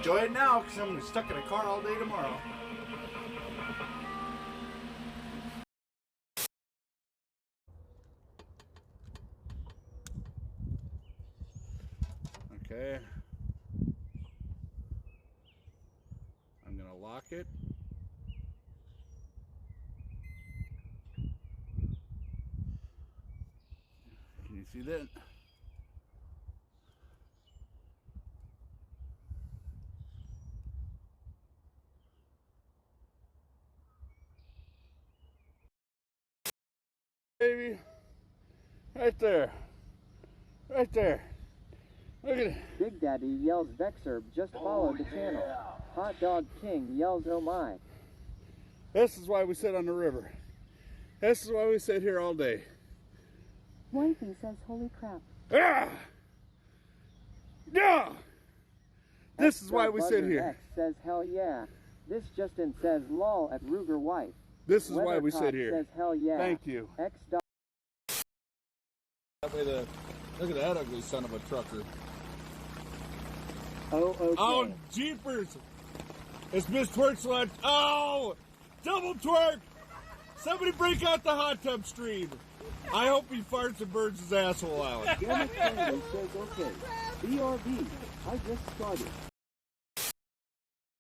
Enjoy it now because I'm stuck in a car all day tomorrow. Okay. I'm going to lock it. Can you see that? Baby, right there. Right there. Look at it. Big Daddy yells Vexer just followed the channel. Hot Dog King yells oh my. This is why we sit on the river. This is why we sit here all day. Wifey says holy crap. Ah! Yeah! This is why we sit here. X says hell yeah. This Justin says lol at Ruger wife. This is why we sit here. Says hell yeah. Thank you. X That way look at that ugly son of a trucker. Oh, okay. Oh, jeepers! It's Miss Twerk's lunch. Oh! Double twerk! Somebody break out the hot tub stream. I hope he farts and burns his asshole out. Dennis Kennedy says okay. BRB, I just started.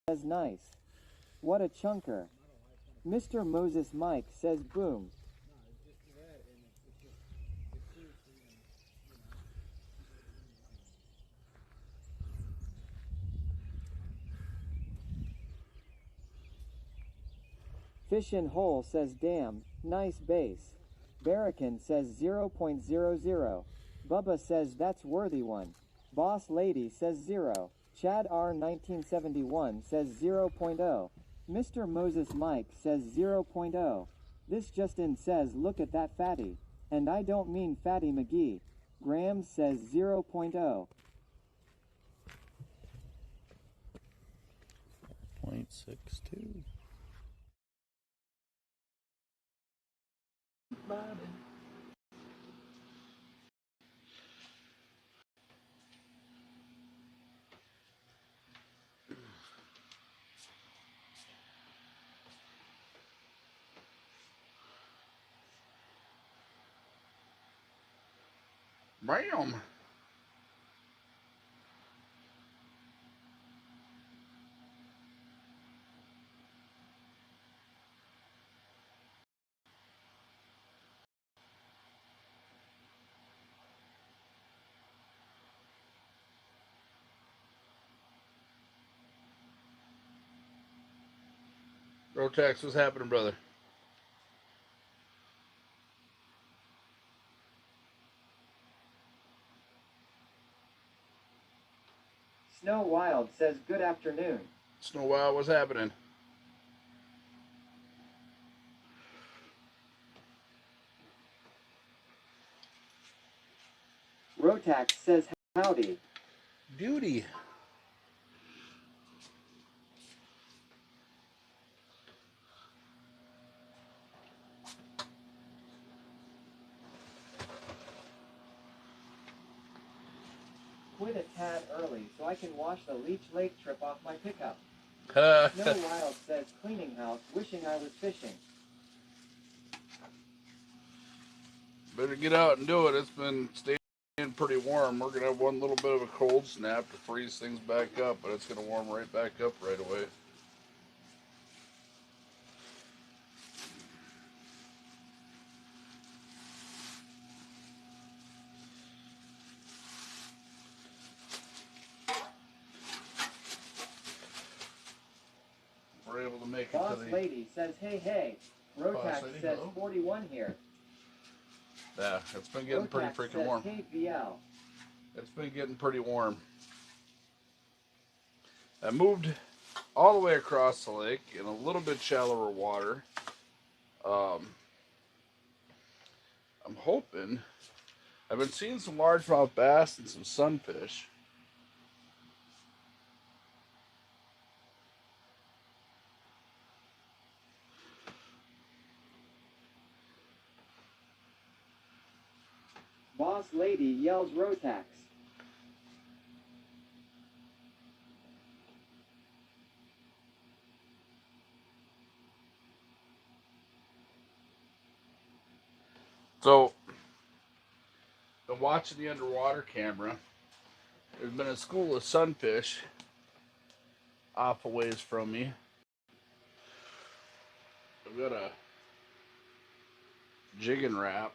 Says nice. What a chunker. Mr. Moses Mike says boom. Fish in Hole says damn, nice base. Barracan says 0.00. Bubba says that's worthy one. Boss Lady says 0. Chad R 1971 says 0.0. Mr. Moses Mike says 0.0. This Justin says look at that fatty. And I don't mean Fatty McGee. Graham says 0.0. 0.62. Bam! Rotax, what's happening, brother? Snow Wild says good afternoon. Snow Wild, what's happening? Rotax says howdy. Duty. Quit a tad early so I can wash the Leech Lake trip off my pickup. Snow Wild says cleaning house, wishing I was fishing. Better get out and do it. It's been staying pretty warm. We're going to have one little bit of a cold snap to freeze things back up, but it's going to warm right back up right away. We're able to make it Boss to the... Lady says hey hey. Rotax says hello. 41 here. Yeah, it's been getting pretty freaking warm. Hey VL. It's been getting pretty warm. I moved all the way across the lake in a little bit shallower water. I'm hoping... I've been seeing some largemouth bass and some sunfish. Boss Lady yells Rotax. So, been watching the underwater camera. There's been a school of sunfish off a ways from me. I've got a jigging wrap.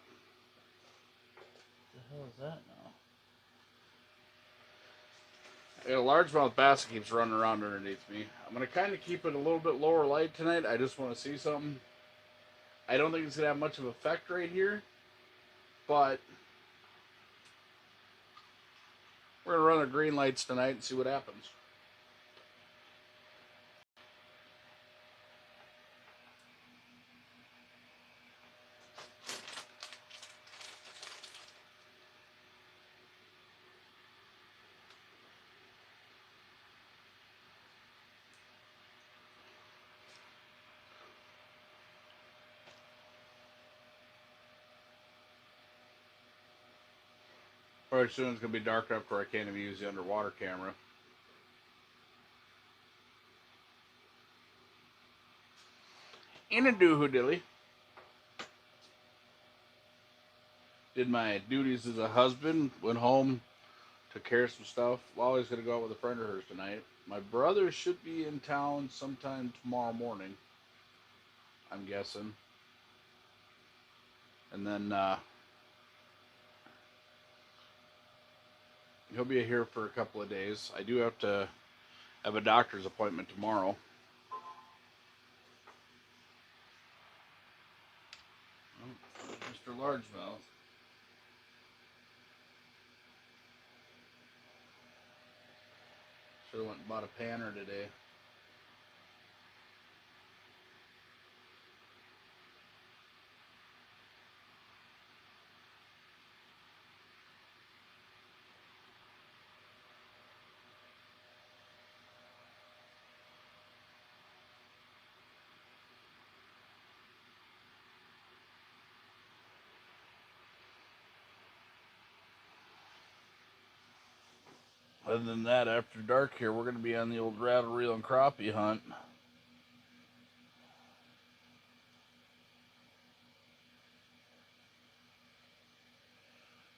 What the hell is that now? I got a largemouth bass that keeps running around underneath me. I'm going to kind of keep it a little bit lower light tonight. I just want to see something. I don't think it's going to have much of an effect right here, but we're going to run our green lights tonight and see what happens. Pretty soon it's going to be dark enough where I can't even use the underwater camera. In a doohoo-dilly. Did my duties as a husband, went home, took care of some stuff. Wally's going to go out with a friend of hers tonight. My brother should be in town sometime tomorrow morning, I'm guessing. And then he'll be here for a couple of days. I do have to have a doctor's appointment tomorrow. Oh, Mr. Largemouth. Should have went and bought a panner today. Other than that, after dark here, we're going to be on the old rattle reel and crappie hunt.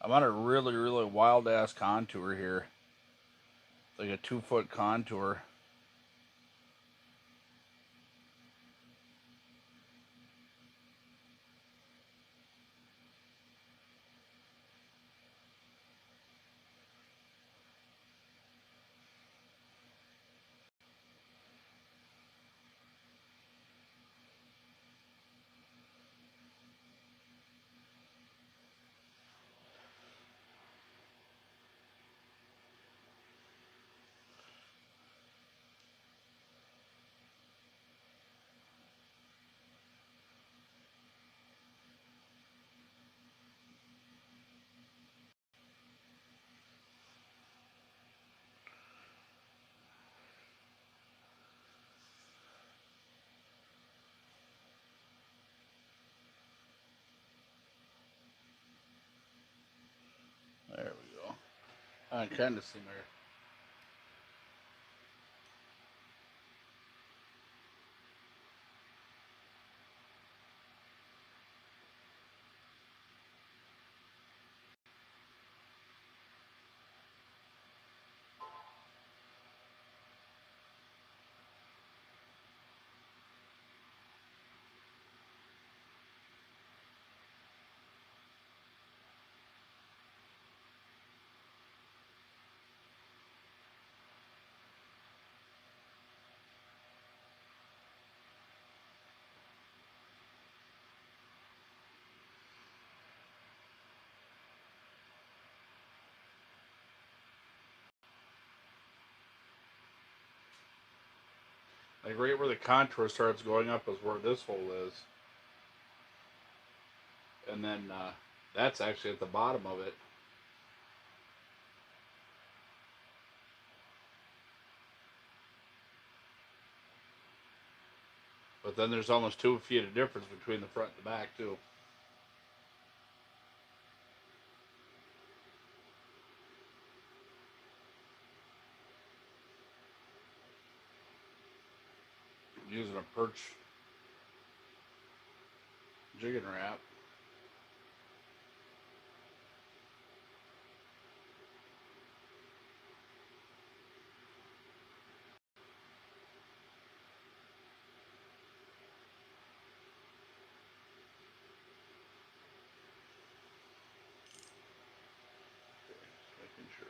I'm on a really, really wild-ass contour here. Like a 2-foot contour. There we go. I can kind of see my... Like right where the contour starts going up is where this hole is. And then that's actually at the bottom of it. But then there's almost 2 feet of difference between the front and the back too. I'm using a perch jigging wrap. making sure.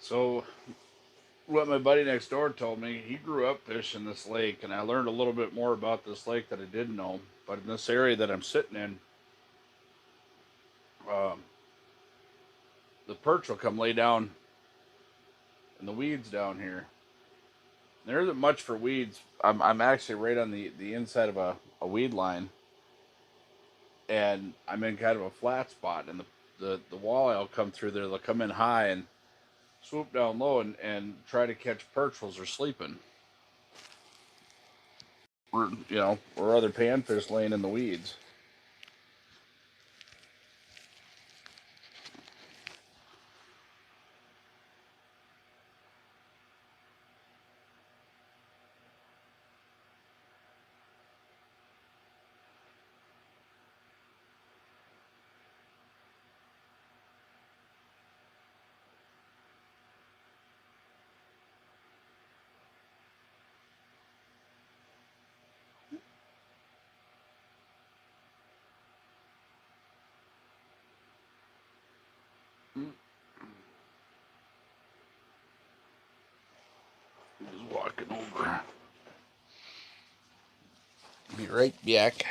So, what my buddy next door told me, he grew up fishing this lake, and I learned a little bit more about this lake that I didn't know. But in this area that I'm sitting in, um, the perch will come lay down in the weeds down here. There isn't much for weeds. I'm actually right on the inside of a weed line, and I'm in kind of a flat spot, and the walleye will come through there. They'll come in high and swoop down low and try to catch perch while they're sleeping. Or other panfish laying in the weeds. Just walking over. Be right back.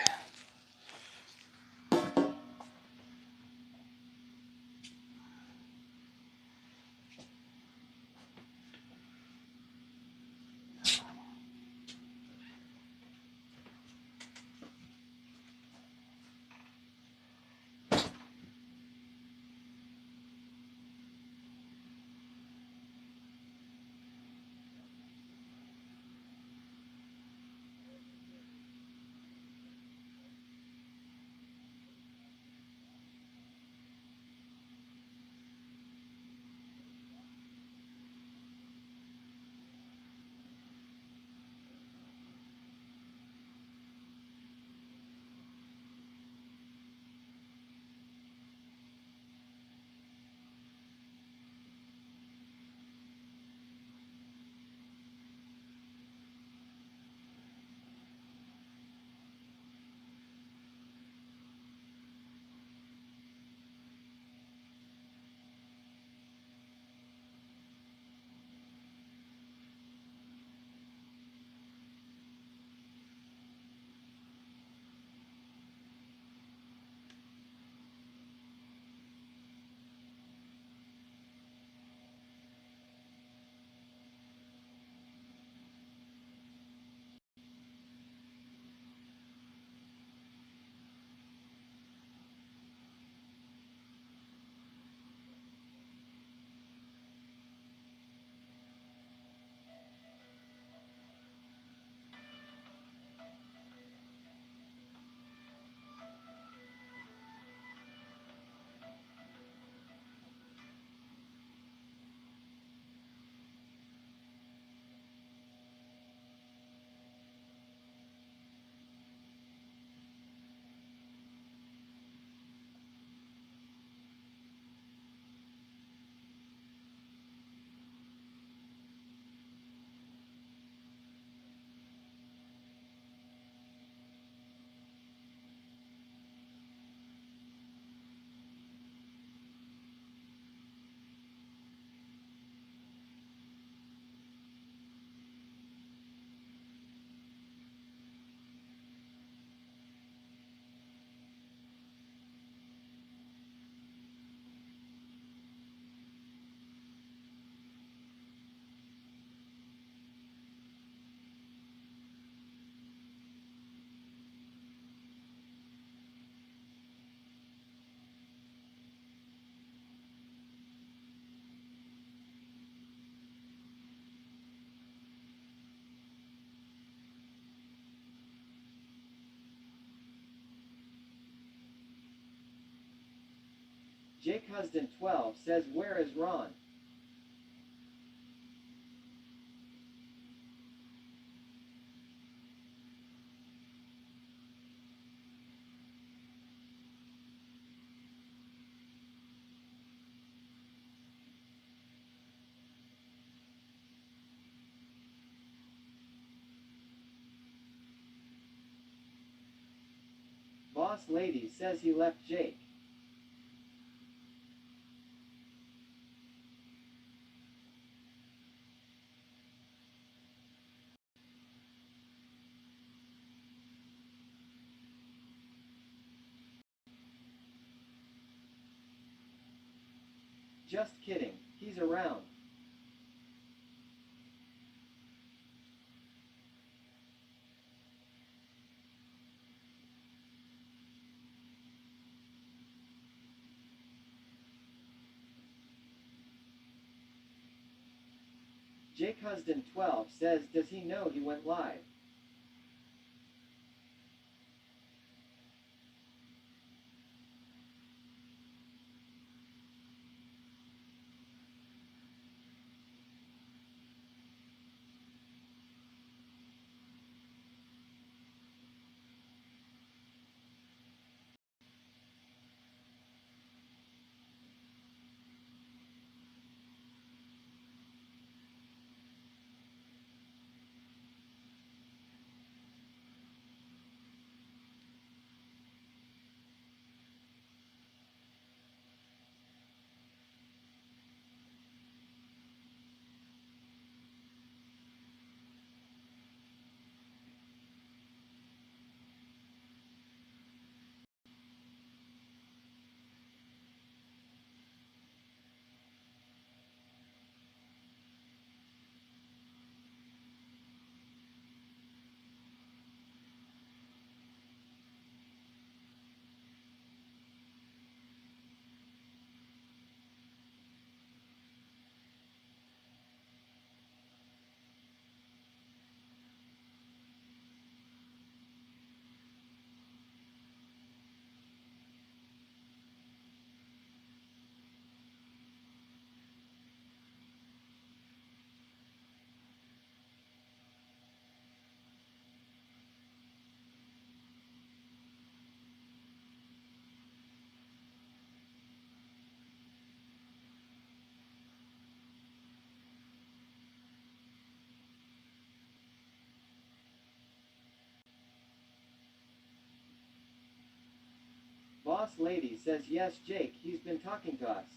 Jake Husden 12 says, where is Ron? Boss lady says he left Jake. Just kidding, he's around. Jake Husden 12 says, does he know he went live? Boss lady says, yes, Jake, he's been talking to us.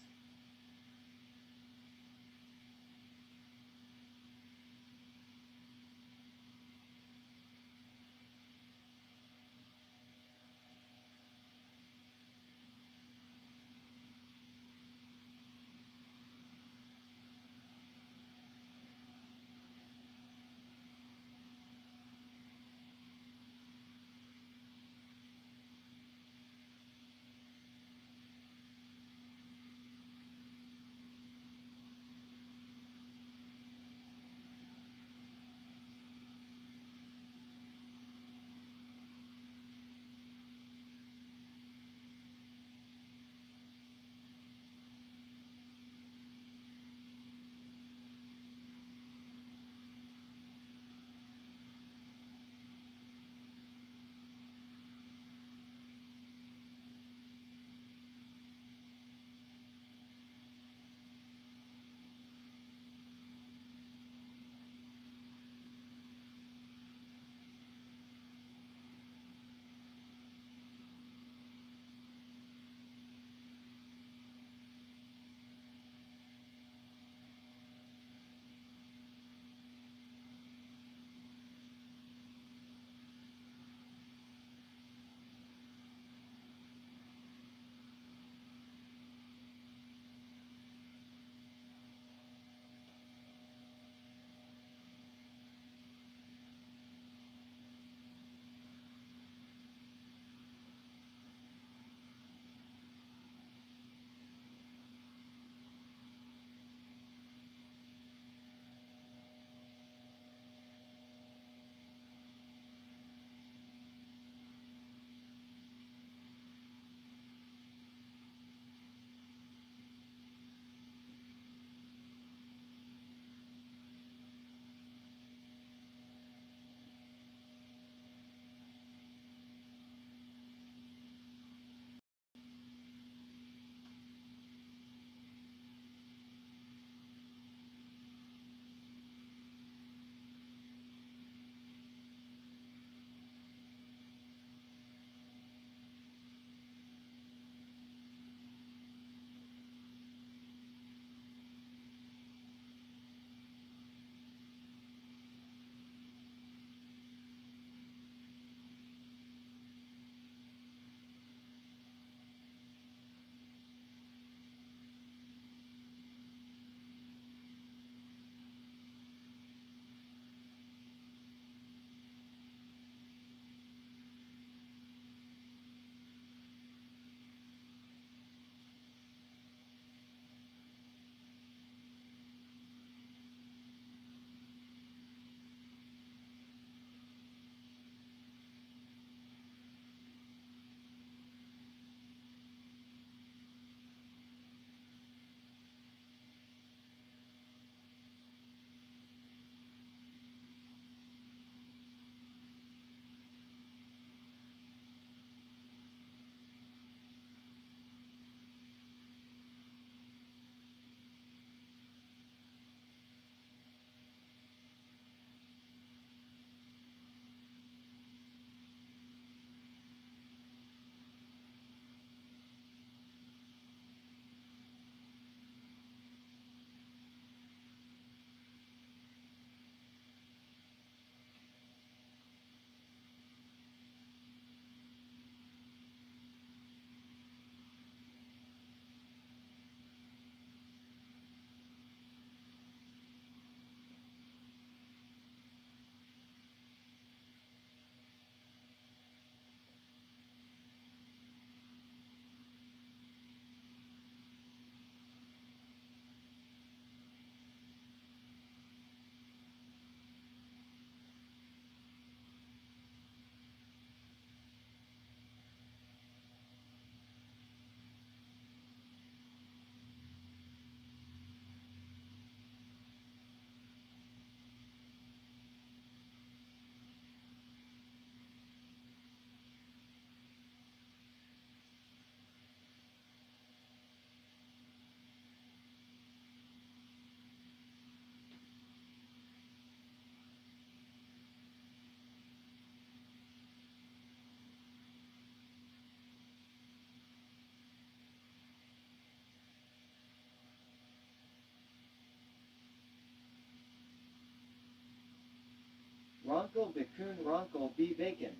Uncle Vicun Ronkel B. Bacon.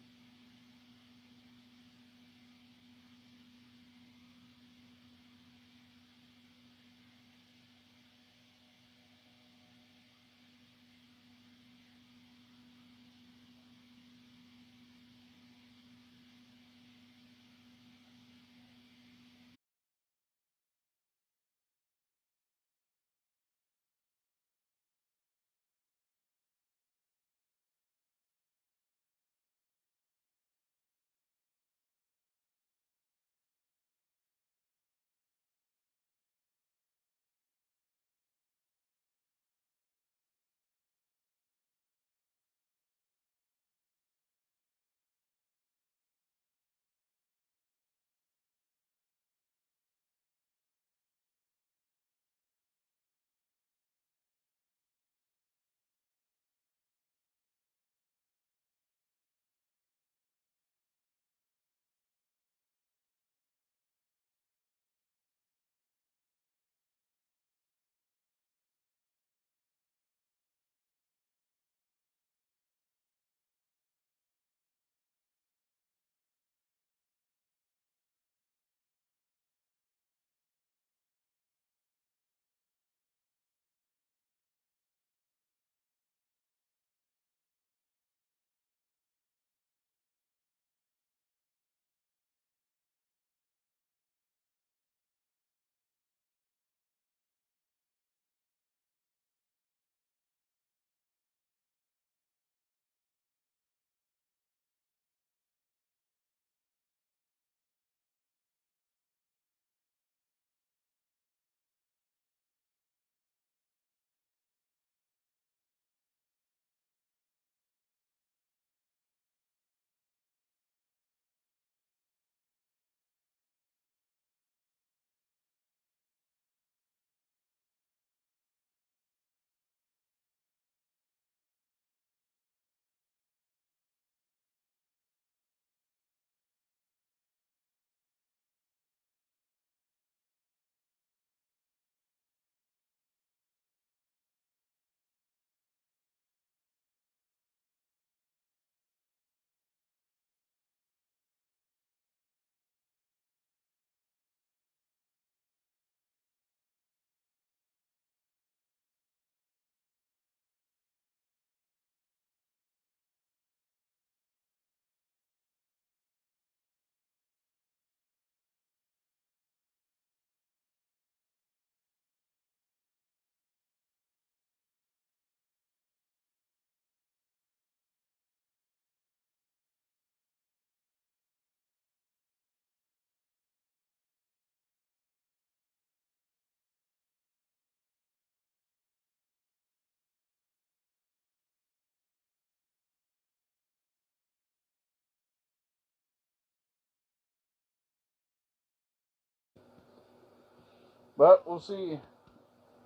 But we'll see.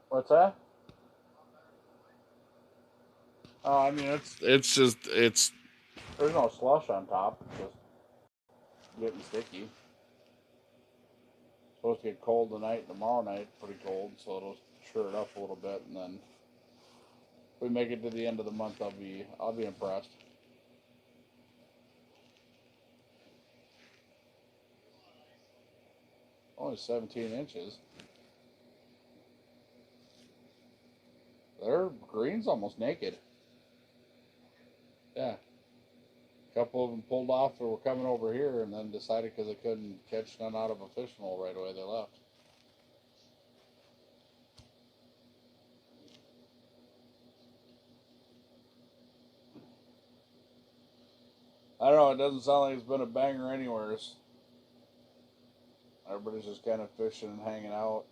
What's that? I mean, it's there's no slush on top. It's just getting sticky. Supposed to get cold tonight and tomorrow night, pretty cold, so it'll sure it up a little bit, and then if we make it to the end of the month, I'll be impressed. Only 17 inches. Their green's almost naked. Yeah. A couple of them pulled off or were coming over here and then decided because they couldn't catch none out of a fishing hole right away, they left. I don't know, it doesn't sound like it's been a banger anywheres. Everybody's just kind of fishing and hanging out.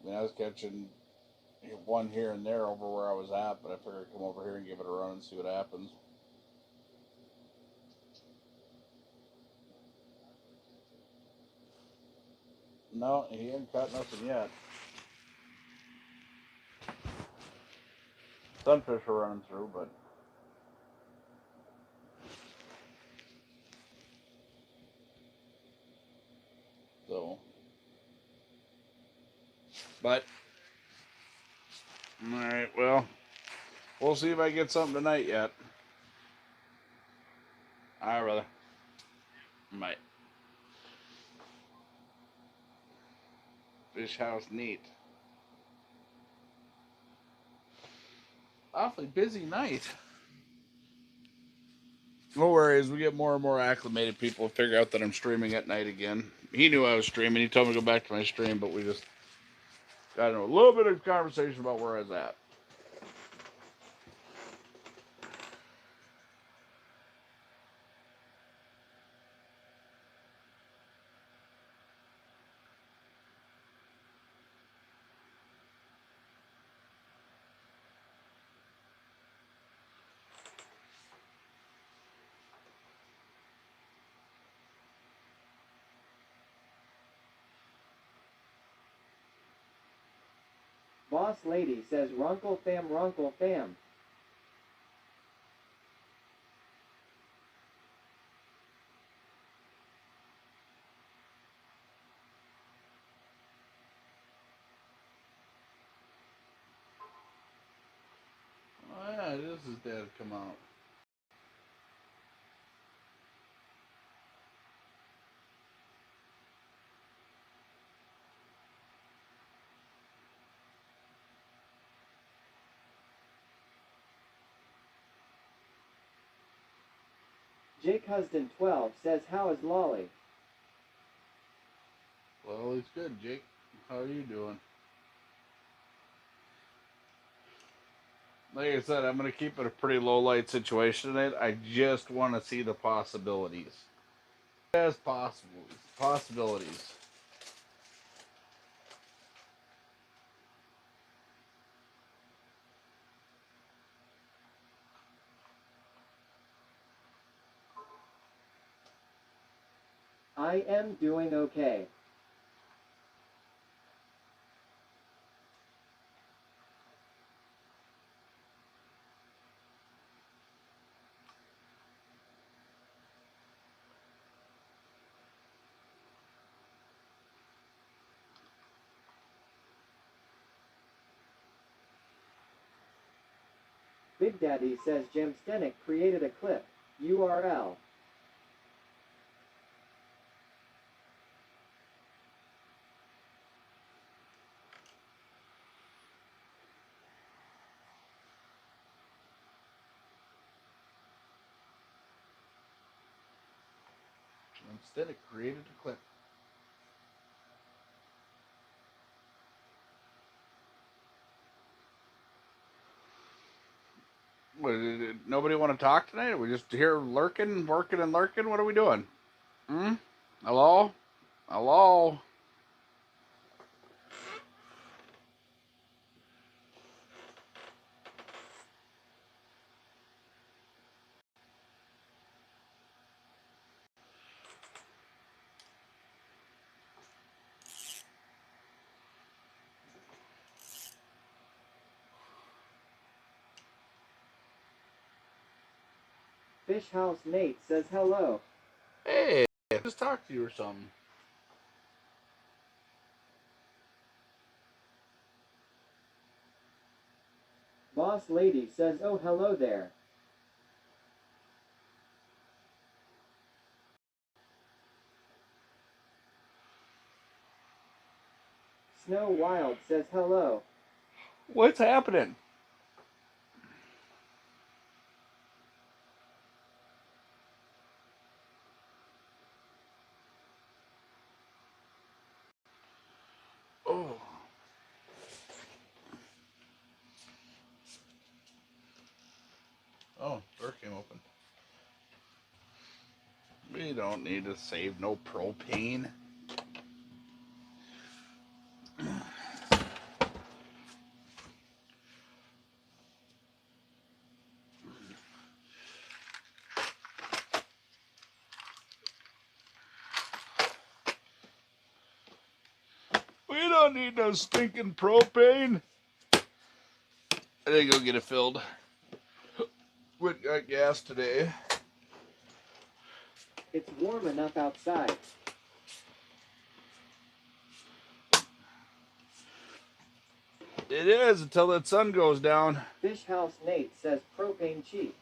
I mean, I was catching one here and there over where I was at, but I figured I'd come over here and give it a run and see what happens. No, he ain't caught nothing yet. Sunfish are running through, but so. But all right, well, we'll see if I get something tonight yet. All right, brother. Bye. Fish house neat. Awfully busy night. No worries. We get more and more acclimated. People figure out that I'm streaming at night again. He knew I was streaming. He told me to go back to my stream, but we just got into a little bit of conversation about where I was at. Boss lady says Runkle fam, Runkle fam. Oh yeah, this is dad come out. Jake Husden 12 says how is Lolly? Well, it's good, Jake. How are you doing? Like I said, I'm going to keep it a pretty low light situation tonight. I just want to see the possibilities. As possible. Possibilities. I am doing okay. Big Daddy says Jim Stenick created a clip. URL. Instead, it created a clip. What, nobody want to talk tonight? Are we just here lurking, working, and lurking? What are we doing? Hello? Hello? Fish House Nate says hello. Hey, just talk to you or something. Boss lady says oh hello there. Snow Wild says hello. What's happening? Oh. Oh, door came open. We don't need to save no propane. We don't need no stinking propane. I didn't go get it filled. Went got gas today. It's warm enough outside. It is until that sun goes down. Fish House Nate says propane cheap.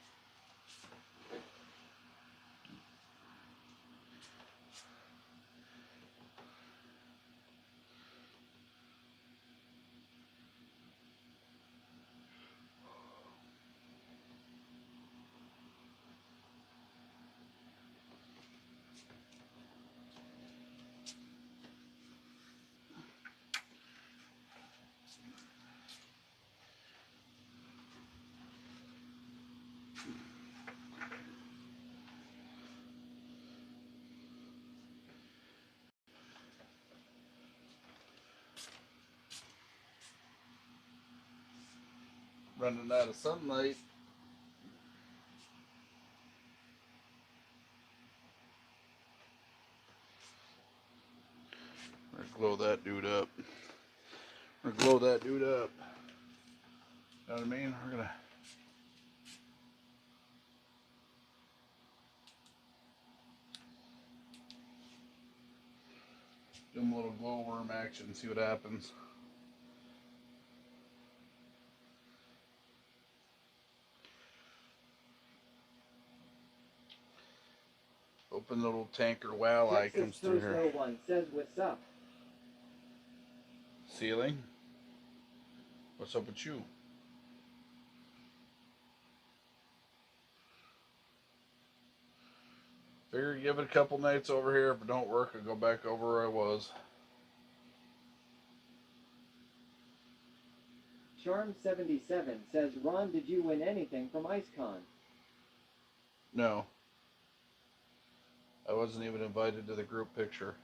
Running out of sunlight. We're gonna glow that dude up. We're gonna glow that dude up. You know what I mean? We're gonna. Do him a little glowworm action and see what happens. Open the little tanker wow eye comes Texas through Toast here. 01 says what's up. Ceiling? What's up with you? Figure give it a couple nights over here. If it don't work, I'll go back over where I was. Charm77 says, Ron, did you win anything from IceCon? No. I wasn't even invited to the group picture.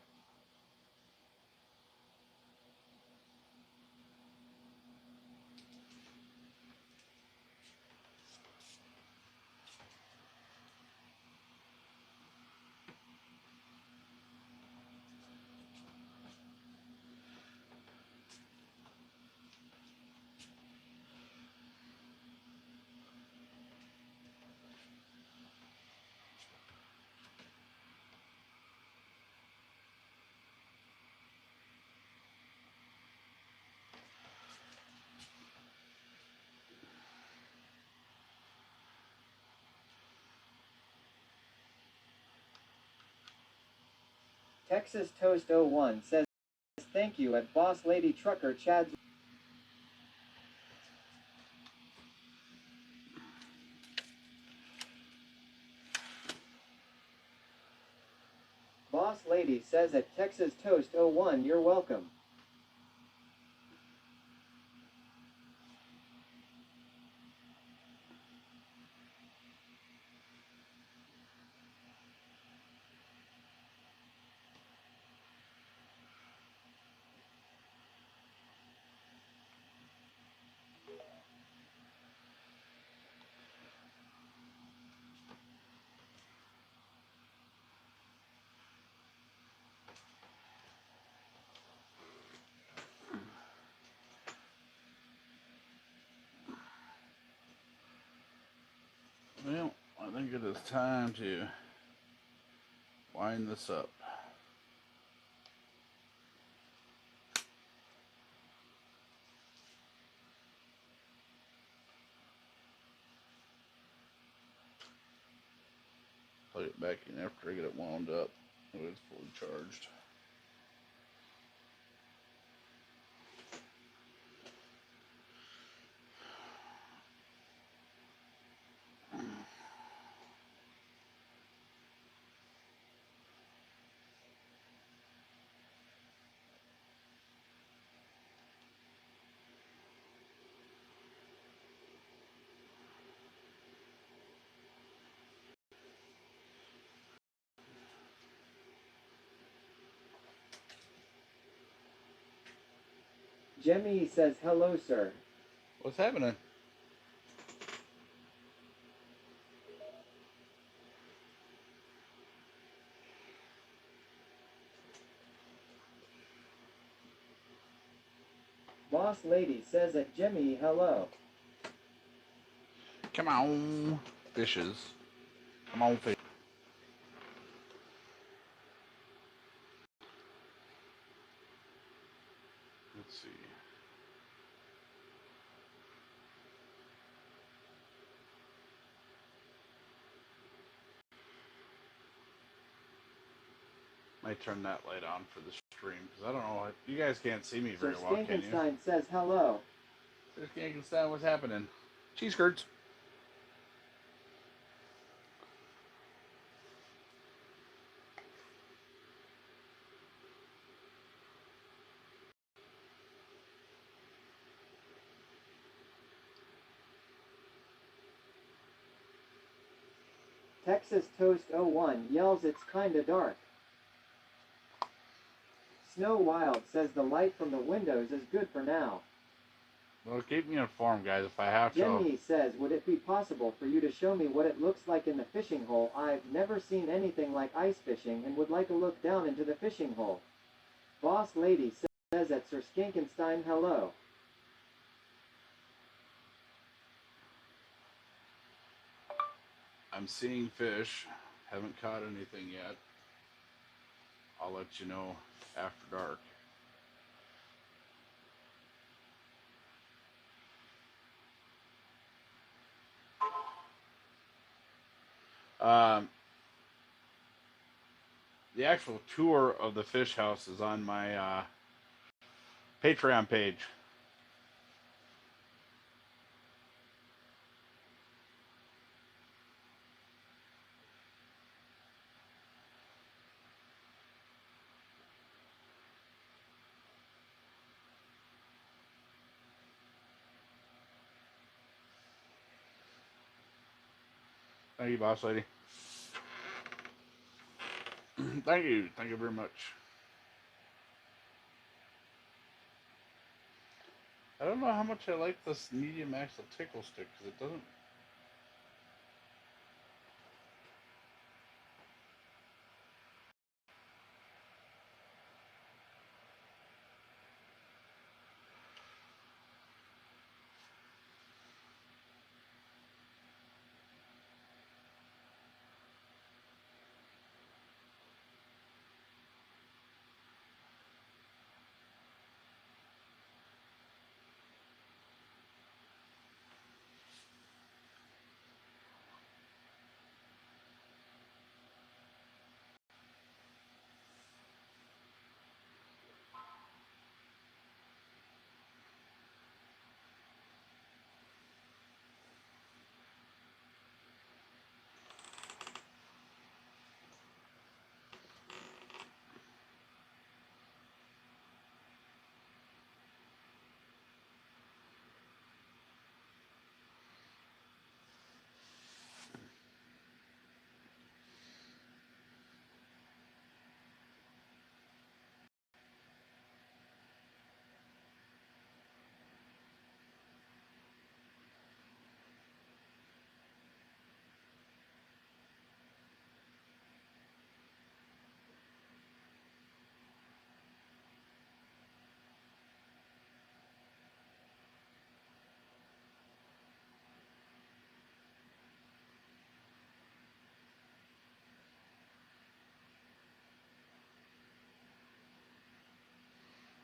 Texas Toast 01 says, thank you at Boss Lady Trucker Chad's. Boss Lady says at Texas Toast 01, you're welcome. Well, I think it is time to wind this up. Plug it back in after I get it wound up when it's fully charged. Jemmy says, hello, sir. What's happening? Boss Lady says at Jemmy, hello. Come on, fishes. Come on, fish. Let's see. Might turn that light on for the stream because I don't know. You guys can't see me So very well, can you? Skankenstein says hello. Just can't understand what's happening. Cheese skirts. Texas Toast 01 yells it's kinda dark. Snow Wild says the light from the windows is good for now. Well, keep me informed, guys, if I have to. Jenny says, would it be possible for you to show me what it looks like in the fishing hole? I've never seen anything like ice fishing and would like a look down into the fishing hole. Boss Lady says at Sir Skankenstein hello. I'm seeing fish. Haven't caught anything yet. I'll let you know after dark. Um, the actual tour of the fish house is on my Patreon page. Thank you, boss lady. Thank you. Thank you very much. I don't know how much I like this medium axle tickle stick because it doesn't.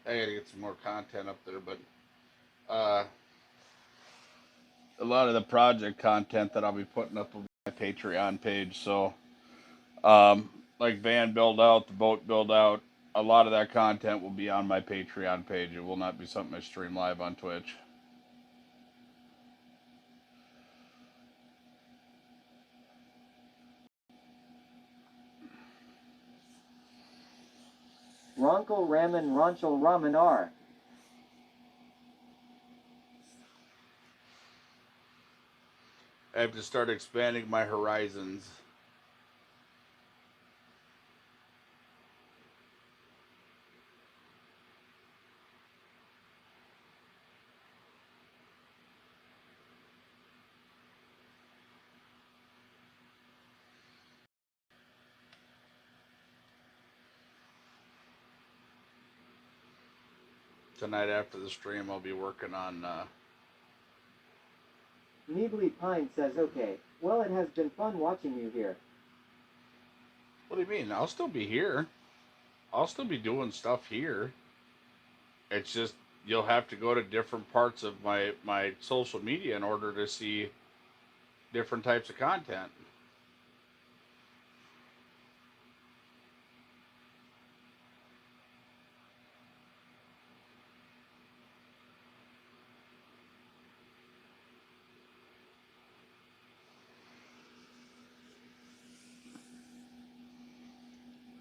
I gotta get some more content up there, but uh, a lot of the project content that I'll be putting up will be my Patreon page. So, like van build out, the boat build out, a lot of that content will be on my Patreon page. It will not be something I stream live on Twitch. Ronkel Ramen Ronchel Ramen R. I have to start expanding my horizons. Tonight after the stream, I'll be working on. Neebly Pine says okay. Well, it has been fun watching you here. What do you mean? I'll still be here. I'll still be doing stuff here. It's just you'll have to go to different parts of my social media in order to see different types of content.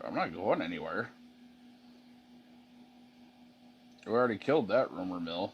I'm not going anywhere. We already killed that rumor mill.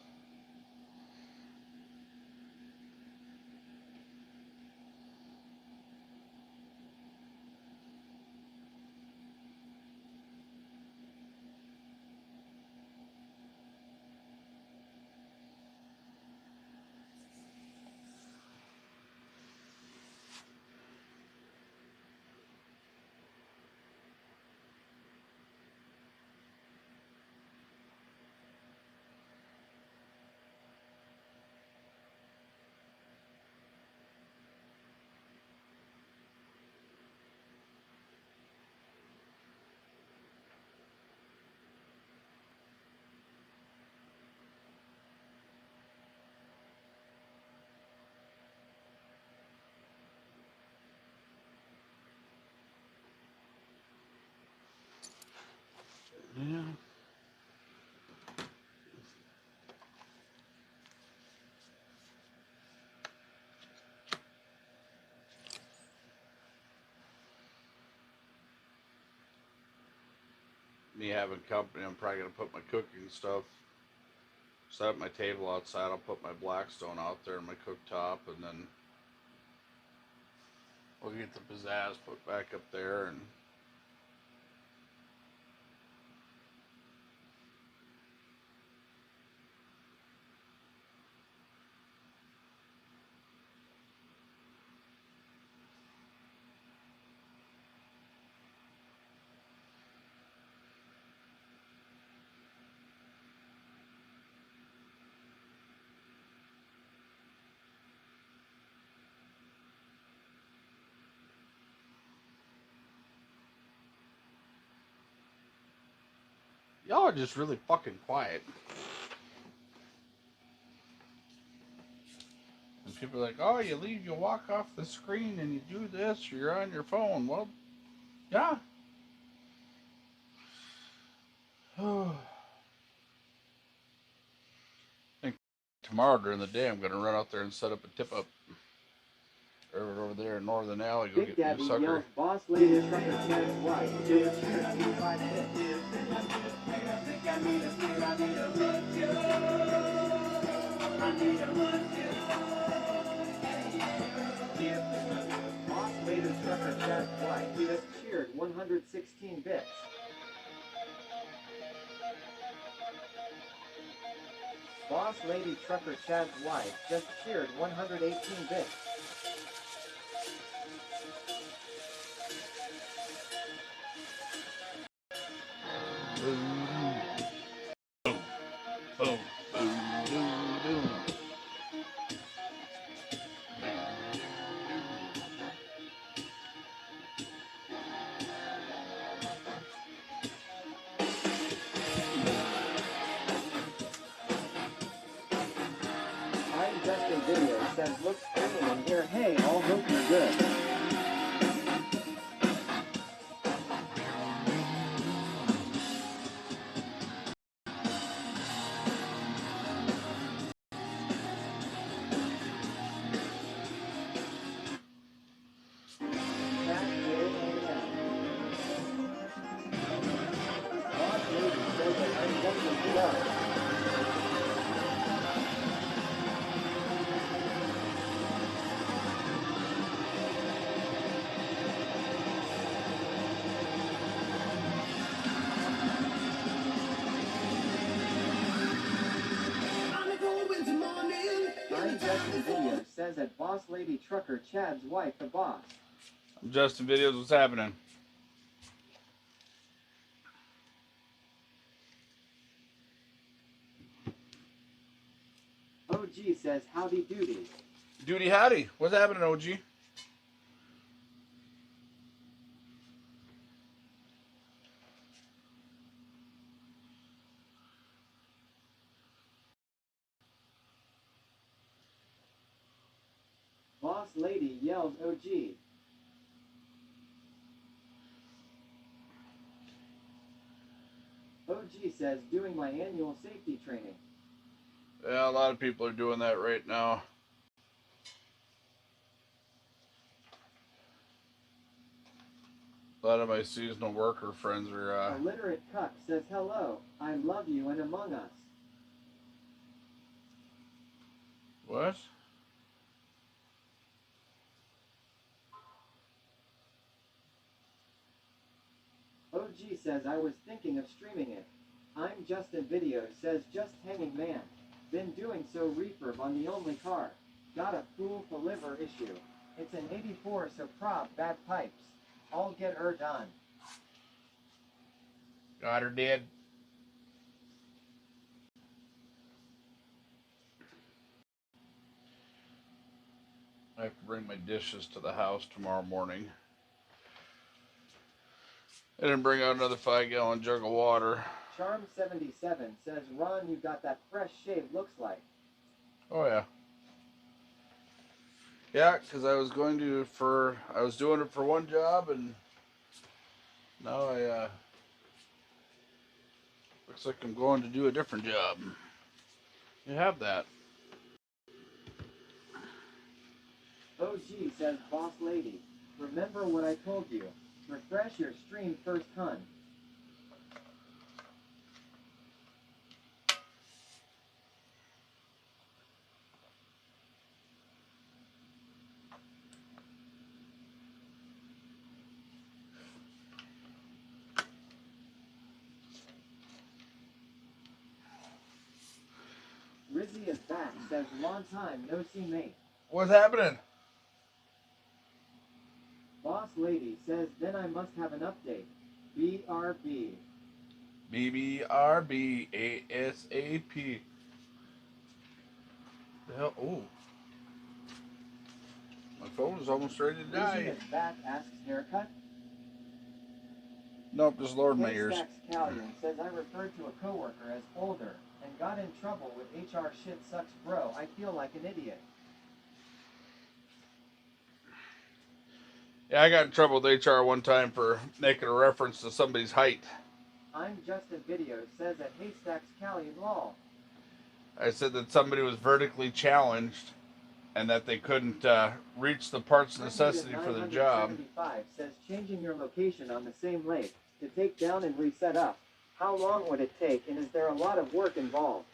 Yeah. Me having company, I'm probably gonna put my cooking stuff, set up my table outside. I'll put my Blackstone out there in my cooktop, and then we'll get the pizzazz put back up there. And y'all are just really fucking quiet. And people are like, oh, you leave, you walk off the screen and you do this, or you're on your phone. Well, yeah. I think tomorrow during the day I'm going to run out there and set up a tip up over there in Northern Alley. Go Big get me a Daddy sucker. yells boss lady trucker Chad's wife. Do it cheer 85 hits. Boss lady trucker Chad's wife just cheered 116 bits. Boss lady trucker Chad's wife just cheered 118 bits. Boom, boom, boom, boom, boom. I'm Justin Video says looks green in here. Hey, all hope you're good. Boss lady says that I'm Justin Video. I'm Justin Video says that boss lady trucker Chad's wife the boss. I'm Justin Videos. What's happening? OG says howdy doody. Duty howdy. What's happening, OG? Boss lady yells OG. OG says doing my annual safety training. Yeah, a lot of people are doing that right now. A lot of my seasonal worker friends are, Illiterate cuck says hello. I love you and Among Us. what? OG says I was thinking of streaming it. I'm Justin Video says just hanging man. Been doing so refurb on the only car. Got a fool for liver issue. It's an 84 so prob bad pipes. I'll get her done. Got her dead. I have to bring my dishes to the house tomorrow morning. I didn't bring out another 5-gallon jug of water. Charm77 says Ron you got that fresh shave looks like. Oh yeah. Yeah, because I was doing it for one job, and now Looks like I'm going to do a different job. You have that. OG says, Boss Lady, remember what I told you. Refresh your stream first, hun. Rizzy is back, says, long time, no see mate. What's happening? Boss Lady says, then I must have an update. BRB. BBRB ASAP. The hell? Ooh. My phone is almost ready to Rizzy die. is back, asks haircut. Nope, just lowered my ears. Stacks Callion says, I referred to a coworker as older and got in trouble with HR shit sucks bro. I feel like an idiot. Yeah, I got in trouble with HR one time for making a reference to somebody's height. I'm Justin Video says at Haystacks Callion lol. I said that somebody was vertically challenged and that they couldn't reach the parts of necessity for the job. 975 says changing your location on the same lake to take down and reset up. How long would it take, and is there a lot of work involved?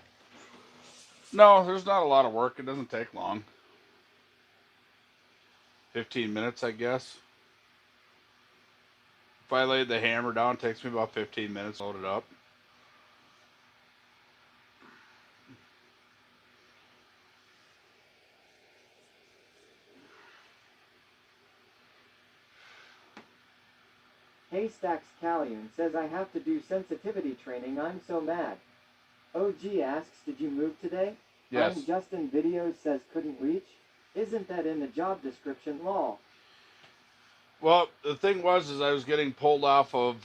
No, there's not a lot of work. It doesn't take long. 15 minutes, I guess. If I laid the hammer down, it takes me about 15 minutes to load it up. Haystacks Callion says I have to do sensitivity training. I'm so mad. OG asks, did you move today? Yes. I'm Justin Videos says couldn't reach. Isn't that in the job description? Lol. Well, the thing was is I was getting pulled off of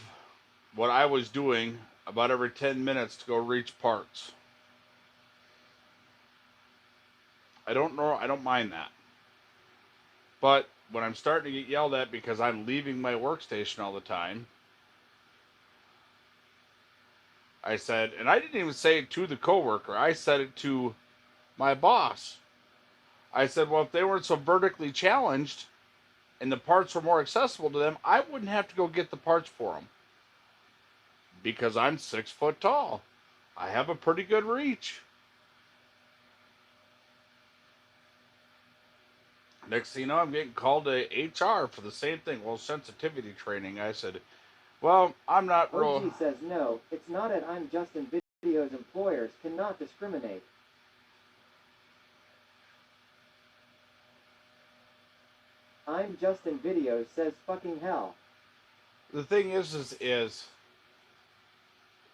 what I was doing about every 10 minutes to go reach parts. I don't know, I don't mind that. But when I'm starting to get yelled at because I'm leaving my workstation all the time, I said, and I didn't even say it to the coworker, I said it to my boss. I said, well, if they weren't so vertically challenged and the parts were more accessible to them, I wouldn't have to go get the parts for them. Because I'm 6 foot tall. I have a pretty good reach. Next thing you know, I'm getting called to HR for the same thing. Well, sensitivity training. I said, well, I'm not real. OG says no, it's not at I'm Justin Videos employers cannot discriminate. I'm Justin Videos says fucking hell. The thing is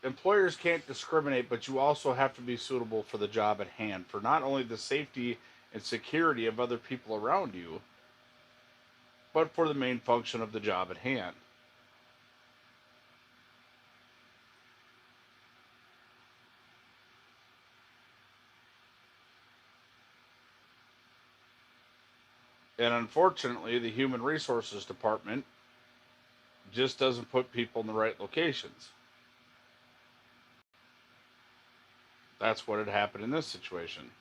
employers can't discriminate, but you also have to be suitable for the job at hand, for not only the safety and security of other people around you, but for the main function of the job at hand. And unfortunately, the Human Resources Department just doesn't put people in the right locations. That's what had happened in this situation.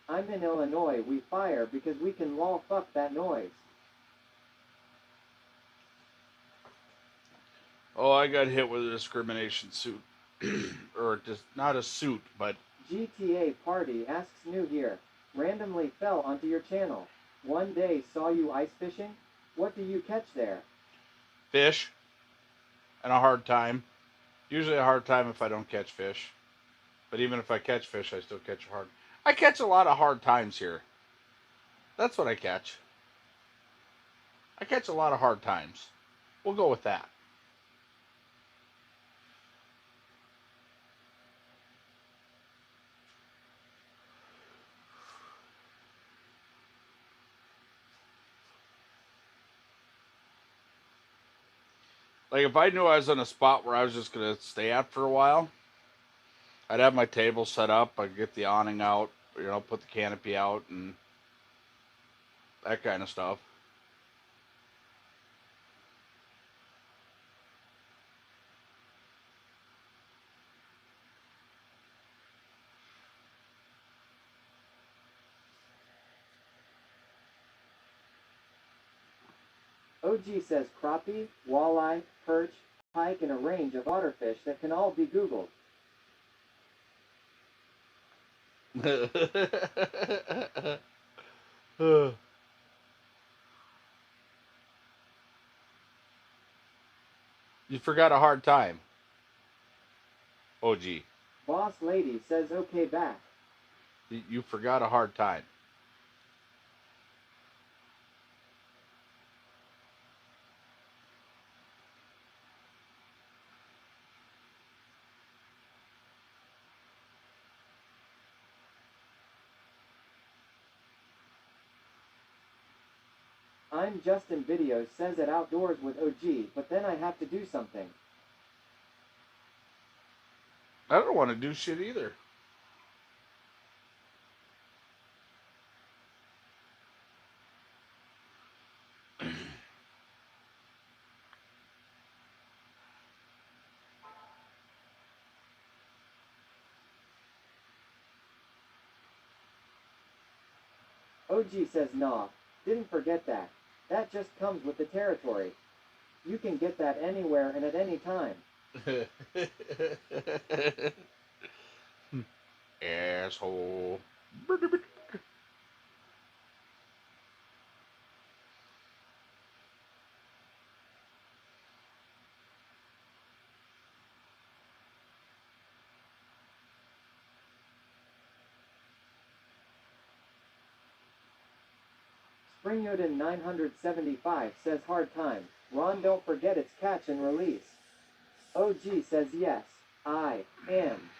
I'm in Illinois, we fire because we can lol fuck that noise. Oh, I got hit with a discrimination suit. Or just not a suit, but GTA Party asks new here. Randomly fell onto your channel. One day saw you ice fishing. What do you catch there? fish and a hard time. Usually a hard time if I don't catch fish. But even if I catch fish, I still catch hard. I catch a lot of hard times here. That's what I catch. I catch a lot of hard times. We'll go with that. Like if I knew I was in a spot where I was just going to stay at for a while, I'd have my table set up. I'd get the awning out, put the canopy out and that kind of stuff. OG says crappie, walleye, perch, pike, and a range of waterfish that can all be Googled. You forgot a hard time. OG. Boss lady says okay back. You forgot a hard time. I'm Justin Videos says it outdoors with OG, but then I have to do something. I don't want to do shit either. OG says nah, didn't forget that. That just comes with the territory. You can get that anywhere and at any time. Asshole. Spring Odin 975 says hard time. Ron, don't forget it's catch and release. OG says yes, I am.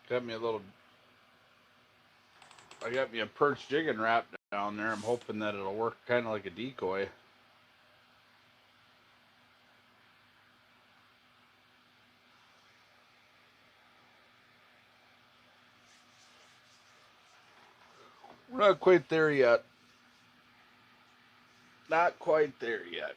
Got me a little. I got me a perch jigging wrap down there. I'm hoping that it'll work kind of like a decoy. We're not quite there yet. Not quite there yet.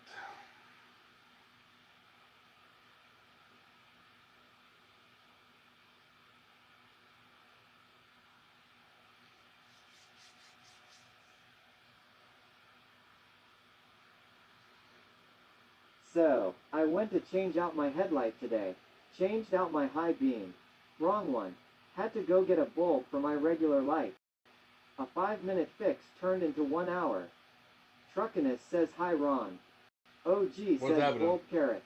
So, I went to change out my headlight today. Changed out my high beam. Wrong one. Had to go get a bulb for my regular light. A 5-minute fix turned into 1 hour. Truckiness says hi Ron. OG What's says happening? bulb carrot.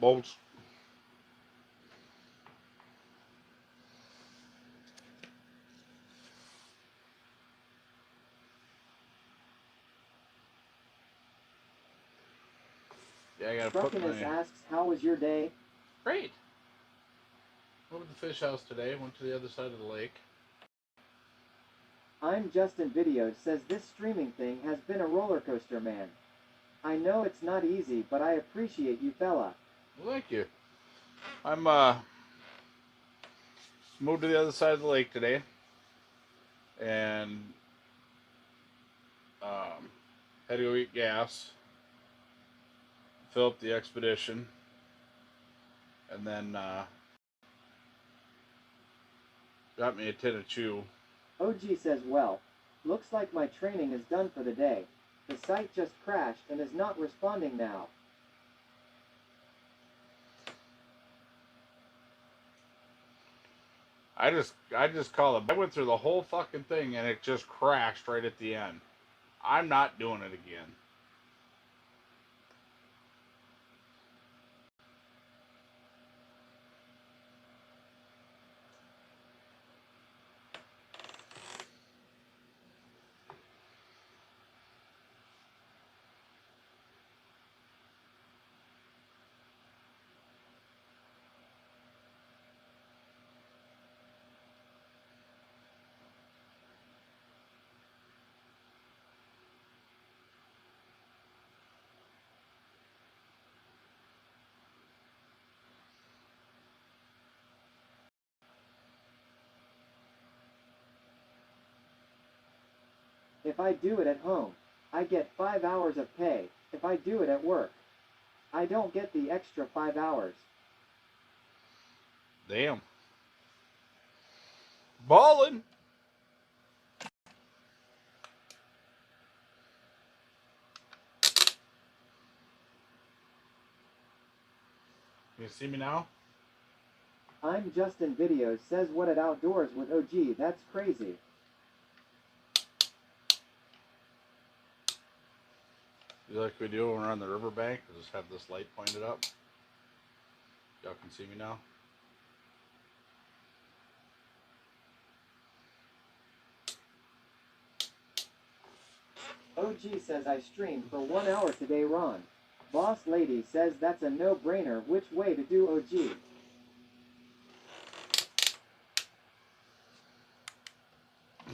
Bolts. Yeah, I gotta put Truckiness my. asks how was your day? Great. Went to the fish house today. Went to the other side of the lake. I'm Justin Videos says this streaming thing has been a roller coaster, man. I know it's not easy, but I appreciate you fella. Well, thank you. I'm moved to the other side of the lake today, and had to go eat gas, fill up the expedition, and then got me a tin of chew. OG says well, looks like my training is done for the day. The site just crashed and is not responding now. I just call it. I went through the whole fucking thing and it just crashed right at the end. I'm not doing it again. If I do it at home, I get 5 hours of pay. If I do it at work, I don't get the extra 5 hours. Damn. Ballin'. You see me now? I'm Justin Videos says what at Outdoors with OG, that's crazy. You like we do when we're on the riverbank? I just have this light pointed up. Y'all can see me now. OG says I streamed for 1 hour today, Ron. Boss Lady says that's a no-brainer. Which way to do OG?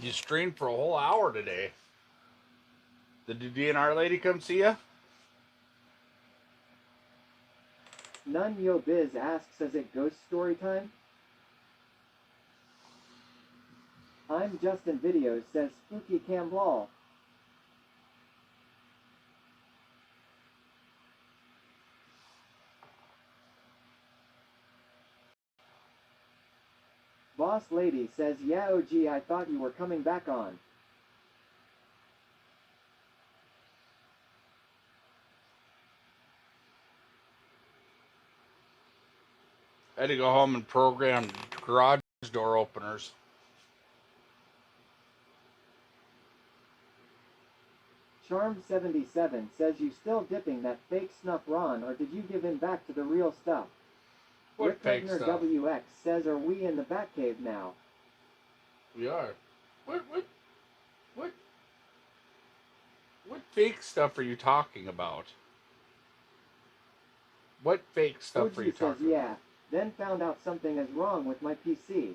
You streamed for a whole hour today. Did the DNR lady come see you? None Yo Biz asks, is it ghost story time? I'm Justin Videos says Spooky Camblall. Boss Lady says yeah OG, I thought you were coming back on. I had to go home and program garage door openers. Charm77 says you still dipping that fake snuff, Ron, or did you give in back to the real stuff? What Rick fake Wegner stuff? WX says are we in the Batcave now? We are. What fake stuff are you talking about? What fake stuff are you OG says talking yeah, about? then found out something is wrong with my PC.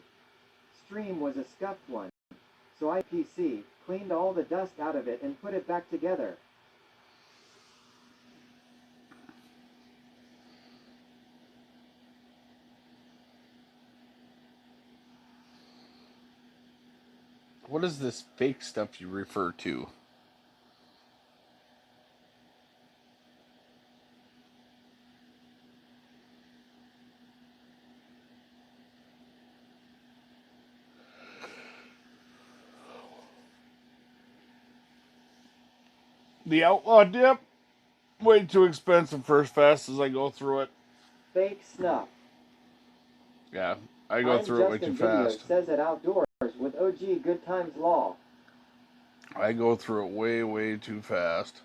Stream was a scuffed one. So I PC, cleaned all the dust out of it and put it back together. What is this fake stuff you refer to? The Outlaw Dip? Way too expensive for as fast as I go through it. Fake snuff. Yeah, I go I'm through it way Justin too Video fast. says at Outdoors with OG Good Times Law. I go through it way too fast.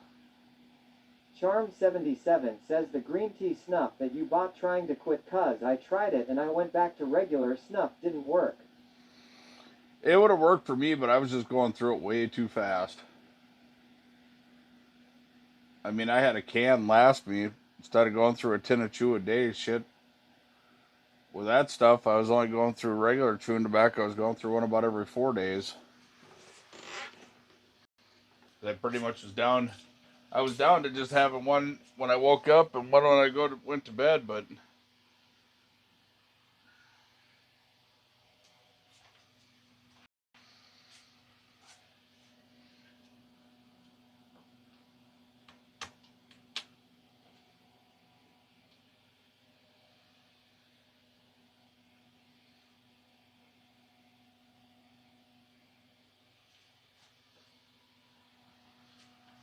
Charm77 says the green tea snuff that you bought trying to quit cuz I tried it and I went back to regular snuff, didn't work. It would have worked for me, but I was just going through it way too fast. I mean, I had a can last me instead of going through a tin of chew a day. Shit. With that stuff, I was only going through regular chewing tobacco. I was going through one about every 4 days. I pretty much was down. I was down to just having one when I woke up and one when I went to bed, but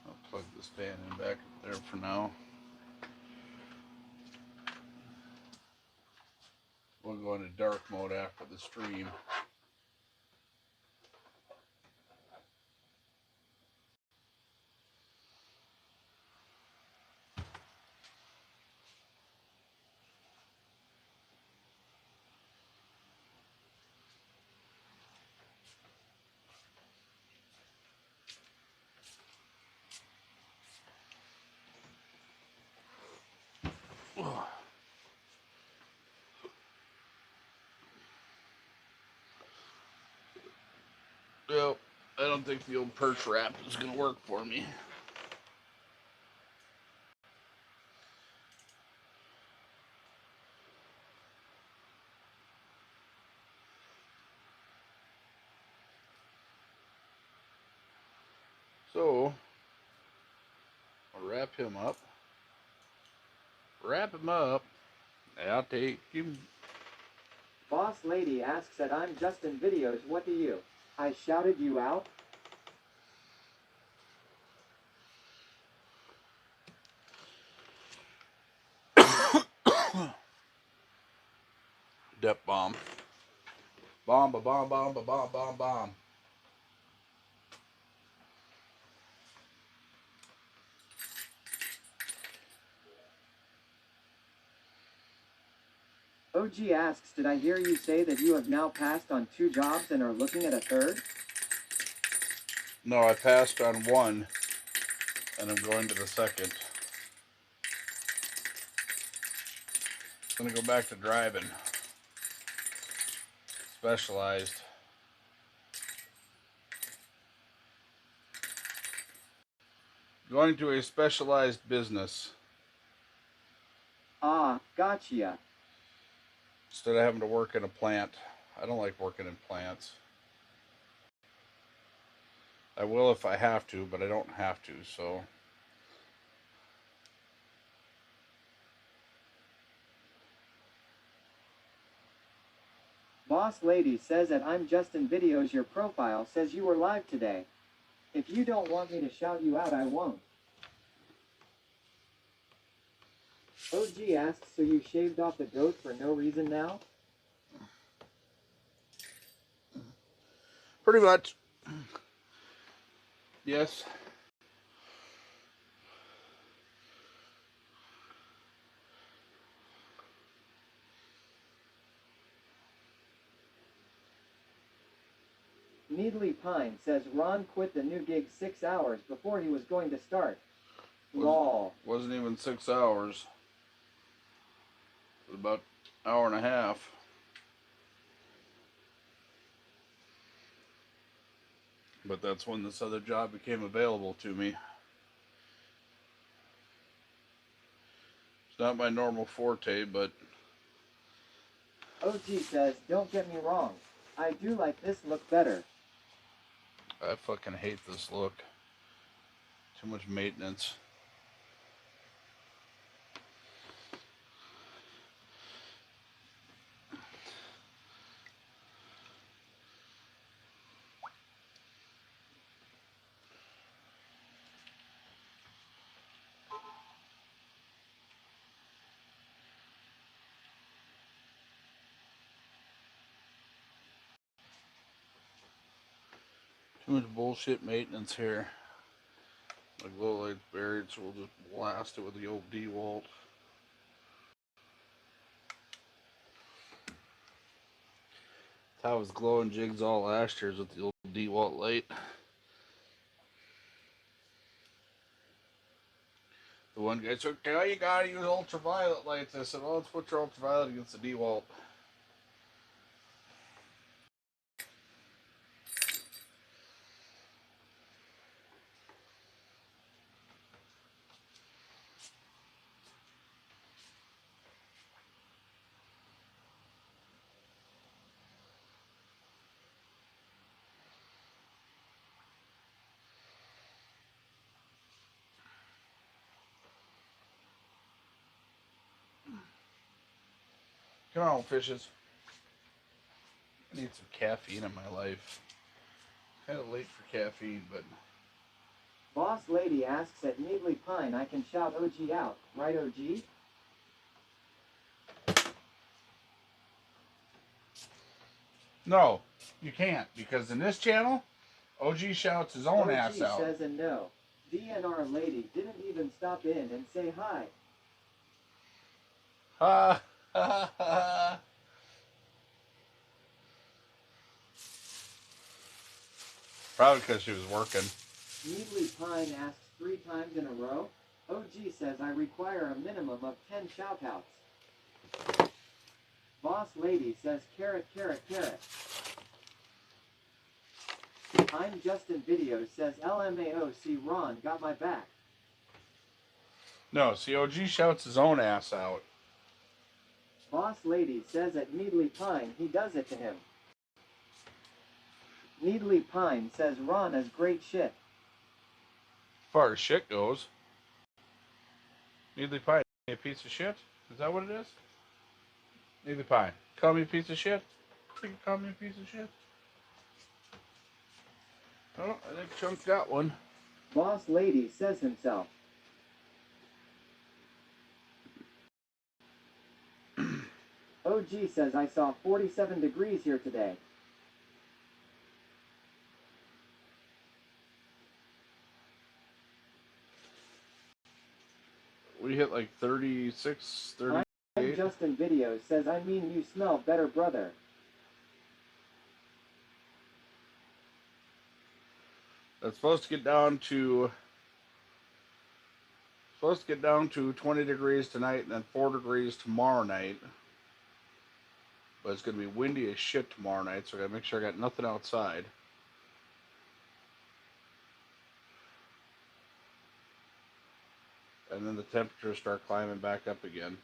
I'll plug this fan in back up there for now. We'll go into dark mode after the stream. Well, I don't think the old perch wrap is going to work for me. So, I'll wrap him up. Wrap him up. I'll take him. Boss Lady asks that I'm Justin Videos, what do you? I shouted you out? Dep bomb. Bomb, ba bomb, bomb, ba bomb, bomb, bomb. OG asks, did I hear you say that you have now passed on 2 jobs and are looking at a third? No, I passed on one, and I'm going to the second. I'm gonna go back to driving. Specialized. Going to a specialized business. Ah, gotcha. Instead of having to work in a plant. I don't like working in plants. I will if I have to, but I don't have to, so. Boss Lady says that I'm Justin Videos, your profile says you were live today. If you don't want me to shout you out, I won't. OG asks, so you shaved off the goat for no reason now? Pretty much. Yes. Needly Pine says Ron quit the new gig 6 hours before he was going to start. Lol. Wasn't even 6 hours. It was about an hour and a half. But that's when this other job became available to me. It's not my normal forte, but OG says, don't get me wrong. I do like this look better. I fucking hate this look. Too much maintenance. Too much bullshit maintenance here. My glow light's buried, so we'll just blast it with the old DeWalt. I was glowing jigs all last year's with the old DeWalt light. The one guy said, "Oh, you gotta use ultraviolet lights." I said, "Well, let's put your ultraviolet against the DeWalt." Come on, fishes. I need some caffeine in my life. Kind of late for caffeine, but Boss Lady asks at Needly Pine, I can shout OG out. Right, OG? no, you can't, because in this channel, OG shouts his own ass OG out. says a no. DNR Lady didn't even stop in and say hi. Ha ha ha. Probably because she was working. Needly Pine asks 3 times in a row. OG says I require a minimum of 10 shoutouts. Boss Lady says carrot, carrot, carrot. I'm Justin Videos says LMAO, Ron got my back. No, see, OG shouts his own ass out. Boss Lady says at Needly Pine he does it to him. Needly Pine says Ron is great shit. far as shit goes. Needly Pie, a piece of shit? Is that what it is? Needly Pie. Call me a piece of shit? You can call me a piece of shit. Oh, I think Chunk got one. Boss Lady says himself. OG says I saw 47 degrees here today. We hit like 36, I'm 38. Justin Video says I mean you smell better, brother. That's supposed to get down to 20 degrees tonight and then 4 degrees tomorrow night. But it's going to be windy as shit tomorrow night, so I got to make sure I got nothing outside. And then the temperatures start climbing back up again.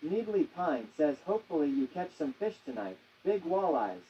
Needly Pine says hopefully you catch some fish tonight. Big walleyes.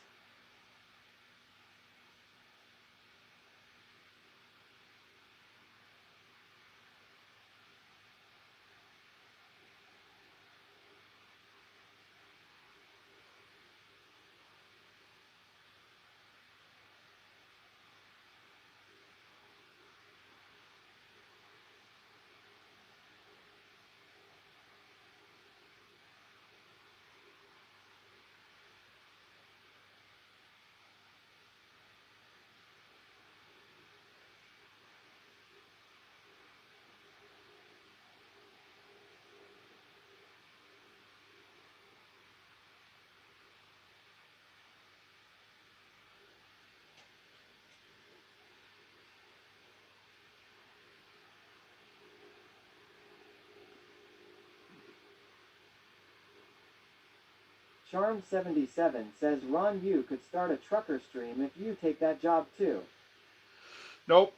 Charm77 says Ron, you could start a trucker stream if you take that job too. Nope.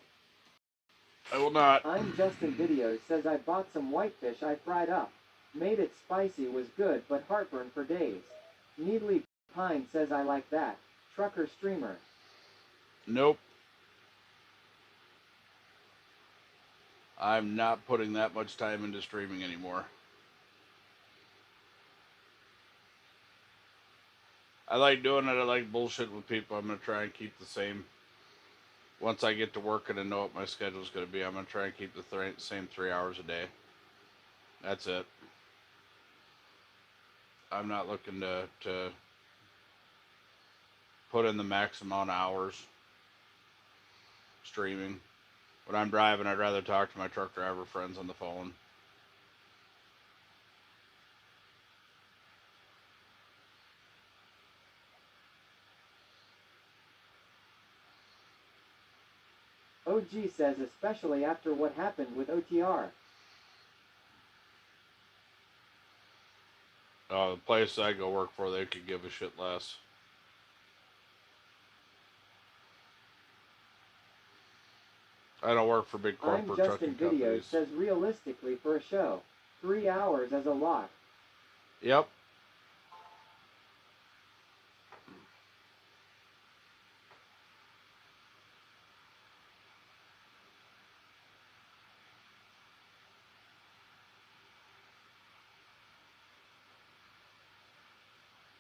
I will not. I'm Justin Video says I bought some whitefish I fried up. Made it spicy, was good, but heartburn for days. Needly Pine says I like that. Trucker streamer. Nope. I'm not putting that much time into streaming anymore. I like doing it. I like bullshitting with people. I'm going to try and keep the same. Once I get to working and know what my schedule is going to be, I'm going to try and keep the same 3 hours a day. That's it. I'm not looking to put in the max amount of hours streaming. When I'm driving, I'd rather talk to my truck driver friends on the phone. OG says especially after what happened with OTR. The place I go work for, they could give a shit less. I don't work for big corporate I'm trucking Justin Video companies. says realistically for a show, 3 hours is a lot. Yep.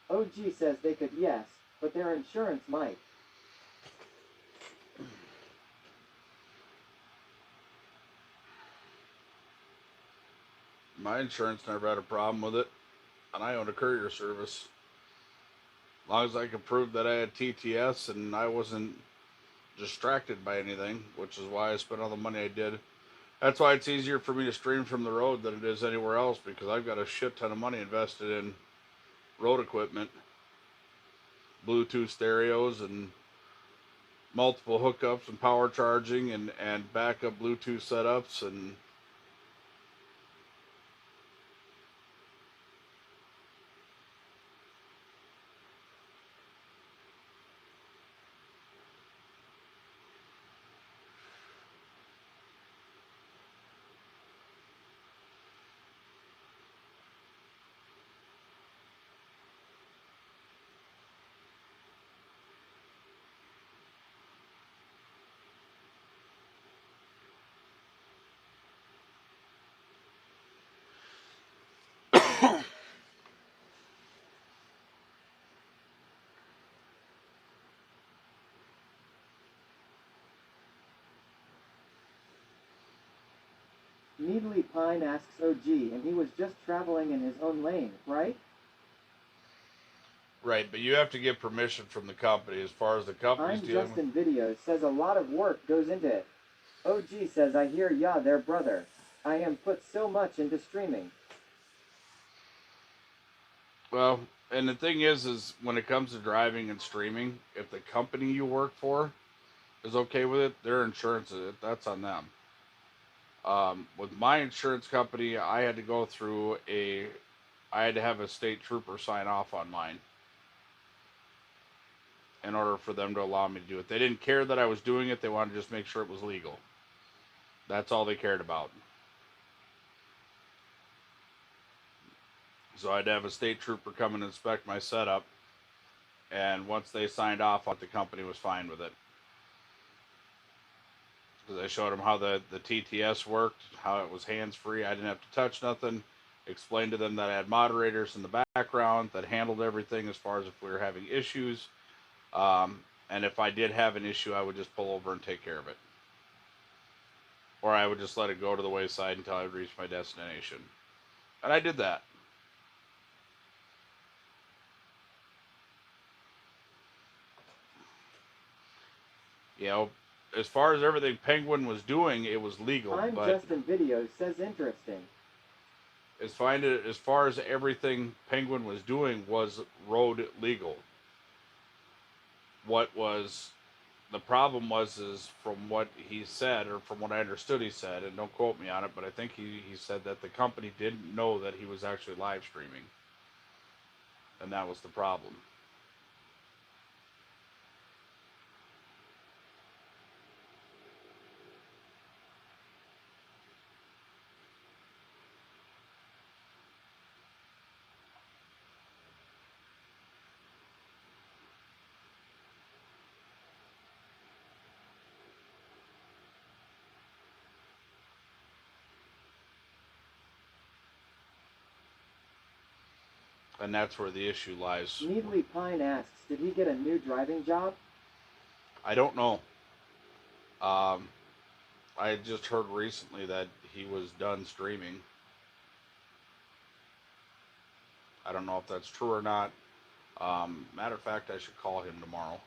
OG says they could, yes, but their insurance might. My insurance never had a problem with it, and I own a courier service. As long as I could prove that I had TTS and I wasn't distracted by anything, which is why I spent all the money I did. That's why it's easier for me to stream from the road than it is anywhere else, because I've got a shit ton of money invested in road equipment, Bluetooth stereos, and multiple hookups and power charging and backup Bluetooth setups and Needly Pine asks OG, and he was just traveling in his own lane, right? Right, but you have to get permission from the company. As far as the company's I'm dealing Justin Videos says a lot of work goes into it. OG says I hear ya there, brother. I am put so much into streaming. well, and the thing is when it comes to driving and streaming, if the company you work for is okay with it, their insurance that's on them. With my insurance company, I had to have a state trooper sign off on mine in order for them to allow me to do it. They didn't care that I was doing it. They wanted to just make sure it was legal. That's all they cared about. So I'd have a state trooper come and inspect my setup, and once they signed off on it, the company was fine with it. Because I showed them how the TTS worked, how it was hands-free. I didn't have to touch nothing. Explained to them that I had moderators in the background that handled everything as far as if we were having issues. And if I did have an issue, I would just pull over and take care of it. Or I would just let it go to the wayside until I reached my destination. And I did that. You know, as far as everything Penguin was doing, it was legal. I'm But Justin Videos says interesting. as far as everything Penguin was doing was road legal. What was the problem is from what he said, or from what I understood he said, and don't quote me on it, but I think he said that the company didn't know that he was actually live streaming. And that was the problem. And that's where the issue lies. Needly Pine asks, did he get a new driving job? I don't know. I just heard recently that he was done streaming. I don't know if that's true or not. Matter of fact, I should call him tomorrow.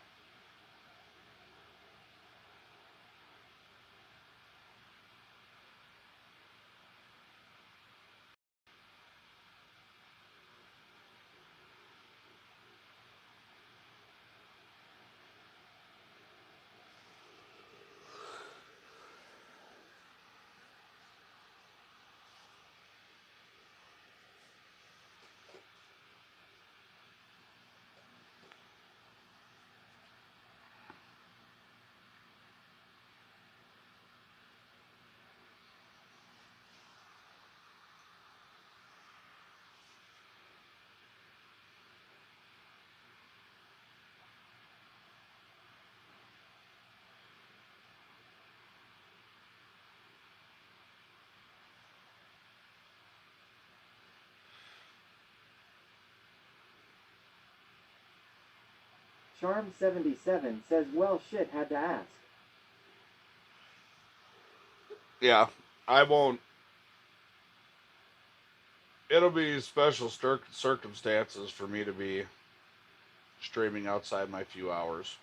Charm77 says, well, shit, had to ask. Yeah, I won't. It'll be special circumstances for me to be streaming outside my few hours.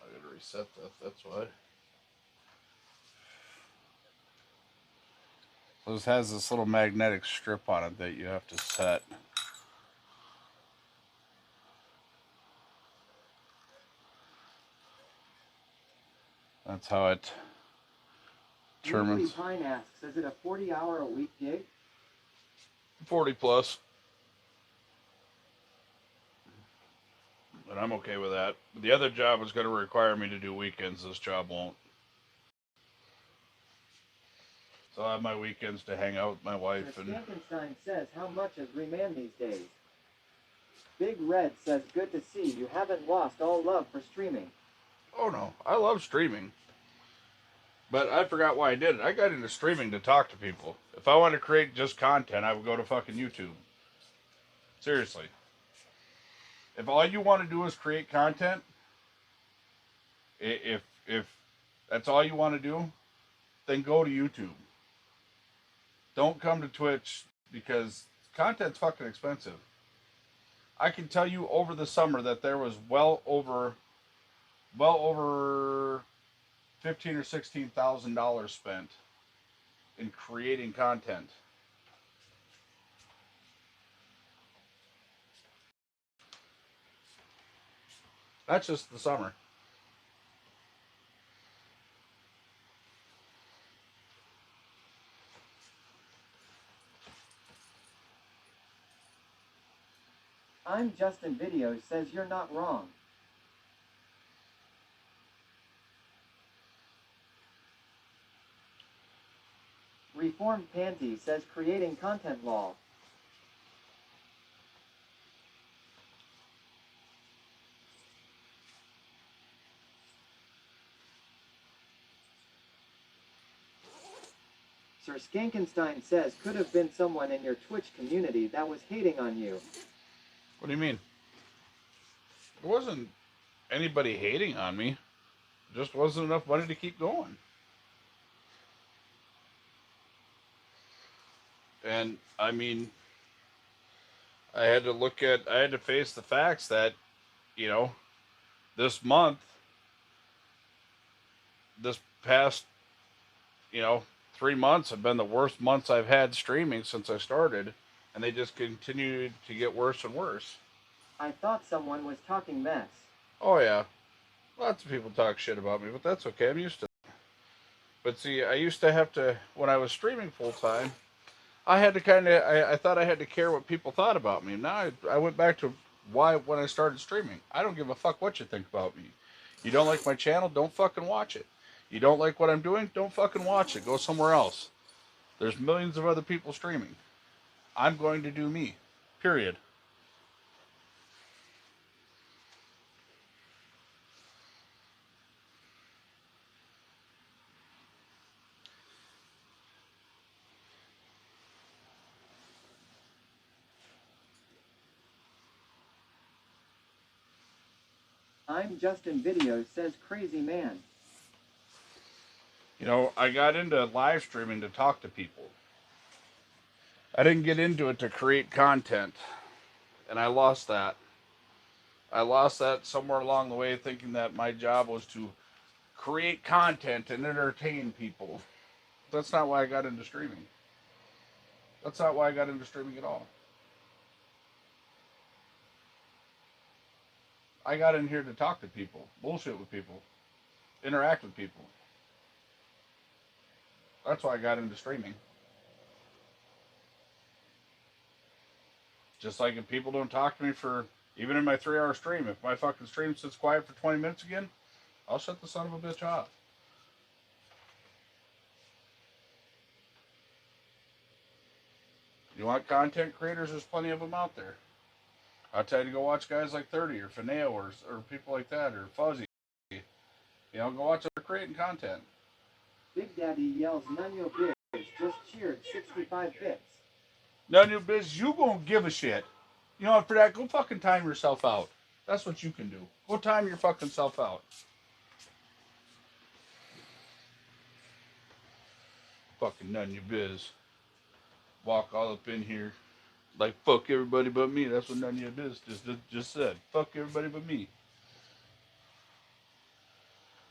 I gotta reset that, that's why. This has this little magnetic strip on it that you have to set. That's how it determines. Needly Pine asks, is it a 40-hour-a-week gig? 40 plus. And I'm okay with that. The other job is going to require me to do weekends. This job won't. So I have my weekends to hang out with my wife. And Skankenstein says, how much is Reman these days? Big Red says, good to see you haven't lost all love for streaming. Oh no, I love streaming. But I forgot why I did it. I got into streaming to talk to people. If I wanted to create just content, I would go to fucking YouTube. Seriously. If all you want to do is create content, if that's all you want to do, then go to YouTube. Don't come to Twitch because content's fucking expensive. I can tell you over the summer that there was well over $15,000 or $16,000 spent in creating content. That's just the summer. I'm Justin Video says you're not wrong. Reformed Panty says creating content lol. Sir Skankenstein says could have been someone in your Twitch community that was hating on you. What do you mean? There wasn't anybody hating on me. Just wasn't enough money to keep going. And I mean, I had to face the facts that, you know, this past, 3 months have been the worst months I've had streaming since I started, and they just continued to get worse and worse. I thought someone was talking mess. Oh yeah, lots of people talk shit about me, but that's okay. I'm used to it. But see, I used to have to, when I was streaming full time, I had to I thought I had to care what people thought about me. Now I went back to why when I started streaming. I don't give a fuck what you think about me. You don't like my channel, don't fucking watch it. You don't like what I'm doing, don't fucking watch it. Go somewhere else. There's millions of other people streaming. I'm going to do me. Period. I'm Justin Video says crazy man. I got into live streaming to talk to people. I didn't get into it to create content. And I lost that. I lost that somewhere along the way, thinking that my job was to create content and entertain people. That's not why I got into streaming. That's not why I got into streaming at all. I got in here to talk to people, bullshit with people, interact with people. That's why I got into streaming. Just like if people don't talk to me for, even in my 3-hour stream, if my fucking stream sits quiet for 20 minutes again, I'll shut the son of a bitch off. You want content creators? There's plenty of them out there. I'll tell you to go watch guys like 30 or Fineo or people like that or Fuzzy. Go watch them creating content. Big Daddy yells none your biz, just cheered 65 bits. None of your business. You gonna give a shit. For that, go fucking time yourself out. That's what you can do. Go time your fucking self out. Fucking none of your biz. Walk all up in here like fuck everybody but me. That's what none of your biz just said. Fuck everybody but me.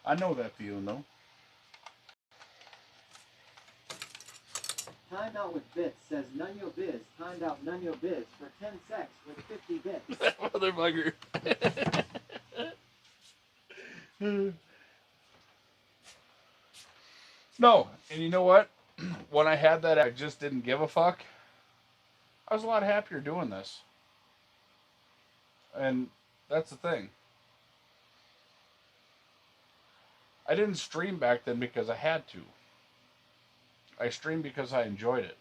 I know that feeling though. Time out with bits says none your biz. Timed out none your biz for 10 secs with 50 bits. That motherfucker. No, and you know what? When I had that, I just didn't give a fuck. I was a lot happier doing this. And that's the thing. I didn't stream back then because I had to. I streamed because I enjoyed it.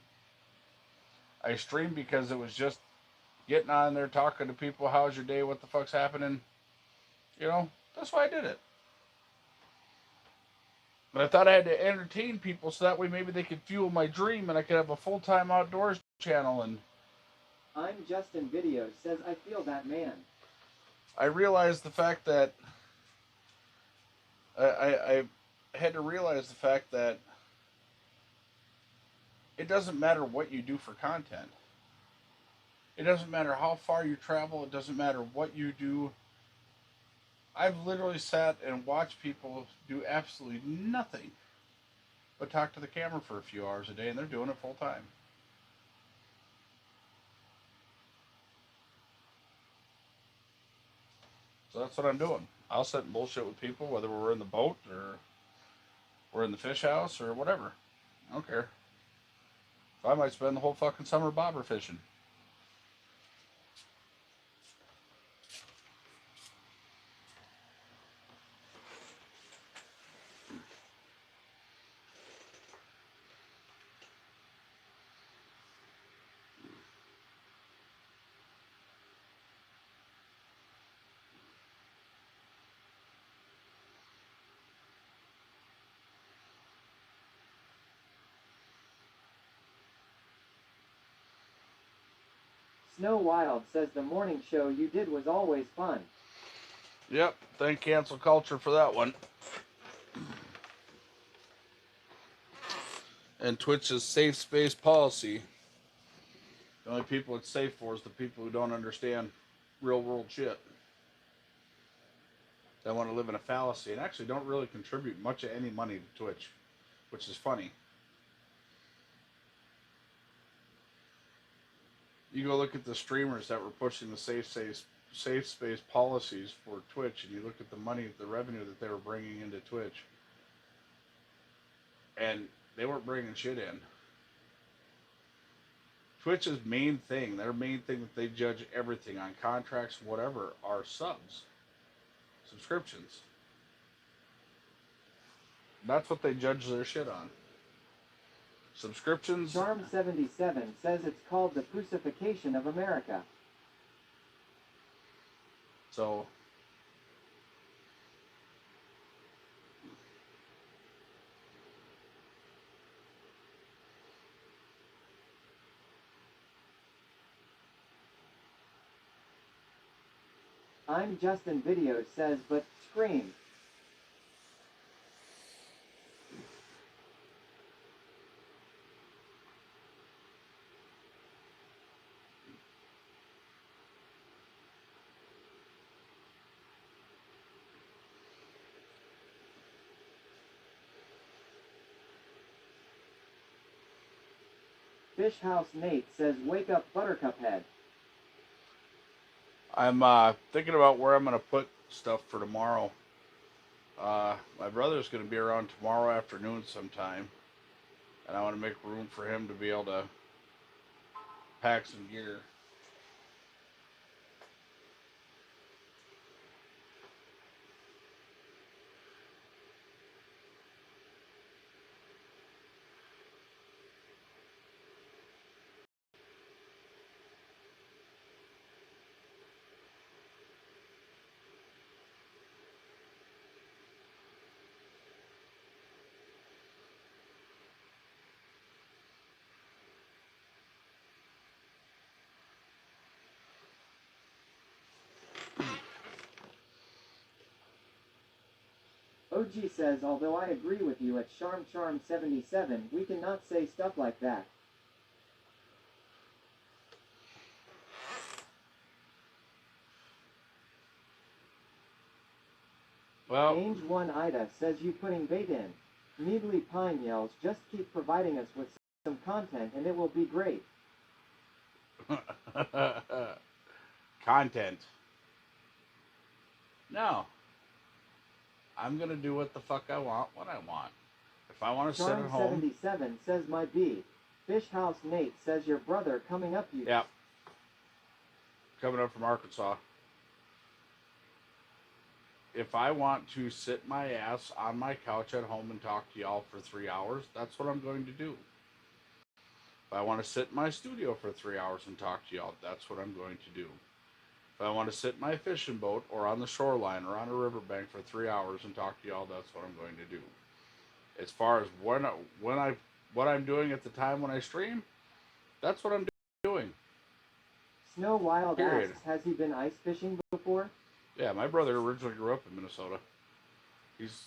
I streamed because it was just getting on there, talking to people, how's your day, what the fuck's happening. That's why I did it. But I thought I had to entertain people so that way maybe they could fuel my dream and I could have a full-time outdoors channel. And I'm Justin Videos says I feel that man. I realized the fact that I had to realize the fact that it doesn't matter what you do for content. It doesn't matter how far you travel. It doesn't matter what you do. I've literally sat and watched people do absolutely nothing but talk to the camera for a few hours a day, and they're doing it full time. So that's what I'm doing. I'll sit and bullshit with people, whether we're in the boat or we're in the fish house or whatever. I don't care. I might spend the whole fucking summer bobber fishing. Snow Wild says the morning show you did was always fun. Yep, thank cancel culture for that one. And Twitch's safe space policy. The only people it's safe for is the people who don't understand real world shit. They want to live in a fallacy and actually don't really contribute much of any money to Twitch, which is funny. You go look at the streamers that were pushing the safe space policies for Twitch, and you look at the money, the revenue that they were bringing into Twitch, and they weren't bringing shit in. Twitch's main thing, their main thing that they judge everything on, contracts, whatever, are subscriptions. That's what they judge their shit on. Subscriptions. Charm77 says it's called the crucifixion of America. So I'm Justin Videos says but scream. Fish House Nate says wake up Buttercup Head. I'm thinking about where I'm going to put stuff for tomorrow. My brother's going to be around tomorrow afternoon sometime, and I want to make room for him to be able to pack some gear. OG says although I agree with you at Charm77, we cannot say stuff like that. Well, Ange1 Ida says you putting bait in. Needly Pine yells just keep providing us with some content and it will be great. content. No. I'm going to do what the fuck I want, when I want. If I want to sit at home. Charm77 says my B. Fish House Nate says your brother coming up you. Yeah. Coming up from Arkansas. If I want to sit my ass on my couch at home and talk to y'all for 3 hours, that's what I'm going to do. If I want to sit in my studio for 3 hours and talk to y'all, that's what I'm going to do. If I want to sit in my fishing boat or on the shoreline or on a riverbank for 3 hours and talk to y'all, that's what I'm going to do. As far as what I'm doing at the time when I stream, that's what I'm doing. Snow Wild Period. asks, has he been ice fishing before? Yeah, my brother originally grew up in Minnesota. He's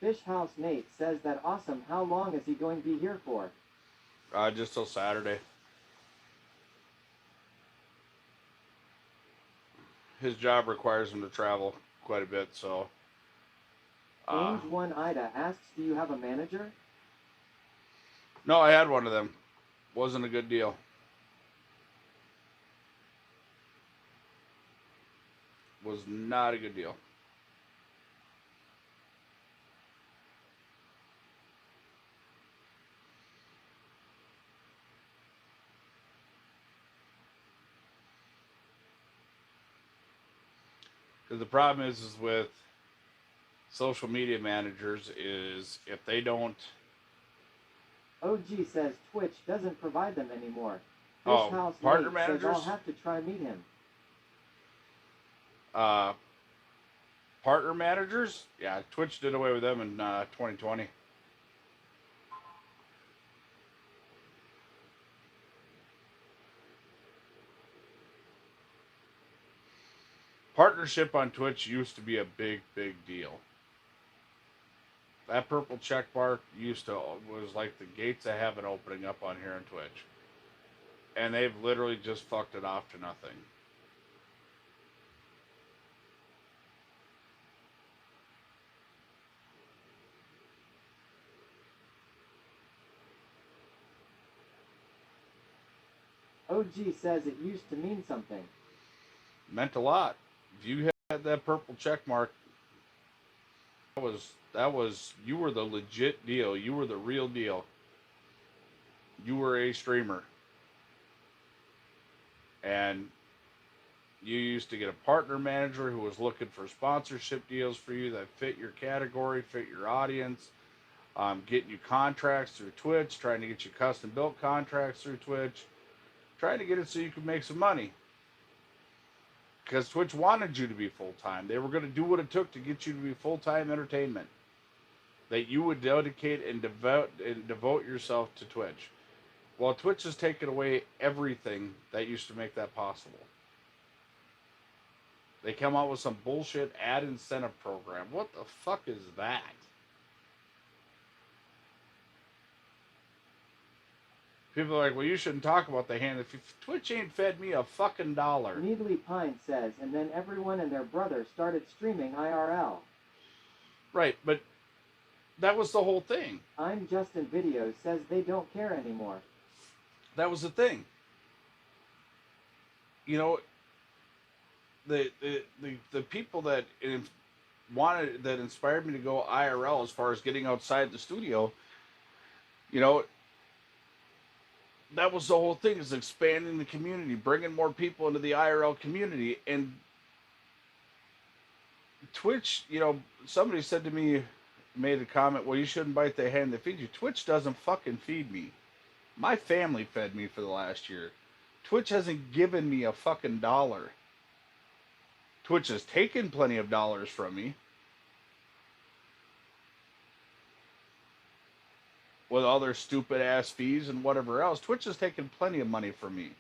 Fish House Nate says that awesome. How long is he going to be here for? just till Saturday. His job requires him to travel quite a bit, so. James One Ida asks, do you have a manager? No, I had one of them. Wasn't a good deal. Was not a good deal. Because the problem is with social media managers is if they don't. OG says Twitch doesn't provide them anymore. Fish Oh, House partner Nate says I'll managers? have to try meet him. Partner managers, yeah, Twitch did away with them in 2020. Partnership on Twitch used to be a big deal. That purple check mark was like the gates of heaven opening up on here on Twitch. And they've literally just fucked it off to nothing. OG says it used to mean something. Meant a lot. If you had that purple check mark, that was you were the legit deal. You were the real deal. You were a streamer. And you used to get a partner manager who was looking for sponsorship deals for you that fit your category, fit your audience, getting you contracts through Twitch, trying to get you custom built contracts through Twitch, trying to get it so you could make some money. Because Twitch wanted you to be full-time. They were going to do what it took to get you to be full-time entertainment. That you would dedicate and devote yourself to Twitch. Well, Twitch has taken away everything that used to make that possible. They come out with some bullshit ad incentive program. What the fuck is that? People are like, well, you shouldn't talk about the hand. If Twitch ain't fed me a fucking dollar. Needly Pine says, and then everyone and their brother started streaming IRL. Right, but that was the whole thing. I'm Justin Videos says they don't care anymore. That was the thing. You know, the people that inspired me to go IRL as far as getting outside the studio, you know, that was the whole thing, is expanding the community, bringing more people into the IRL community. And Twitch, you know, somebody said to me, made a comment, well, you shouldn't bite the hand that feeds you. Twitch doesn't fucking feed me. My family fed me for the last year. Twitch hasn't given me a fucking dollar. Twitch has taken plenty of dollars from me. With all their stupid ass fees and whatever else. Twitch has taken plenty of money from me.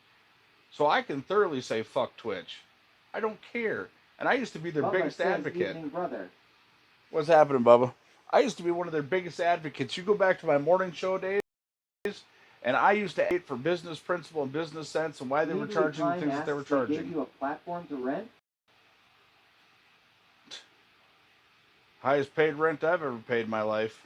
So I can thoroughly say fuck Twitch. I don't care. And I used to be their biggest advocate. What's happening, Bubba? I used to be one of their biggest advocates. You go back to my morning show days, and I used to advocate for business principle and business sense and why they were charging the things that they were charging. Gave you a platform to rent? Highest paid rent I've ever paid in my life.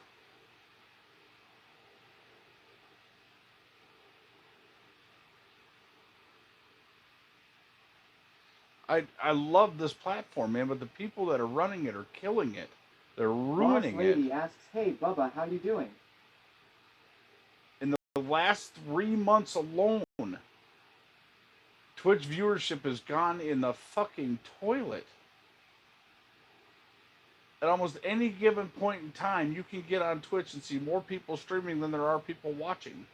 I love this platform, man, but the people that are running it are killing it. They're ruining Boss Lady asks, hey, Bubba, how you doing? In the last 3 months alone, Twitch viewership has gone in the fucking toilet. At almost any given point in time, you can get on Twitch and see more people streaming than there are people watching.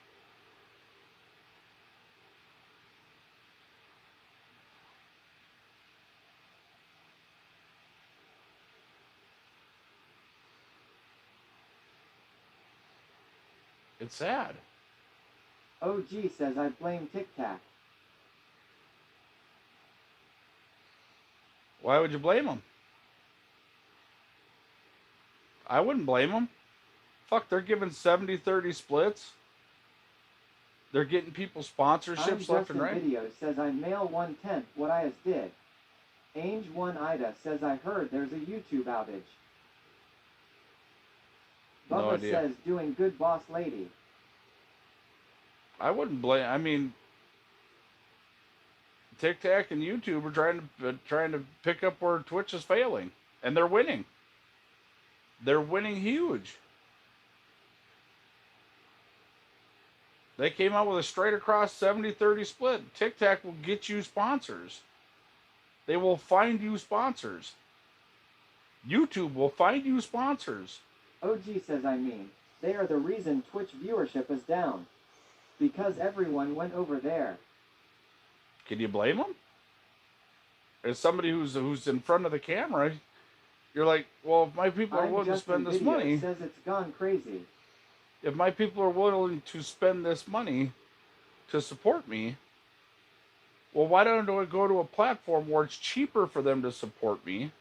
It's sad. OG says I blame Tic Tac. Why would you blame them? I wouldn't blame them. Fuck, they're giving 70-30 splits. They're getting people sponsorships left and right. Video says I mail 1/10 what I has did. Ainge 1 Ida says I heard there's a YouTube outage. No Bubba idea. says doing good boss lady. I wouldn't blame. I mean, Tic Tac and YouTube are trying to pick up where Twitch is failing, and they're winning. They're winning huge. They came out with a straight across 70-30 split. Tic Tac will get you sponsors. They will find you sponsors. YouTube will find you sponsors. OG says I mean, they are the reason Twitch viewership is down. Because everyone went over there. Can you blame them? As somebody who's in front of the camera, you're like, well, if my people are willing to spend this money, says it's gone crazy. if my people are willing to spend this money to support me, well, why don't I go to a platform where it's cheaper for them to support me?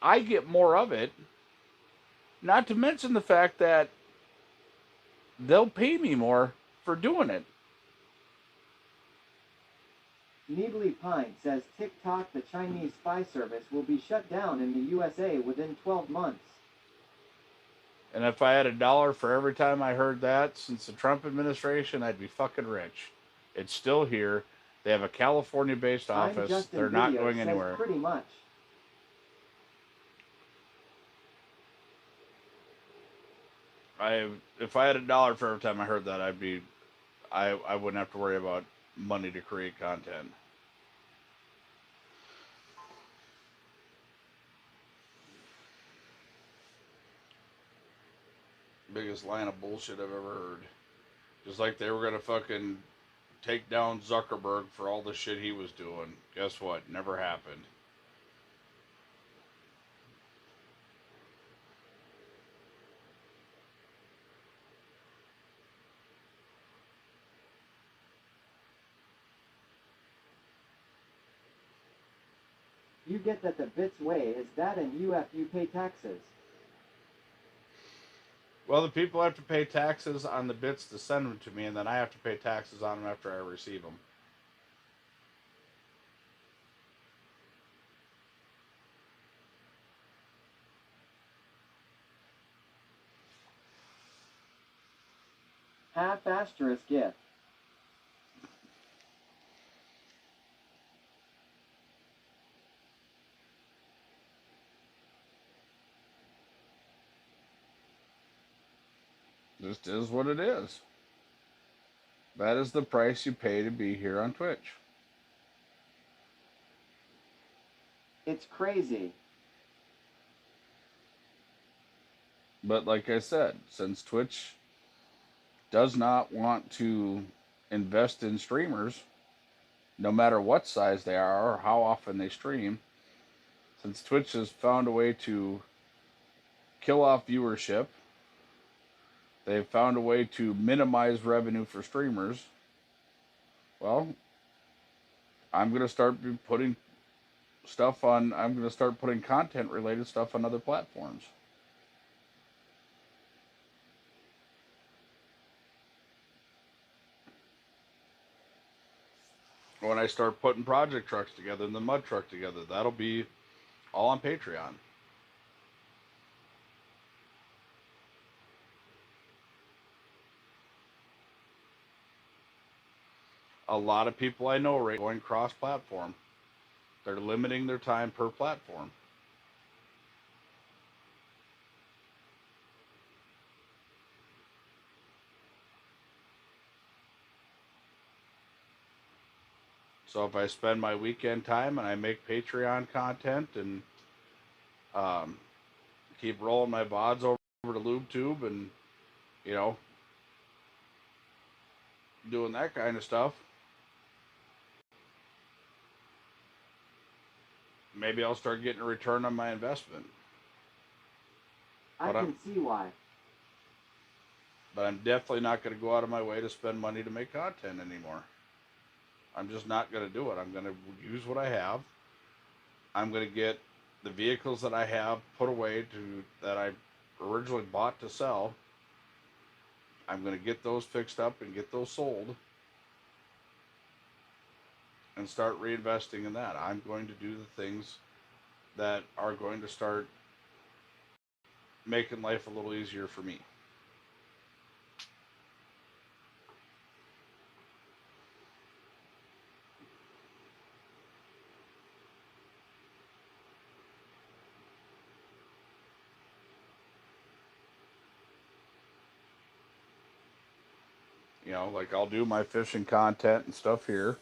I get more of it. Not to mention the fact that they'll pay me more for doing it. Needly Pine says TikTok, the Chinese spy service, will be shut down in the USA within 12 months. And if I had $1 for every time I heard that since the Trump administration, I'd be fucking rich. It's still here. They have a California-based office. They're not going anywhere. Pretty much. If I had $1 for every time I heard that, I wouldn't have to worry about money to create content. Biggest line of bullshit I've ever heard. Just like they were gonna fucking take down Zuckerberg for all the shit he was doing. Guess what? Never happened. You get that the bits way is that and you pay taxes. Well, the people have to pay taxes on the bits to send them to me, and then I have to pay taxes on them after I receive them. Half asterisk gift. Just is what it is. That is the price you pay to be here on Twitch. It's crazy. But like I said, since Twitch does not want to invest in streamers, no matter what size they are or how often they stream, since Twitch has found a way to kill off viewership, they've found a way to minimize revenue for streamers. Well, I'm going to start putting content related stuff on other platforms. When I start putting project trucks together and the mud truck together, that'll be all on Patreon. A lot of people I know are going cross-platform. They're limiting their time per platform. So if I spend my weekend time and I make Patreon content and keep rolling my VODs over to LubeTube and, you know, doing that kind of stuff, maybe I'll start getting a return on my investment. I can see why. But I'm definitely not going to go out of my way to spend money to make content anymore. I'm just not going to do it. I'm going to use what I have. I'm going to get the vehicles that I have put away to that I originally bought to sell. I'm going to get those fixed up and get those sold and start reinvesting in that. I'm going to do the things that are going to start making life a little easier for me. You know, like I'll do my fishing content and stuff here.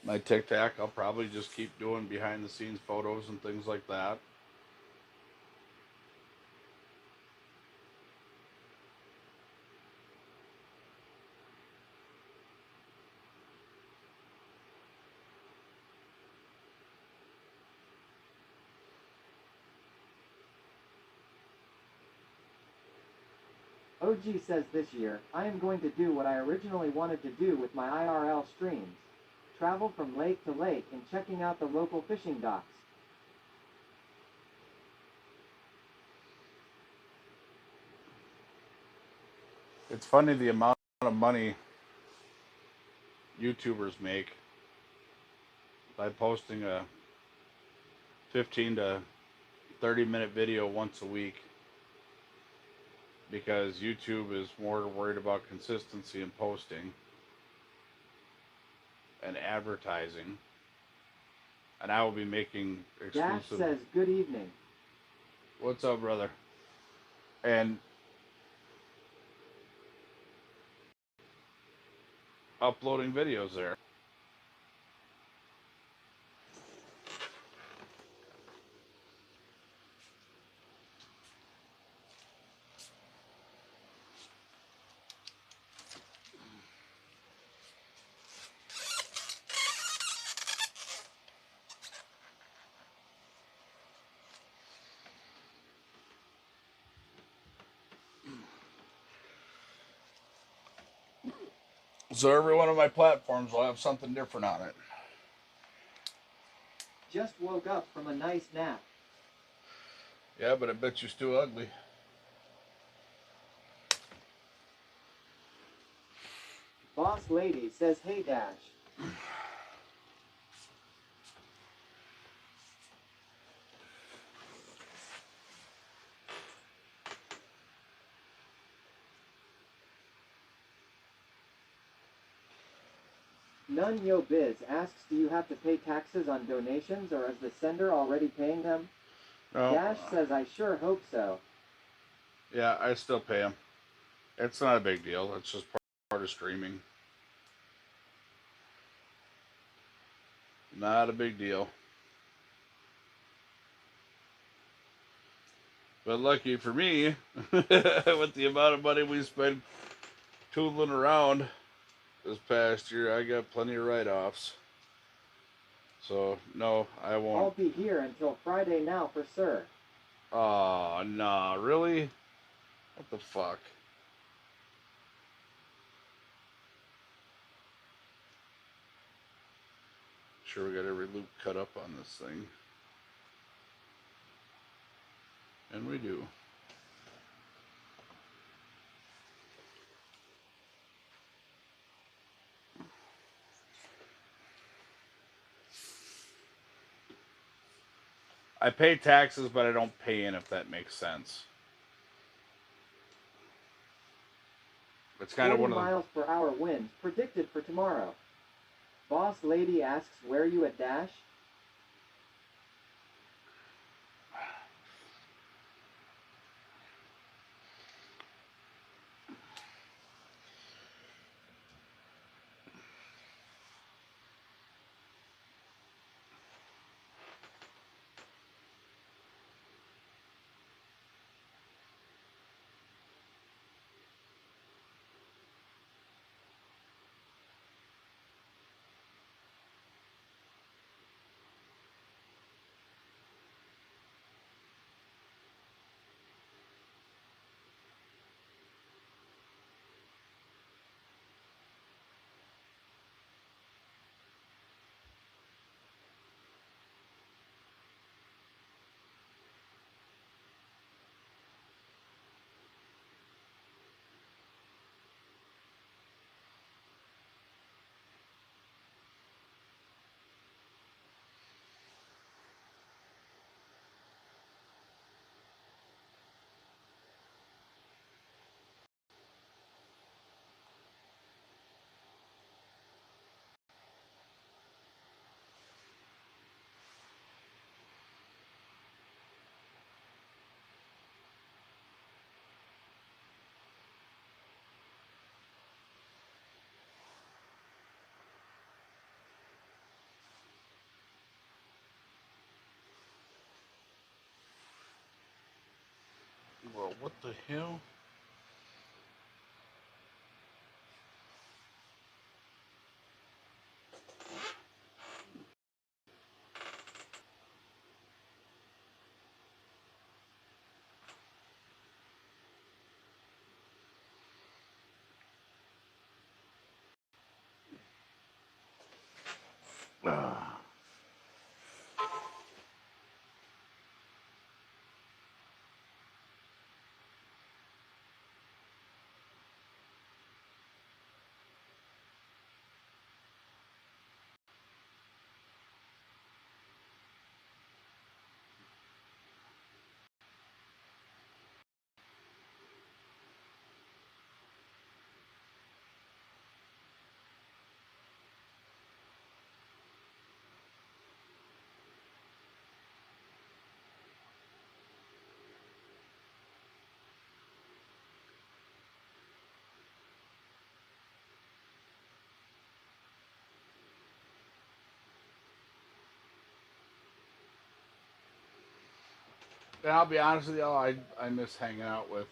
My TikTok, I'll probably just keep doing behind the scenes photos and things like that. OG says this year, I am going to do what I originally wanted to do with my IRL streams. Travel from lake to lake and checking out the local fishing docks. It's funny the amount of money YouTubers make by posting a 15 to 30-minute video once a week, because YouTube is more worried about consistency and posting and advertising. And I will be making Dash exclusive. says, good evening. What's up, brother? And uploading videos there. So every one of my platforms will have something different on it. Just woke up from a nice nap. Yeah, but I bet you're still ugly. Boss Lady says, hey Dash. None Yo Biz asks, do you have to pay taxes on donations, or is the sender already paying them? No. Dash says, I sure hope so. Yeah, I still pay them. It's not a big deal. It's just part of streaming. Not a big deal. But lucky for me, with the amount of money we spent tootling around this past year, I got plenty of write-offs. So, no, I I'll won't. be here until Friday now for sure. Oh, nah, really? What the fuck? Sure, we got every loop cut up on this thing. And we do. I pay taxes, but I don't pay in, if that makes sense. It's kind of 40 one of the... miles per hour winds predicted for tomorrow. Boss Lady asks, where you at Dash? What the hell? Ah. And I'll be honest with y'all, I miss hanging out with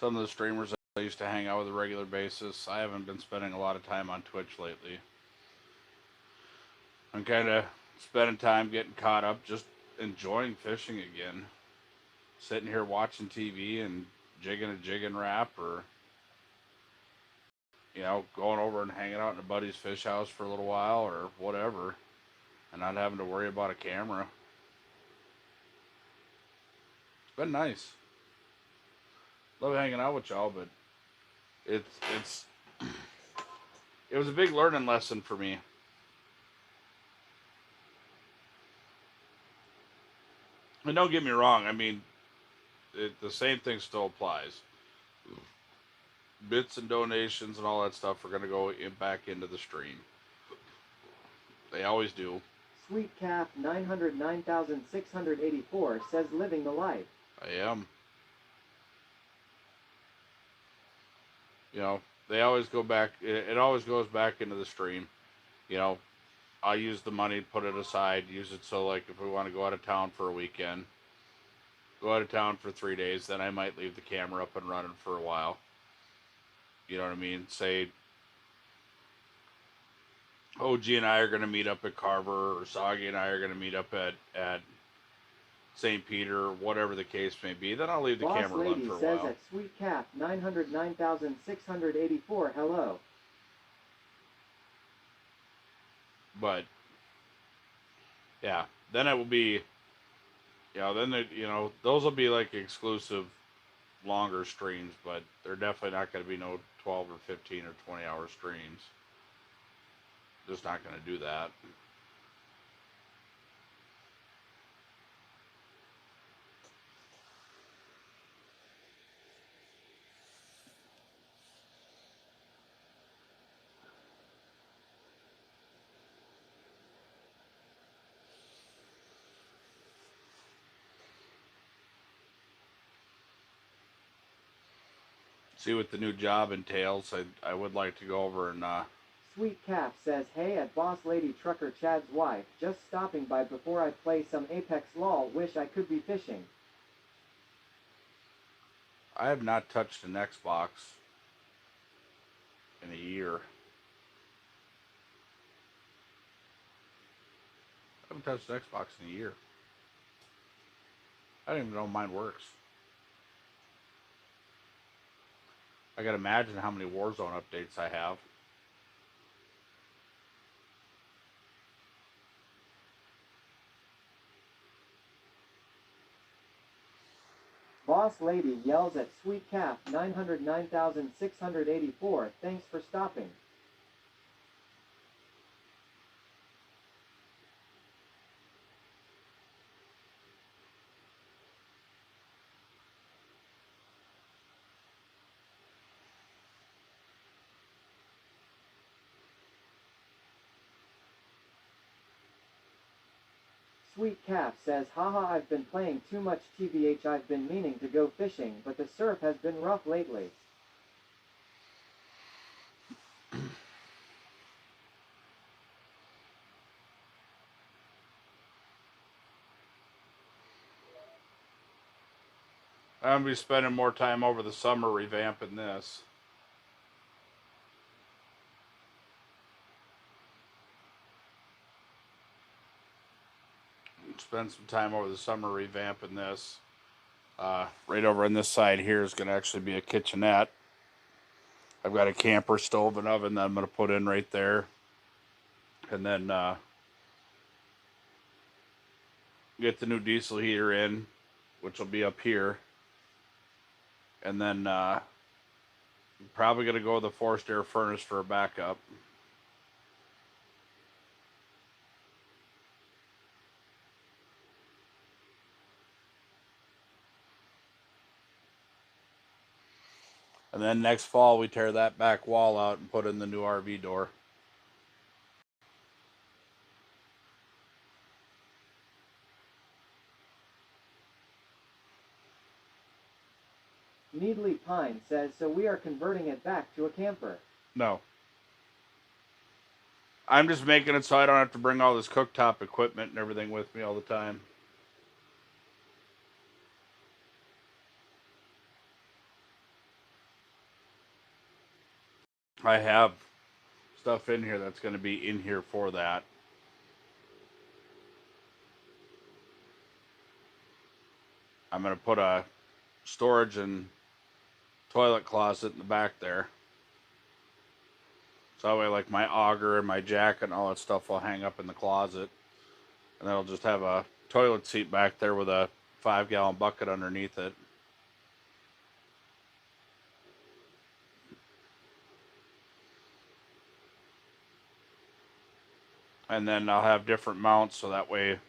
some of the streamers I used to hang out with on a regular basis. I haven't been spending a lot of time on Twitch lately. I'm kind of spending time getting caught up, just enjoying fishing again. Sitting here watching TV and jigging a jigging rap, or going over and hanging out in a buddy's fish house for a little while or whatever, and not having to worry about a camera. It's been nice. Love hanging out with y'all, but it's it was a big learning lesson for me. And don't get me wrong, I mean, the same thing still applies. Bits and donations and all that stuff are going to go back into the stream. They always do. Sweet Calf 909,684 says living the life. I am. They always go back. It always goes back into the stream. I use the money, put it aside, use it so, like, if we want to go out of town for a weekend, go out of town for 3 days, then I might leave the camera up and running for a while. You know what I mean? Say, OG and I are going to meet up at Carver, or Soggy and I are going to meet up at St. Peter, whatever the case may be. Then I'll leave the Boss camera Lady run for a says while. at Sweet Calf 909,684 hello. But yeah, then it will be, those will be like exclusive longer streams, but they're definitely not going to be no 12 or 15 or 20-hour streams. Just not going to do that. See what the new job entails. I would like to go over and Sweet Calf says, hey at Boss Lady Trucker Chad's wife, just stopping by before I play some Apex LOL, wish I could be fishing. I have not touched an Xbox in a year. I haven't touched an Xbox in a year. I don't even know if mine works. I gotta imagine how many Warzone updates I have. Boss Lady yells at Sweet Calf 909,684, thanks for stopping. Sweet Calf says, haha, I've been playing too much TVH, I've been meaning to go fishing, but the surf has been rough lately. I'm gonna be spending more time over the summer revamping this. Spend some time over the summer revamping this. Right over on this side here is going to actually be a kitchenette. I've got a camper stove and oven that I'm going to put in right there. And then get the new diesel heater in, which will be up here. And then probably going to go with the forced air furnace for a backup. And then next fall, we tear that back wall out and put in the new RV door. Needly Pine says, so we are converting it back to a camper. No. I'm just making it so I don't have to bring all this cooktop equipment and everything with me all the time. I have stuff in here that's going to be in here for that. I'm going to put a storage and toilet closet in the back there. So that way, like my auger and my jacket and all that stuff will hang up in the closet. And then I'll just have a toilet seat back there with a 5-gallon bucket underneath it. And then I'll have different mounts so that way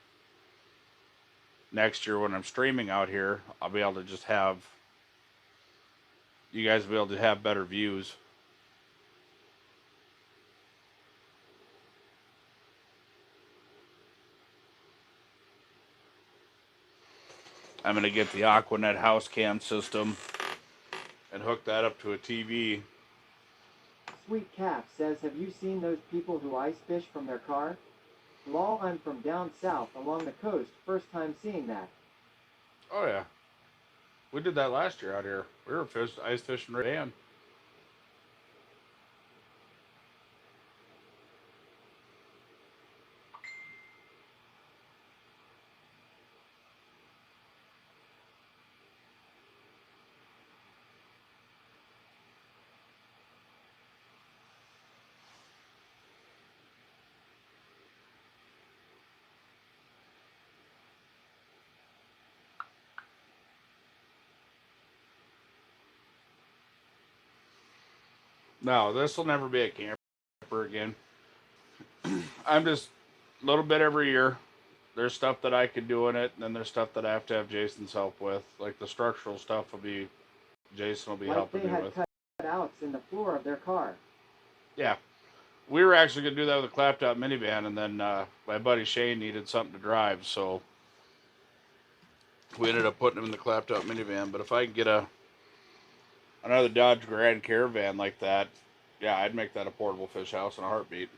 next year when I'm streaming out here, I'll be able to just have, you guys will be able to have better views. I'm going to get the Aquanet house cam system and hook that up to a TV. Sweet Calf says, have you seen those people who ice fish from their car? Lol, I'm from down south along the coast, first time seeing that. Oh yeah, we did that last year out here. We were ice fishing right in. No, this will never be a camper again. I'm just a little bit every year. There's stuff that I could do in it, and then there's stuff that I have to have Jason's help with. Like the structural stuff will be, Jason will be helping me with. Like they had cutouts in the floor of their car. Yeah. We were actually going to do that with a clapped-out minivan, and then my buddy Shane needed something to drive, so we ended up putting him in the clapped-out minivan. But if I can get another Dodge Grand Caravan like that, yeah, I'd make that a portable fish house in a heartbeat.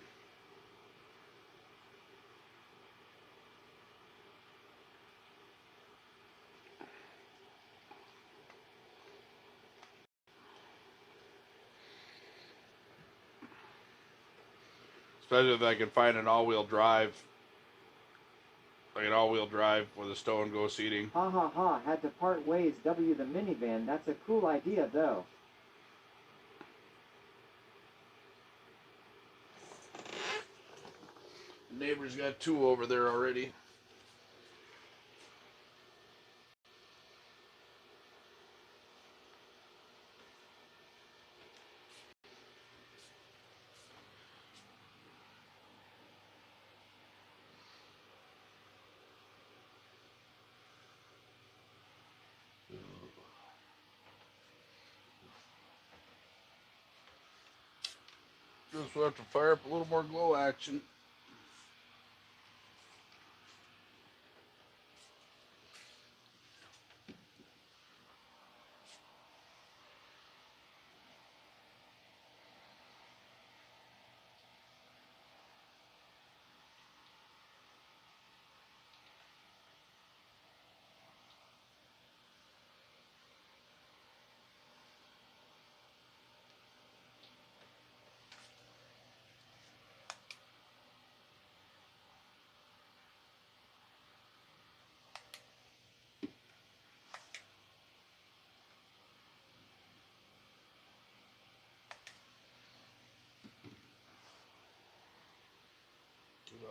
Especially if I can find an all-wheel drive, like an all-wheel drive with a stow and go seating. Ha ha ha, had to part ways W the minivan, that's a cool idea though. The neighbor's got two over there already. Just we'll have to fire up a little more glow action.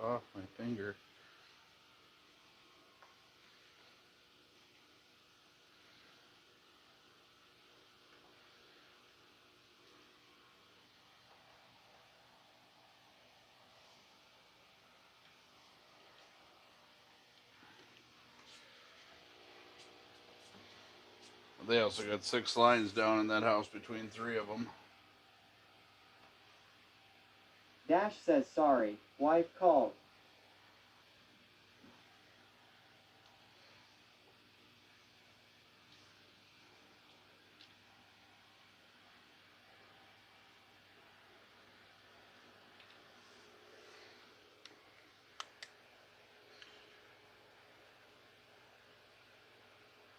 off my finger. They also got 6 lines down in that house between 3 of them. Dash says sorry, wife called.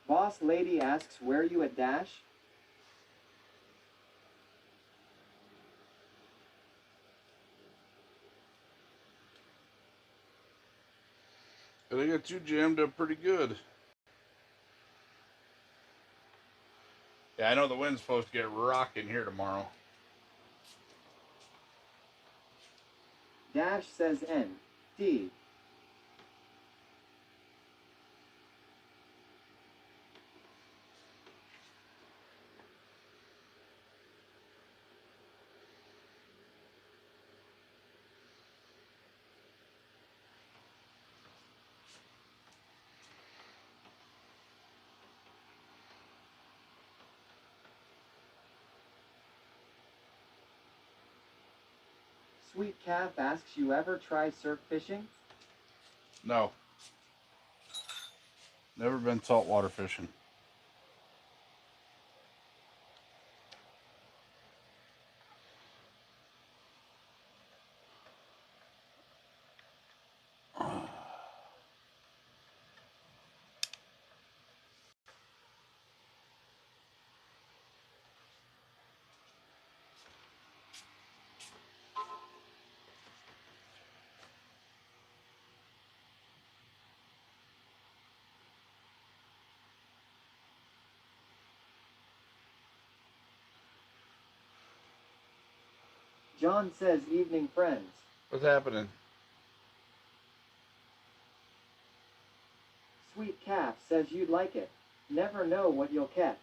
Boss lady asks where you at Dash? I think I got you jammed up pretty good. Yeah, I know the wind's supposed to get rocking here tomorrow. Dash says N. D. Sweet Calf asks you ever try surf fishing? No. Never been saltwater fishing. John says evening friends. What's happening? Sweet Calf says you'd like it. Never know what you'll catch.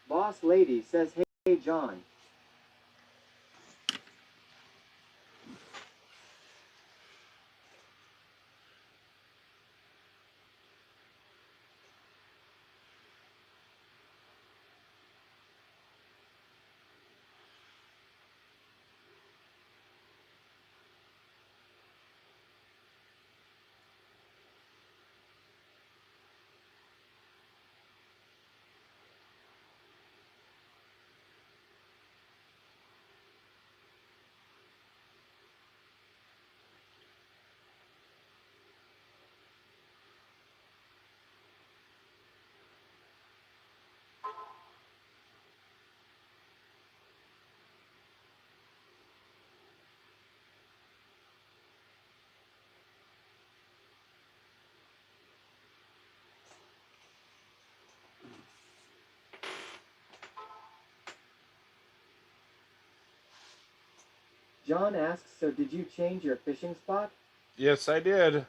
Boss lady says hey John. John asks, so did you change your fishing spot? Yes, I did.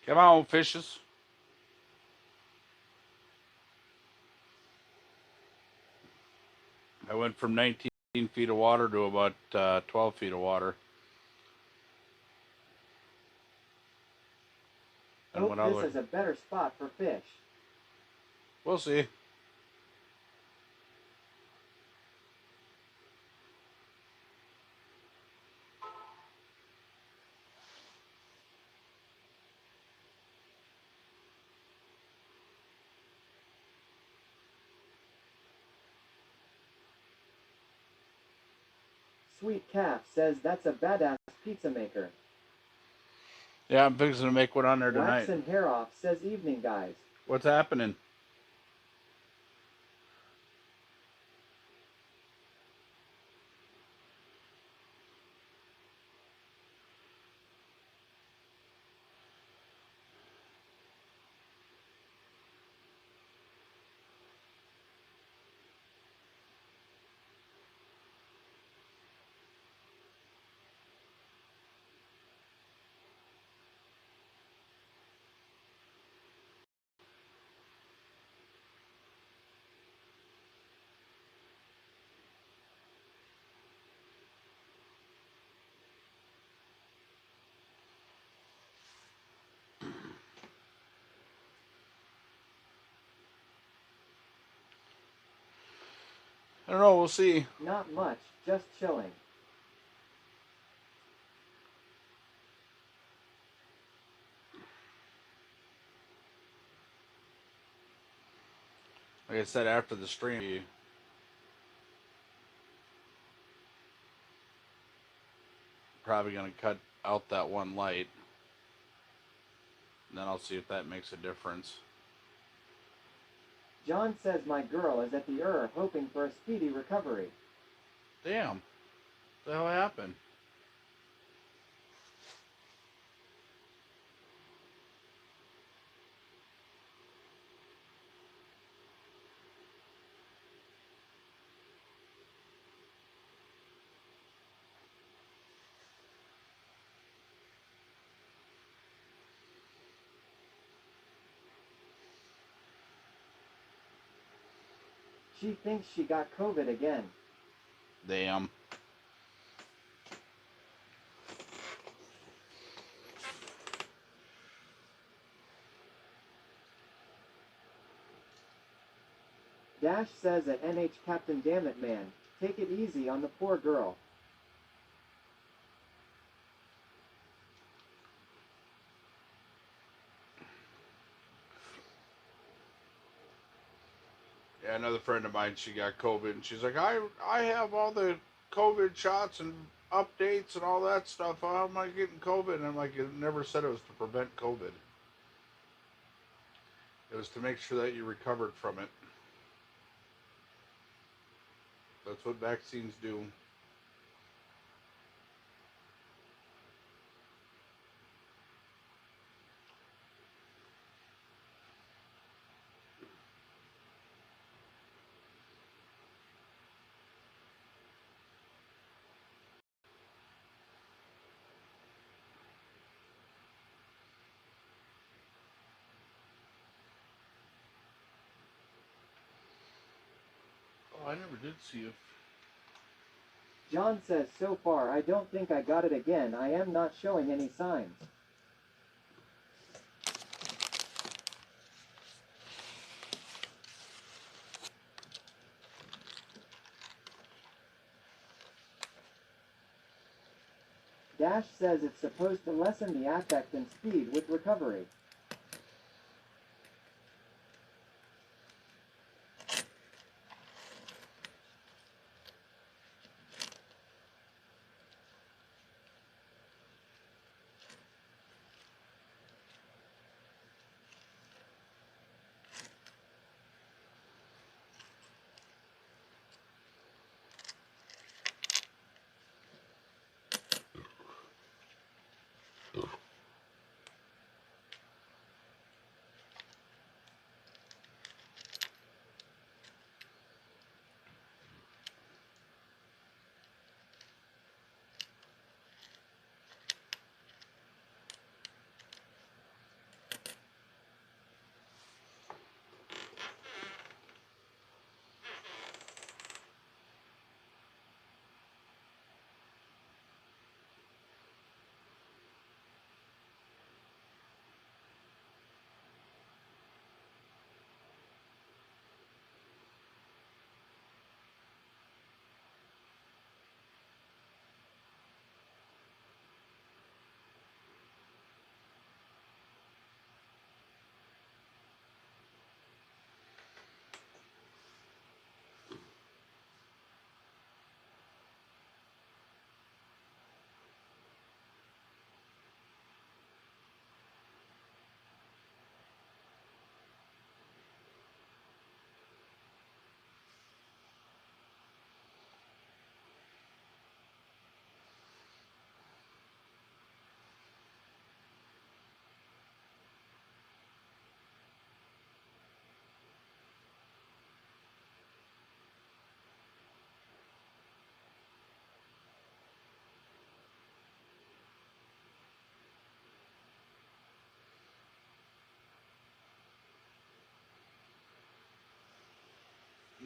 Come on, fishes. I went from 19 feet of water to about 12 feet of water. And Hope went all the this way. is a better spot for fish. We'll see. Sweet Calf says that's a badass pizza maker. Yeah, I'm fixing to make one on there tonight. Waxen Hair Off says evening guys. What's happening? I don't know. We'll see. Not much, just chilling. Like I said, after the stream, probably gonna cut out that one light, and then I'll see if that makes a difference. John says my girl is at the hoping for a speedy recovery. Damn, what the hell happened? She thinks she got COVID again. Damn. Dash says at NH Captain Dammit Man, take it easy on the poor girl. Yeah, another friend of mine, she got COVID, and she's like, I have all the COVID shots and updates and all that stuff. How am I getting COVID? And I'm like, it never said it was to prevent COVID. It was to make sure that you recovered from it. That's what vaccines do. Oh, I never did see if. John says so far I don't think I got it again. I am not showing any signs. Dash says it's supposed to lessen the affect and speed with recovery.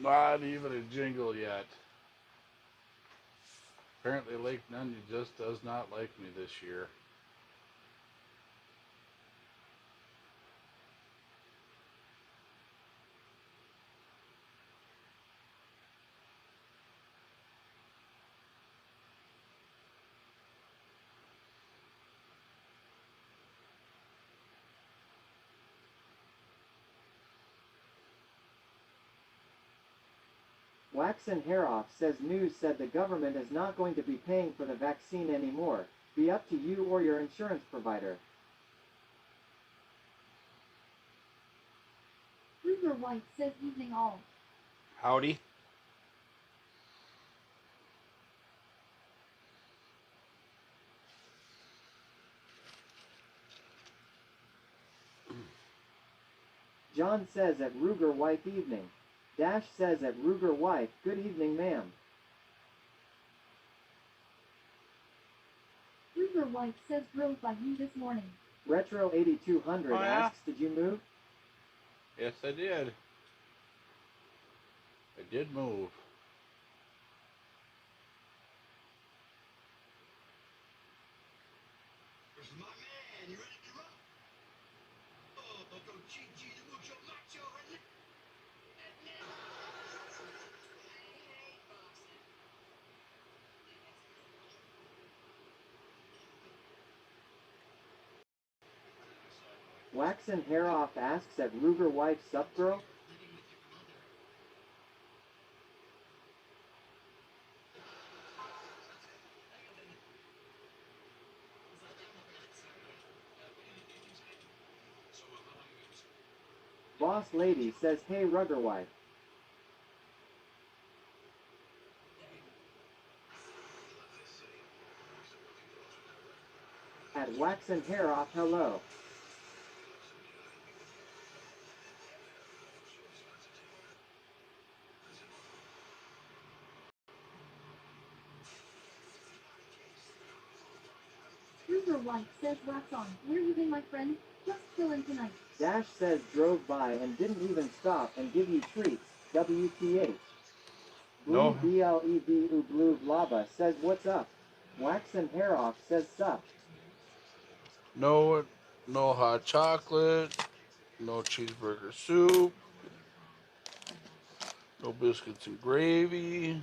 Not even a jingle yet. Apparently Lake Nunya just does not like me this year. Waxen Haroff says news said the government is not going to be paying for the vaccine anymore. Be up to you or your insurance provider. Ruger White says evening all. Howdy. John says at Ruger White evening. Dash says at Ruger White, good evening, ma'am. Ruger White says drove by you this morning. Retro 8200 Oh, yeah? asks, did you move? Yes, I did. I did move. Waxen Haroff asks at Ruger White, sup girl? Boss Lady says, hey Rugger Wife. At Waxen Haroff, hello. Ruger White says wax on. Where you been, my friend? Just chillin' tonight. Dash says drove by and didn't even stop and give you treats. WTH. No. Blue BLED Blue Lava says what's up. Waxen Haroff says sup. No hot chocolate. No cheeseburger soup. No biscuits and gravy.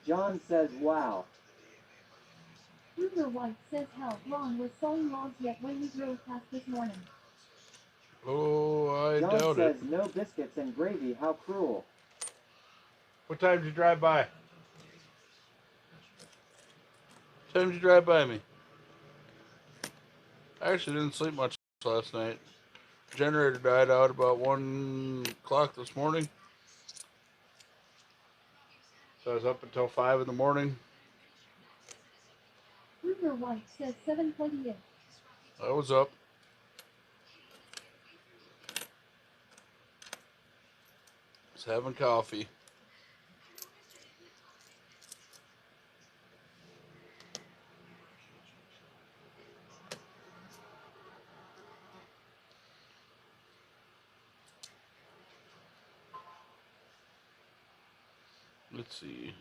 John says wow. Ruger White says hell, Ron was sawing logs yet when we drove past this morning. Oh, I John doubt says it. no biscuits and gravy, how cruel. What time did you drive by? What time did you drive by me? I actually didn't sleep much last night. Generator died out about 1 o'clock this morning. So I was up until 5 in the morning. Ruger White says 7:28. I was up. Was having coffee. Let's see.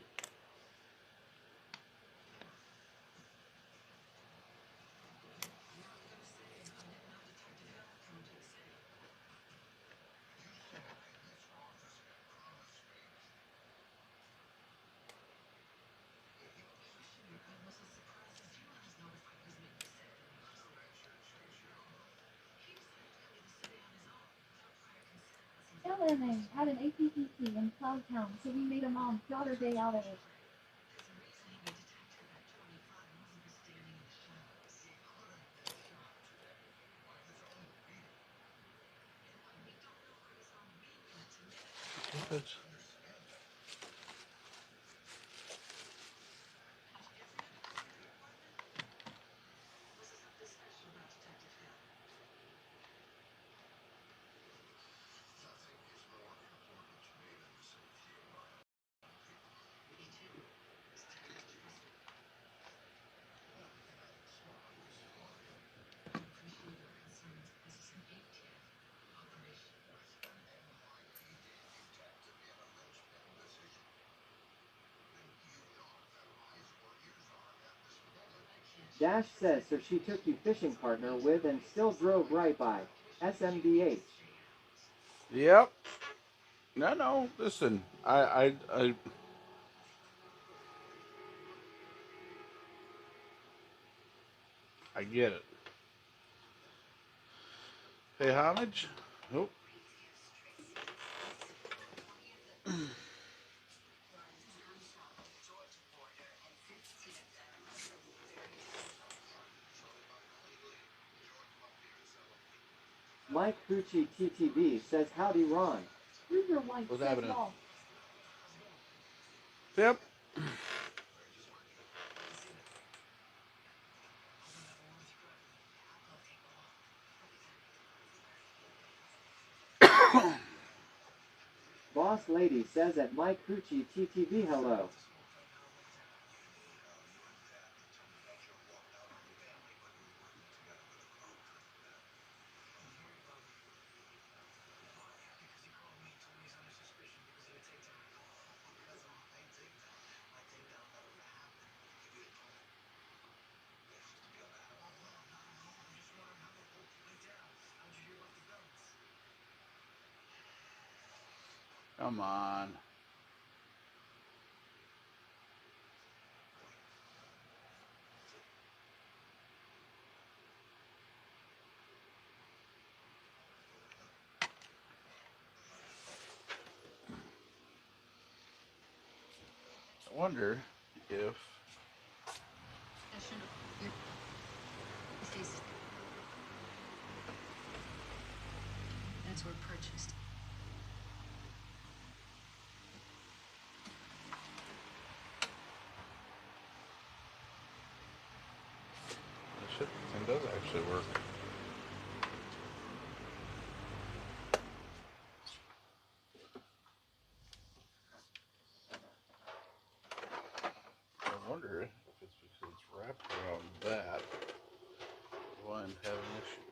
LMA had an APPT in Cloud Town, so we made a mom-daughter day out of it. Perfect. Dash says so she took you fishing partner with and still drove right by. SMDH. Yep. No. Listen, I get it. Hey, homage. Nope. Mike Gucci TTV says howdy Ron. Ruger White What's says happening? lol. Yep. Boss Lady says at Mike Gucci TTV hello. Come on. I wonder if That's were purchased. this shit thing does actually work. I wonder if it's because it's wrapped around that why I'm having issues.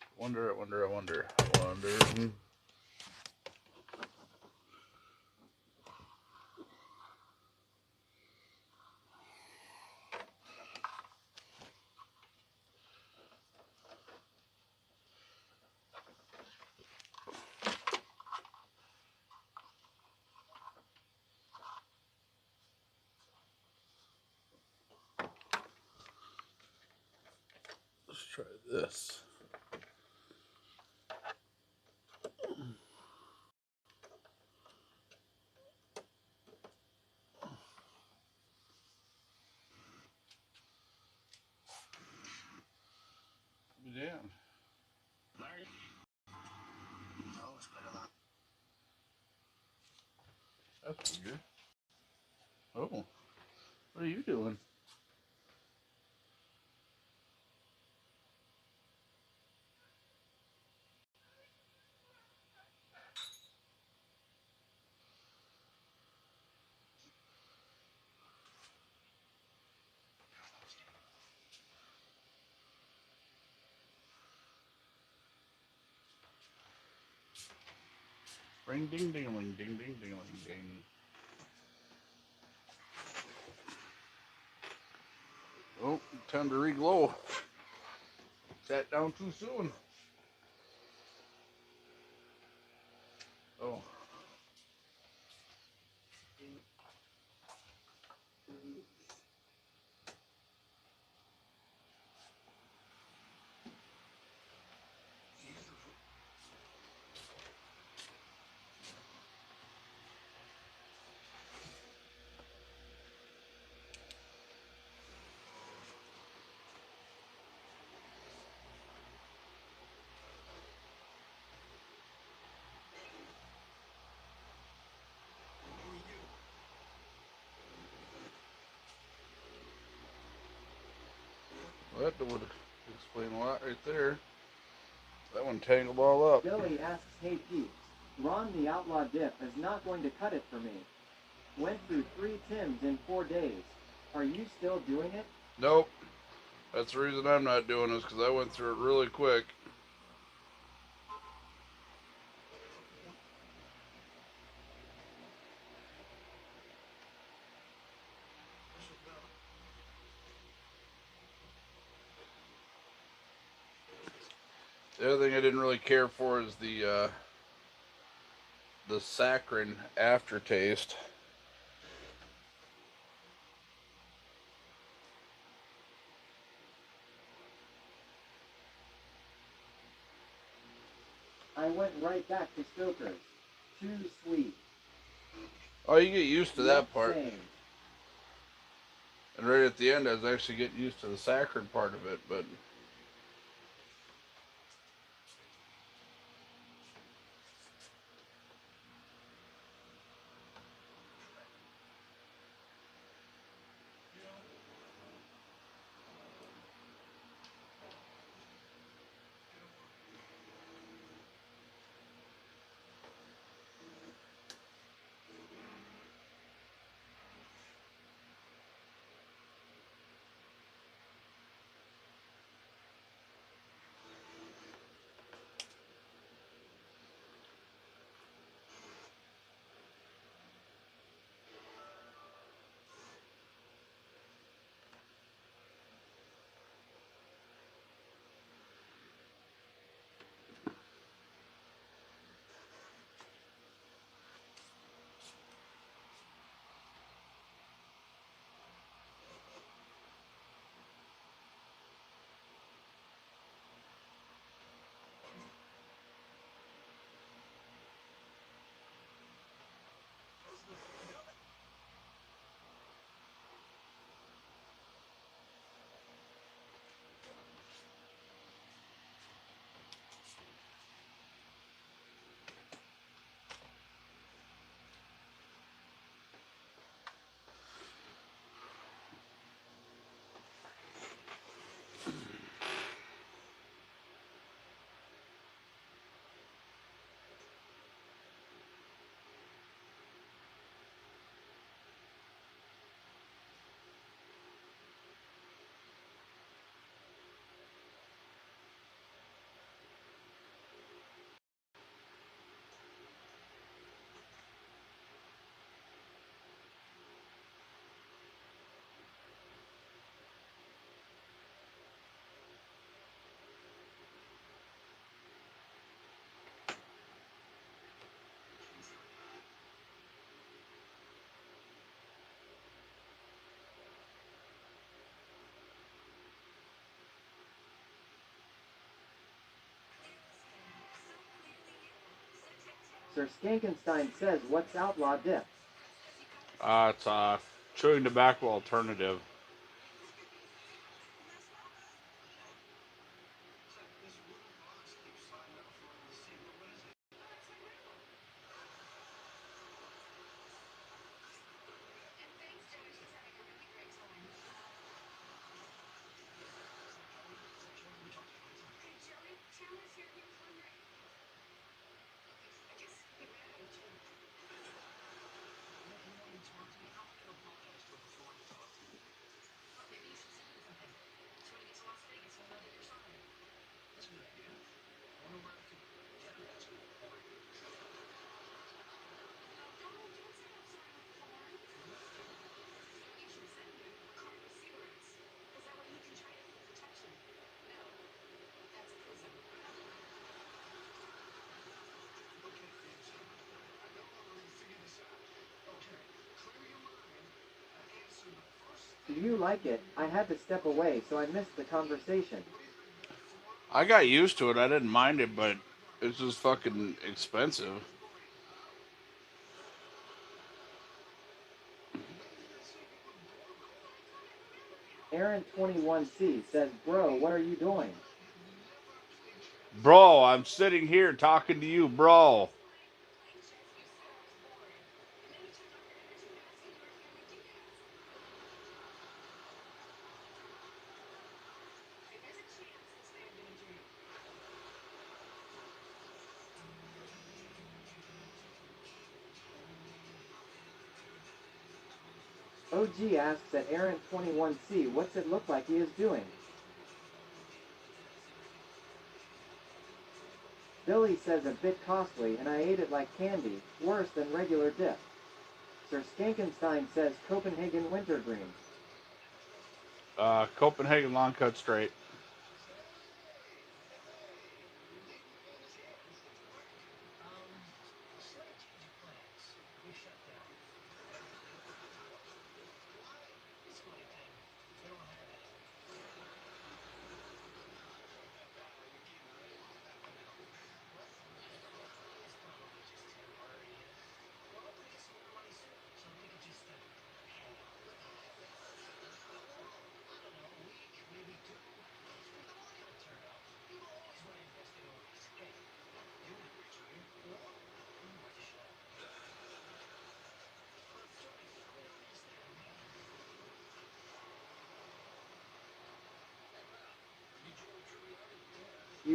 I wonder. Let's try this. Be damned. That's weird. Oh, what are you doing? Ring ding ding ring ding ding ding ring ding. Oh, time to reglow. Sat down too soon. Oh. Well, that would explain a lot right there. That one tangled all up. Billy asks, hey peeps, Ron the Outlaw Dip is not going to cut it for me. Went through 3 Tims in 4 days. Are you still doing it? Nope. That's the reason I'm not doing this, because I went through it really quick. The other thing I didn't really care for is the saccharine aftertaste. I went right back to Stoker's. Too sweet. Oh, you get used to Yep, that part. same. And right at the end, I was actually getting used to the saccharine part of it, but Sir Skankenstein says, what's outlaw dip? it's chewing tobacco alternative. Do you like it? I had to step away, so I missed the conversation. I got used to it. I didn't mind it, but it's just fucking expensive. Aaron21C says, bro, what are you doing? Bro, I'm sitting here talking to you, bro. OG asks at Aaron21C, what's it look like he is doing? Billy says a bit costly, and I ate it like candy, worse than regular dip. Sir Skankenstein says Copenhagen wintergreen. Copenhagen long cut straight.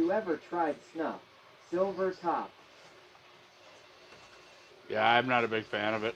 you ever tried snuff? Silver top. Yeah, I'm not a big fan of it.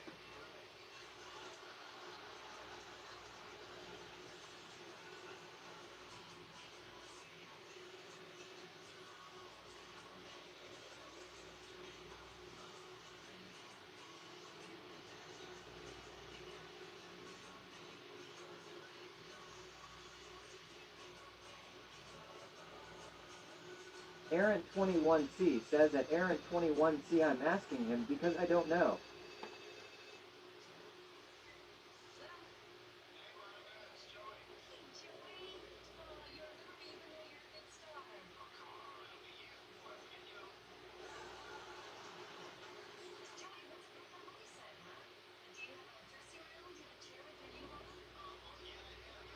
Aaron21C says at Aaron21C I'm asking him because I don't know.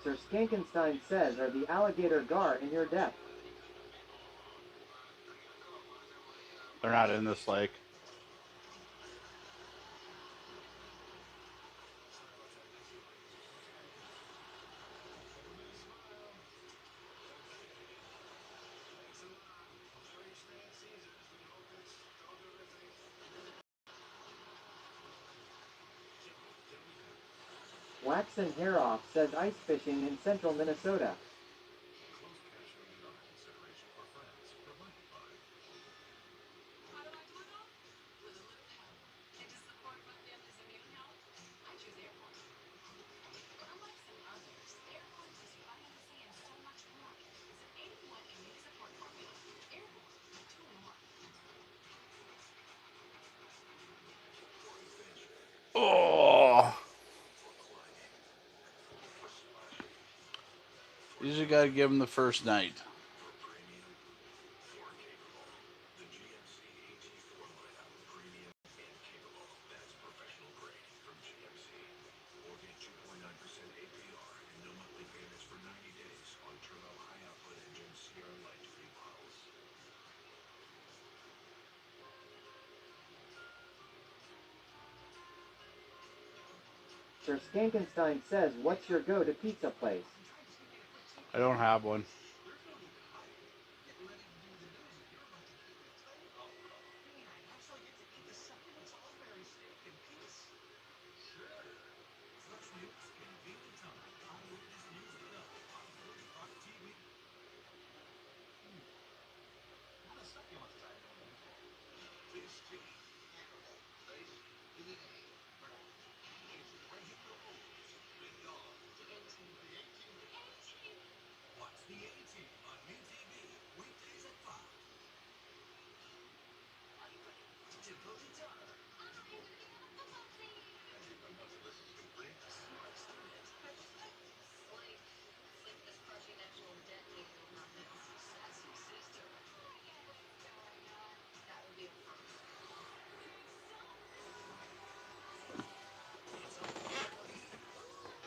Sir Skankenstein says, are the alligator gar in your depth? They're not in this lake. Waxen Hair Off says ice fishing in central Minnesota. Oh, usually got to give them the first night. Sir Skankenstein says, what's your go-to pizza place? I don't have one.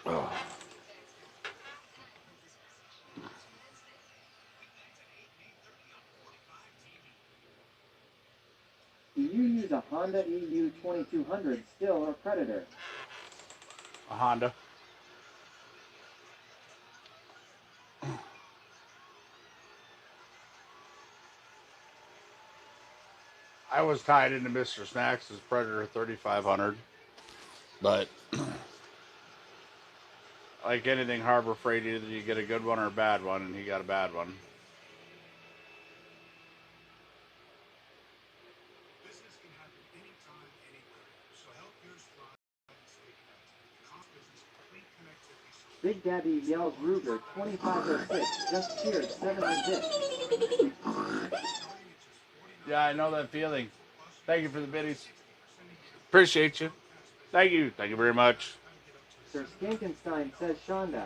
Oh. Do you use a Honda EU 2200 still or Predator? A Honda. I was tied into Mr. Snacks' Predator 3500, but like anything Harbor Freight, either you get a good one or a bad one, and he got a bad one. Big Daddy yells Ruger 2506 just cheered 7 bits. Yeah, I know that feeling. Thank you for the biddies. Appreciate you. Thank you. Thank you very much. Sir Skankenstein says Shonda.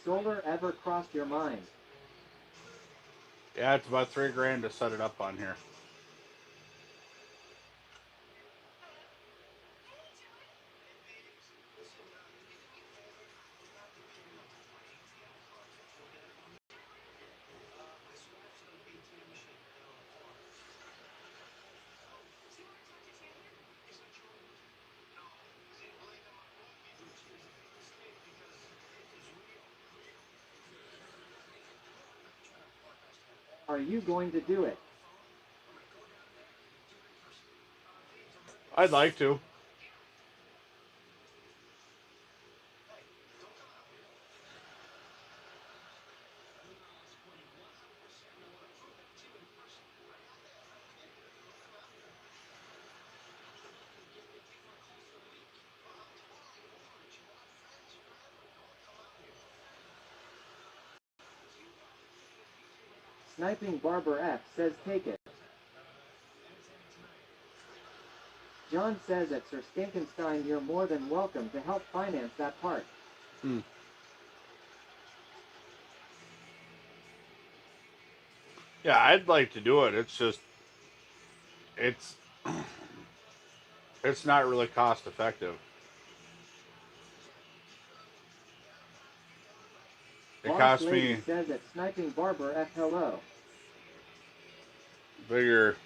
solar ever crossed your mind? Yeah, it's about $3 grand to set it up on here. Are you going to do it? I'd like to. Sniping Barber F says take it. John says at Sir Stinkenstein you're more than welcome to help finance that part. Yeah, I'd like to do it. It's just, it's, it's not really cost effective. It Boss costs Lady me says at Sniping Barber F hello. bigger.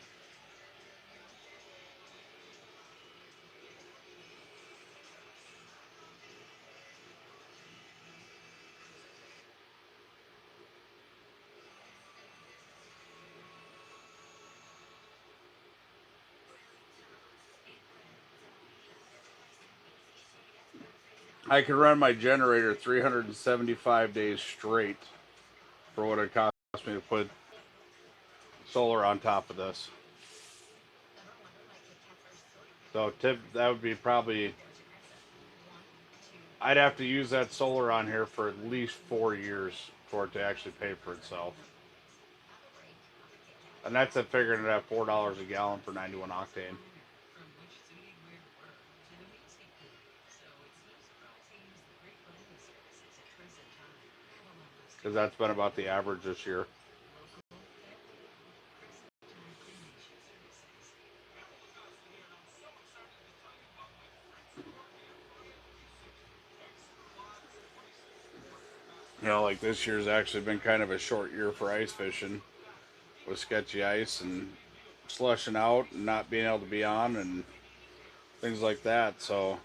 I can run my generator 375 days straight for what it cost me to put solar on top of this. So that would be probably, I'd have to use that solar on here for at least 4 years for it to actually pay for itself. And that's at figuring it at $4 a gallon for 91 octane. Because that's been about the average this year. You know, like this year's actually been kind of a short year for ice fishing with sketchy ice and slushing out and not being able to be on and things like that. So,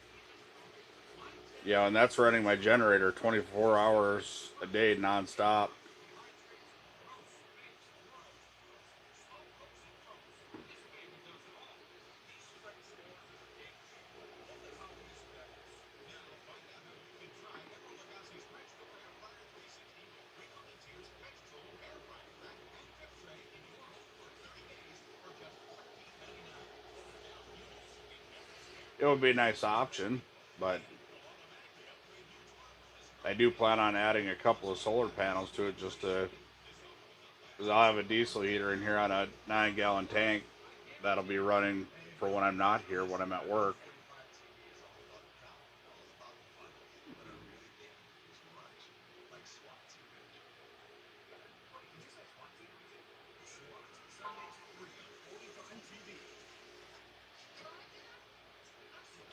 yeah, and that's running my generator 24 hours a day nonstop. It would be a nice option, but I do plan on adding a couple of solar panels to it just to, because I'll have a diesel heater in here on a 9-gallon tank that'll be running for when I'm not here, when I'm at work.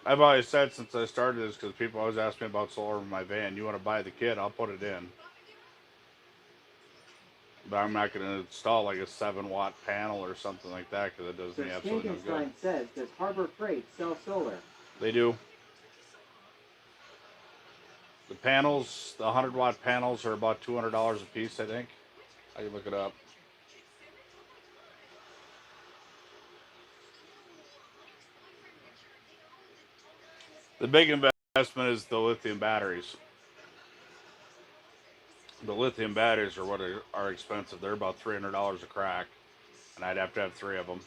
I've always said since I started this, because people always ask me about solar in my van, you want to buy the kit, I'll put it in. But I'm not going to install like a 7-watt panel or something like that because it does Sir me absolutely no good. Stinkenstein says does Harbor Freight sell solar? They do. The panels, the 100-watt panels are about $200 a piece, I think. I can look it up. The big investment is the lithium batteries. The lithium batteries are what are expensive. They're about $300 a crack, and I'd have to have 3 of them.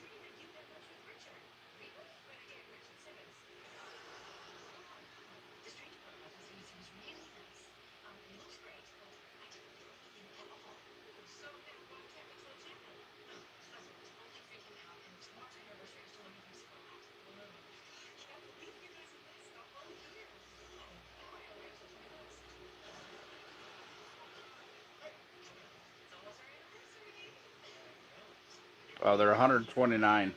They're 129.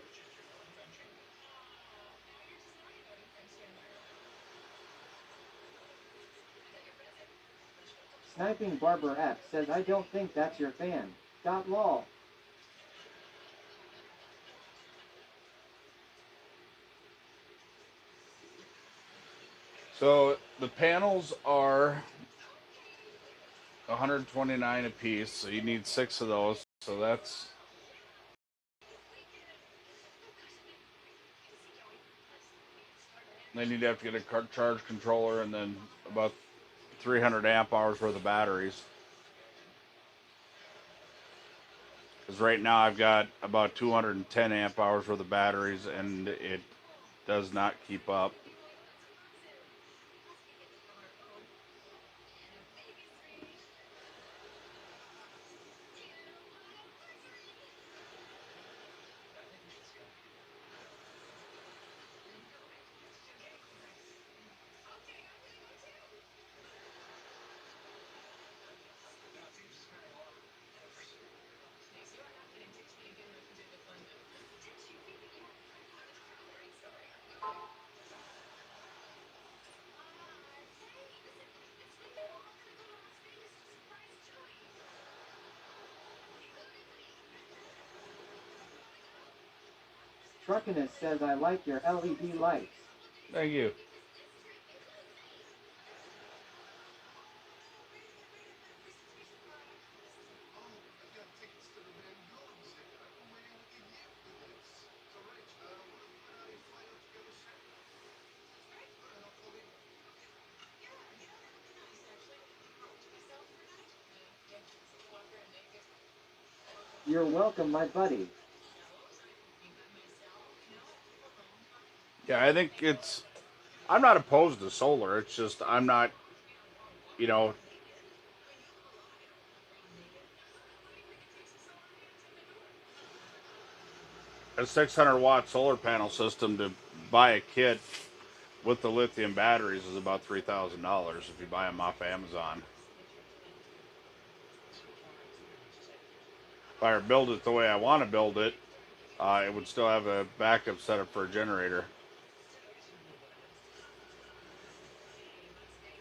Sniping Barber F says I don't think that's your fan. Lol. So the panels are 129 a piece, so you need 6 of those. So that's then you'd have to get a charge controller and then about 300 amp hours worth of batteries. Because right now I've got about 210 amp hours worth of batteries and it does not keep up. Truckiness says I like your LED lights. Thank you. You're welcome, my buddy. Yeah, I think I'm not opposed to solar. It's just I'm not, you know, a 600-watt solar panel system to buy a kit with the lithium batteries is about $3,000 if you buy them off Amazon. If I were to build it the way I want to build it, it would still have a backup setup for a generator.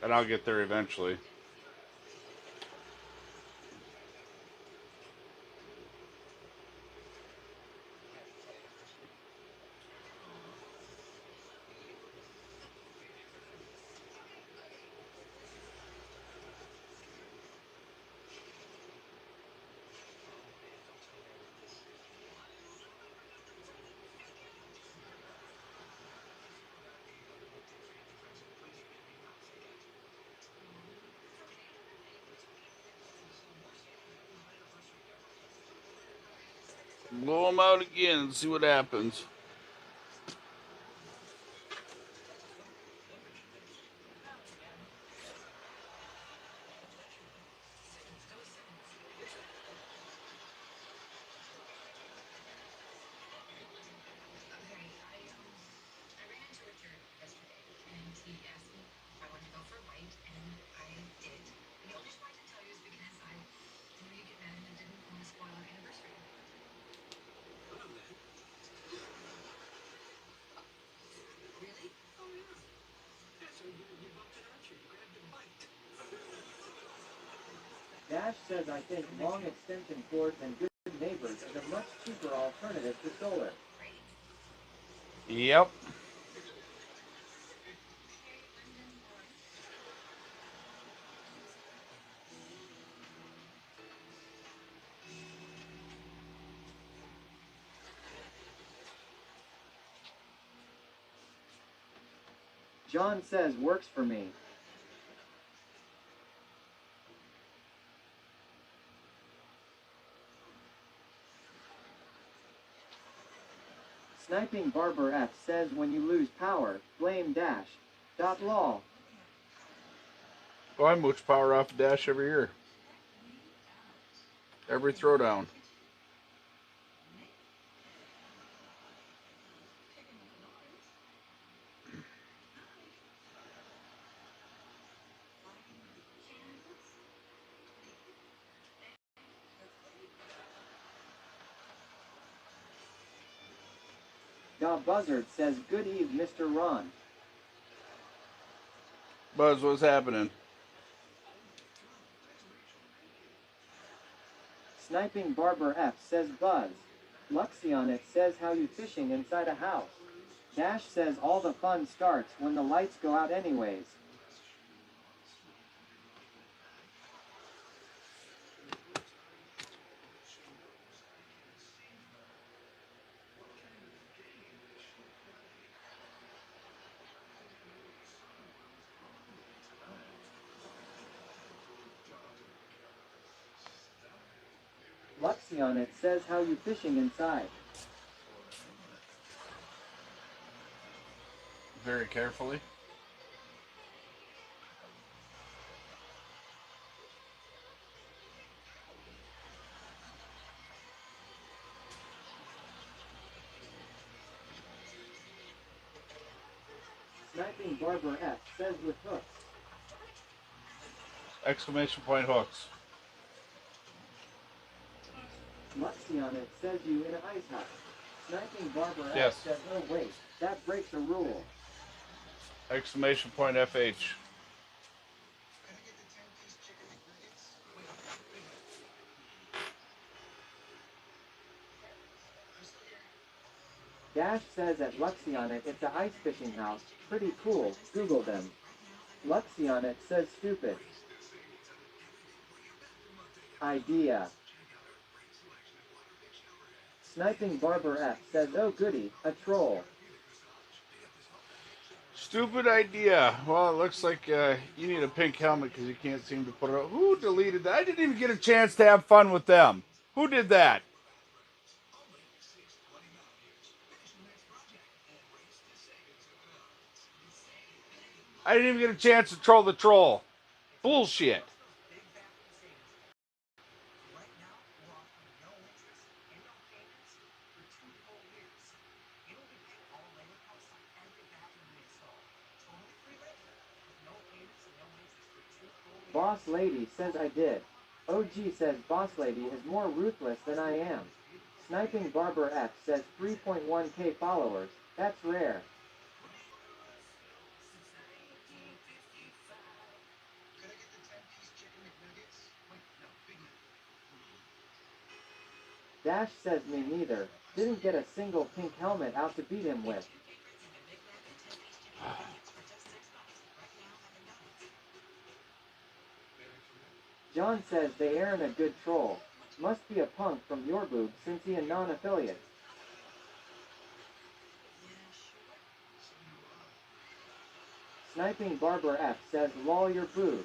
And I'll get there eventually. Blow them out again and see what happens. Dash says I think long extension cords and good neighbors is a much cheaper alternative to solar. Yep. John says works for me. Sniping Barber F says when you lose power, blame Dash. Lol. Well, I mooch power off the Dash every year. Every throwdown. Dog Buzzard says, good eve, Mr. Ron. Buzz, what's happening? Sniping Barber F says, Buzz. Luxionit says, how you fishing inside a house? Dash says, all the fun starts when the lights go out anyways. Luxionit says, how you fishing inside? Very carefully. Sniping Barber F says, with hooks. Exclamation point hooks. Luxionit says, you in an ice house. Sniping Barber F Yes. says, oh wait, that breaks a rule. Exclamation point FH. Dash says at Luxionit it's a ice fishing house. Pretty cool. Google them. Luxionit says stupid. Idea. Sniping Barber F says, oh goody, a troll. Stupid idea. Well, it looks like you need a pink helmet because you can't seem to put it on. Who deleted that? I didn't even get a chance to have fun with them. Who did that? I didn't even get a chance to troll the troll. Bullshit. Boss Lady says I did. OG says Boss Lady is more ruthless than I am. Sniping Barber F says 3.1k followers. That's rare. Dash says me neither. Didn't get a single pink helmet out to beat him with. John says they airin' a good troll. Must be a punk from your boob since he a non-affiliate. Sniping Barber F says lol your boob.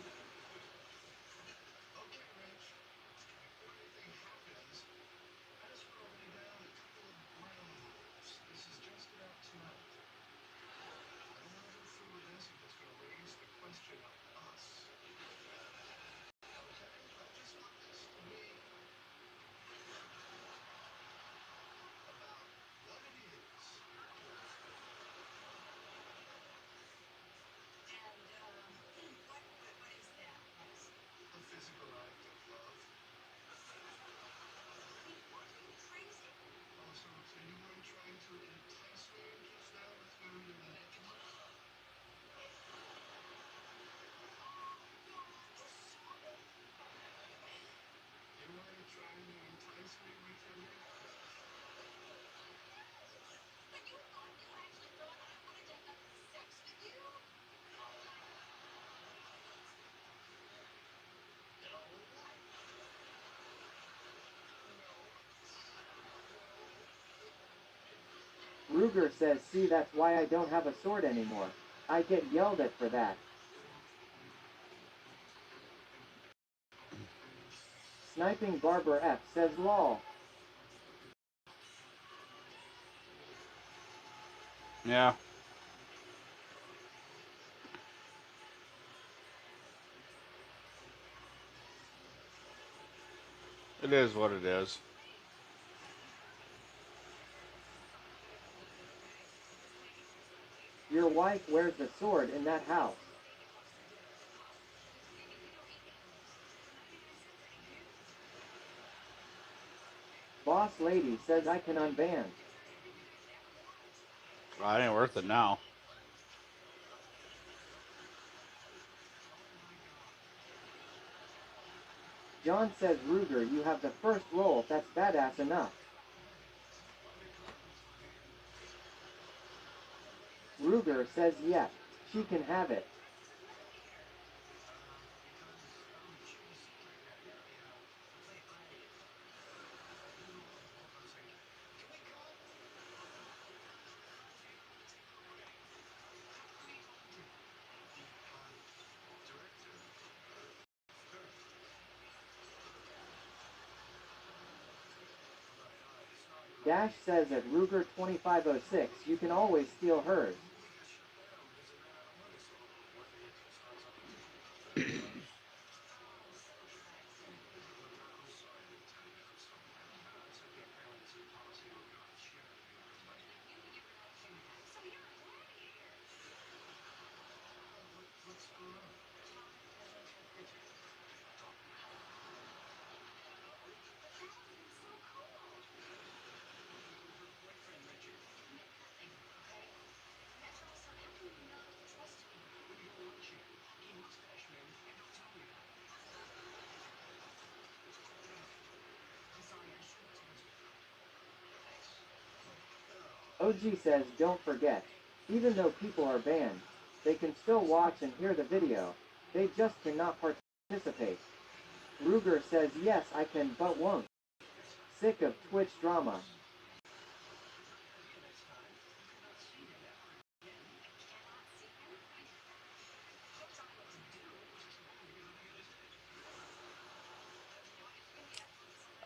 Ruger says, see, that's why I don't have a sword anymore. I get yelled at for that. Sniping Barber F says lol. Yeah. It is what it is. Your wife wears the sword in that house. Boss Lady says I can unban. I ain't worth it now. John says, Ruger, you have the first roll. That's badass enough. Ruger says, yes, she can have it. Dash says at Ruger 2506, you can always steal hers. OG says, don't forget, even though people are banned, they can still watch and hear the video. They just cannot participate. Ruger says, yes, I can, but won't. Sick of Twitch drama.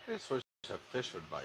I just wish a fish would bite.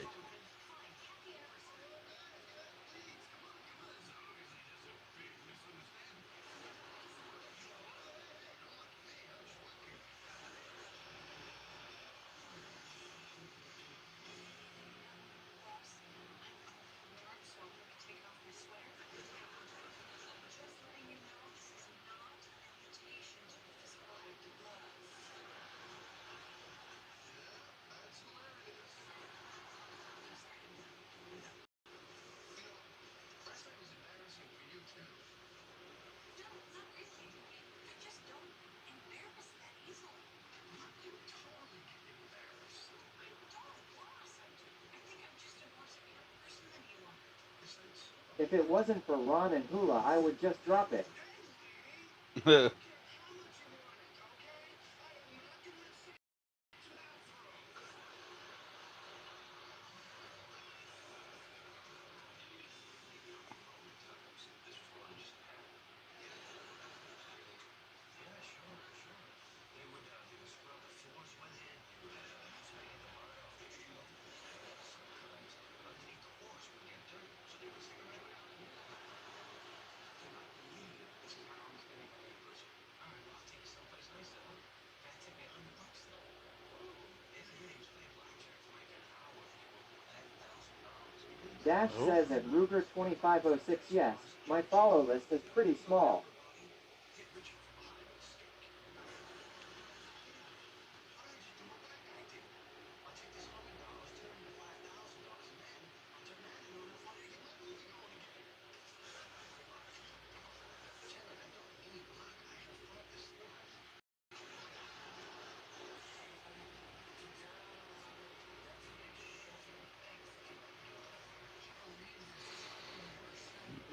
If it wasn't for Ron and Hula, I would just drop it. Dash Oh. says at Ruger 2506, yes, my follow list is pretty small.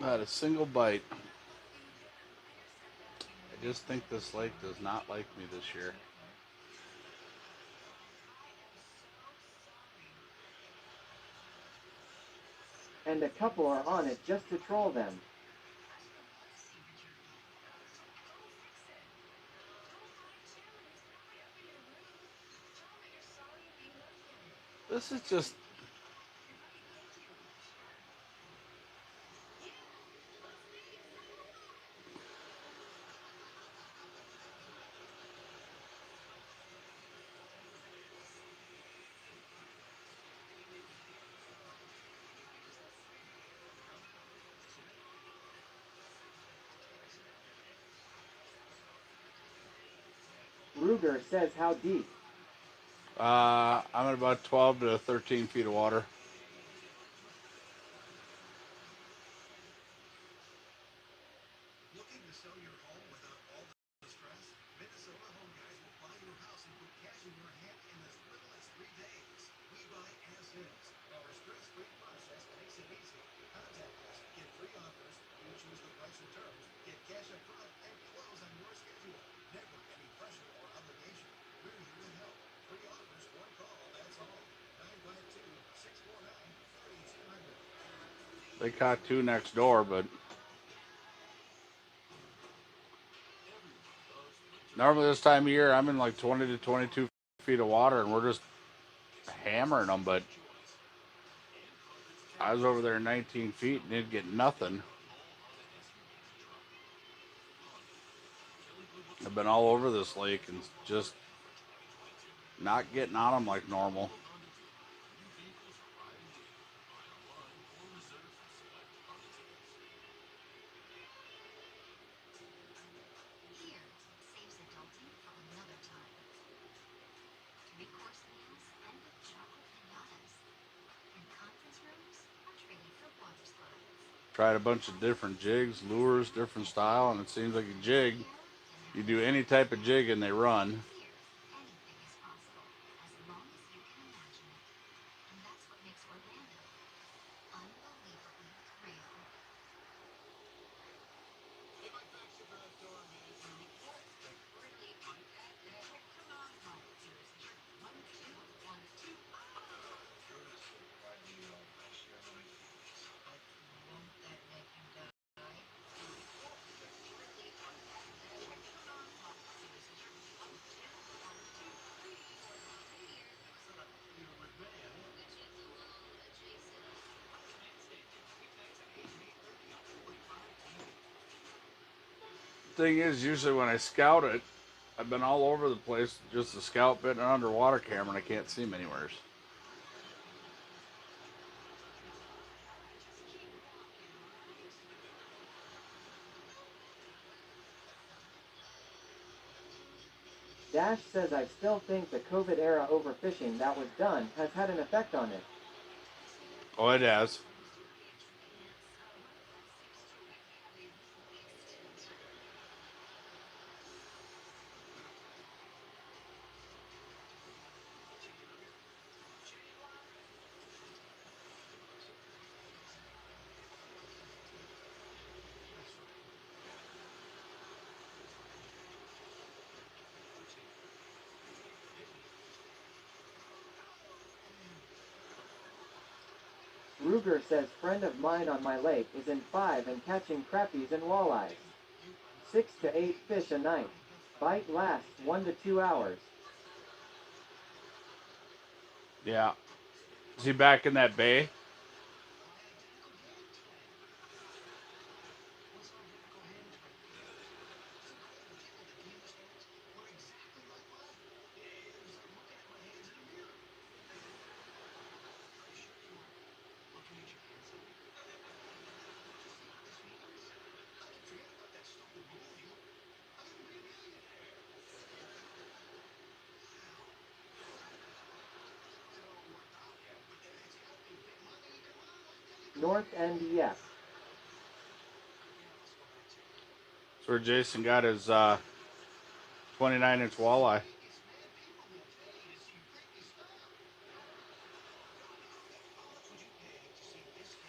Not a single bite. I just think this lake does not like me this year. And a couple are on it just to troll them. This is just... Ruger says, how deep? I'm at about 12 to 13 feet of water. They caught two next door, but normally this time of year I'm in like 20 to 22 feet of water and we're just hammering them. But I was over there 19 feet and didn't get nothing. I've been all over this lake and just not getting on them like normal. Tried a bunch of different jigs, lures, different style, and it seems like a jig. You do any type of jig and they run. Thing is, usually when I scout it, I've been all over the place, just a scout bit and an underwater camera, and I can't see them anywhere. Dash says I still think the COVID era overfishing that was done has had an effect on it. Oh, it has. Ruger says friend of mine on my lake is in 5 and catching crappies and walleyes. 6 to 8 fish a night. Bite lasts 1 to 2 hours. Yeah. Is he back in that bay? North End, yes. That's where Jason got his 29-inch walleye.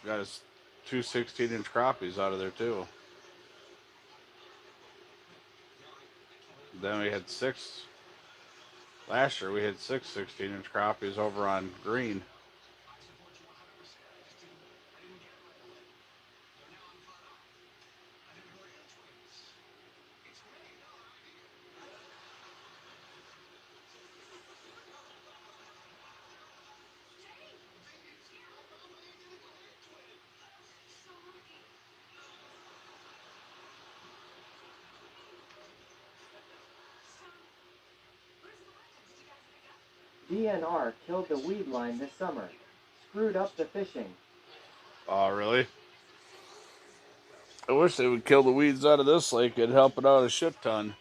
Got his two 16-inch crappies out of there, too. Then we had six. Last year we had 6 16-inch crappies over on Green. DNR killed the weed line this summer. Screwed up the fishing. Oh, really? I wish they would kill the weeds out of this lake. It'd help it out a shit ton.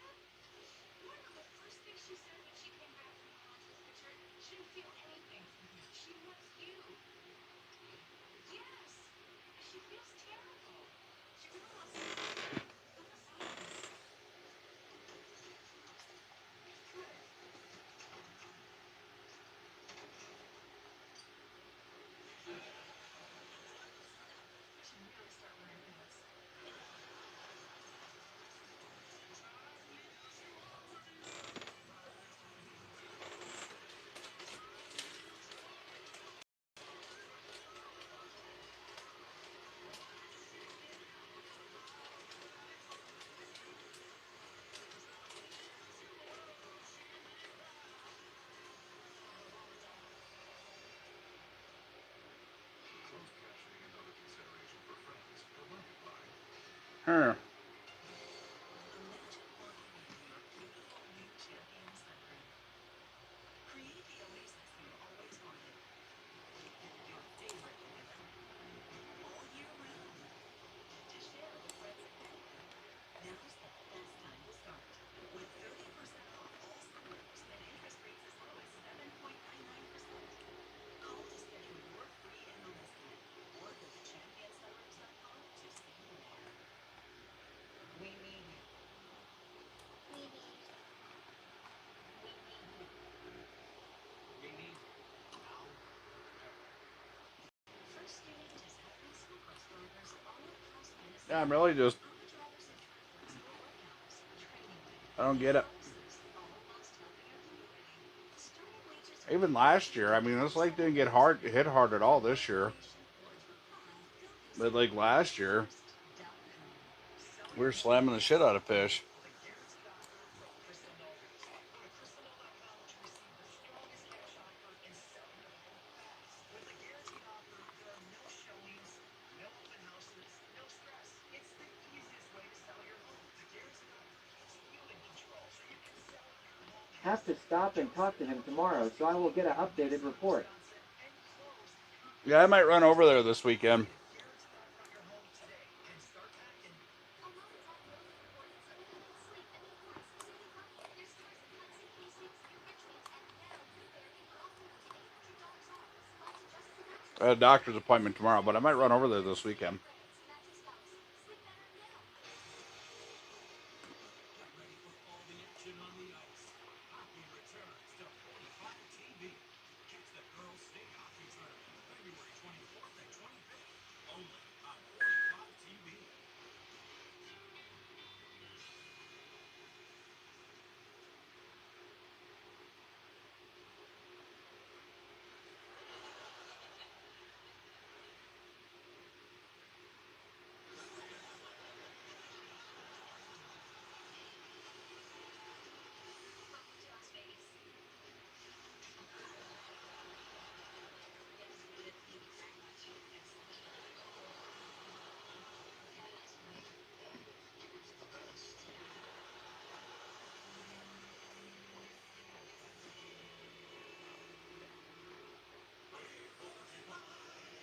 Huh. Yeah, I'm really just, I don't get it. Even last year, I mean, this lake didn't get hit hard at all this year. But like last year, we were slamming the shit out of fish. Have to stop and talk to him tomorrow, so I will get an updated report. Yeah, I might run over there this weekend. I have a doctor's appointment tomorrow, but I might run over there this weekend.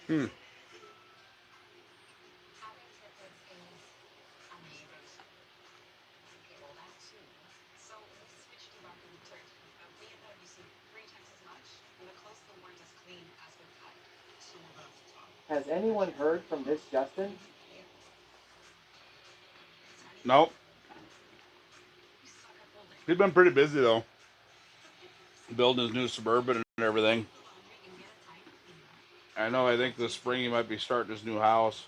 Hmm. Has anyone heard from this Justin? Nope. He's been pretty busy though, building his new Suburban and everything. I know. I think this spring he might be starting his new house.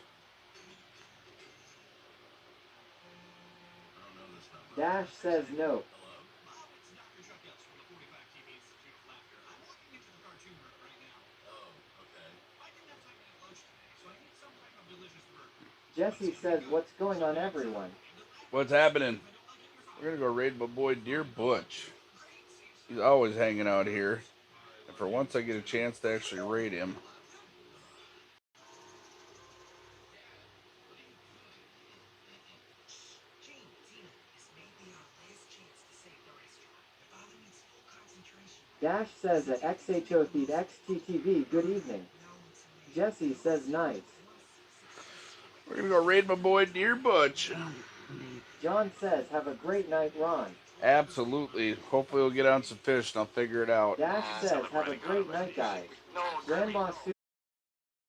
Dash says no. Jesse says, what's going on, everyone? What's happening? We're gonna go raid my boy Dear Butch. He's always hanging out here, and for once I get a chance to actually raid him. Dash says at XHO Feed XTTV, good evening. Jesse says nice. We're gonna go raid my boy Dear Butch. John says, have a great night, Ron. Absolutely. Hopefully we'll get on some fish and I'll figure it out. Dash says, have a great night, guys. Grandma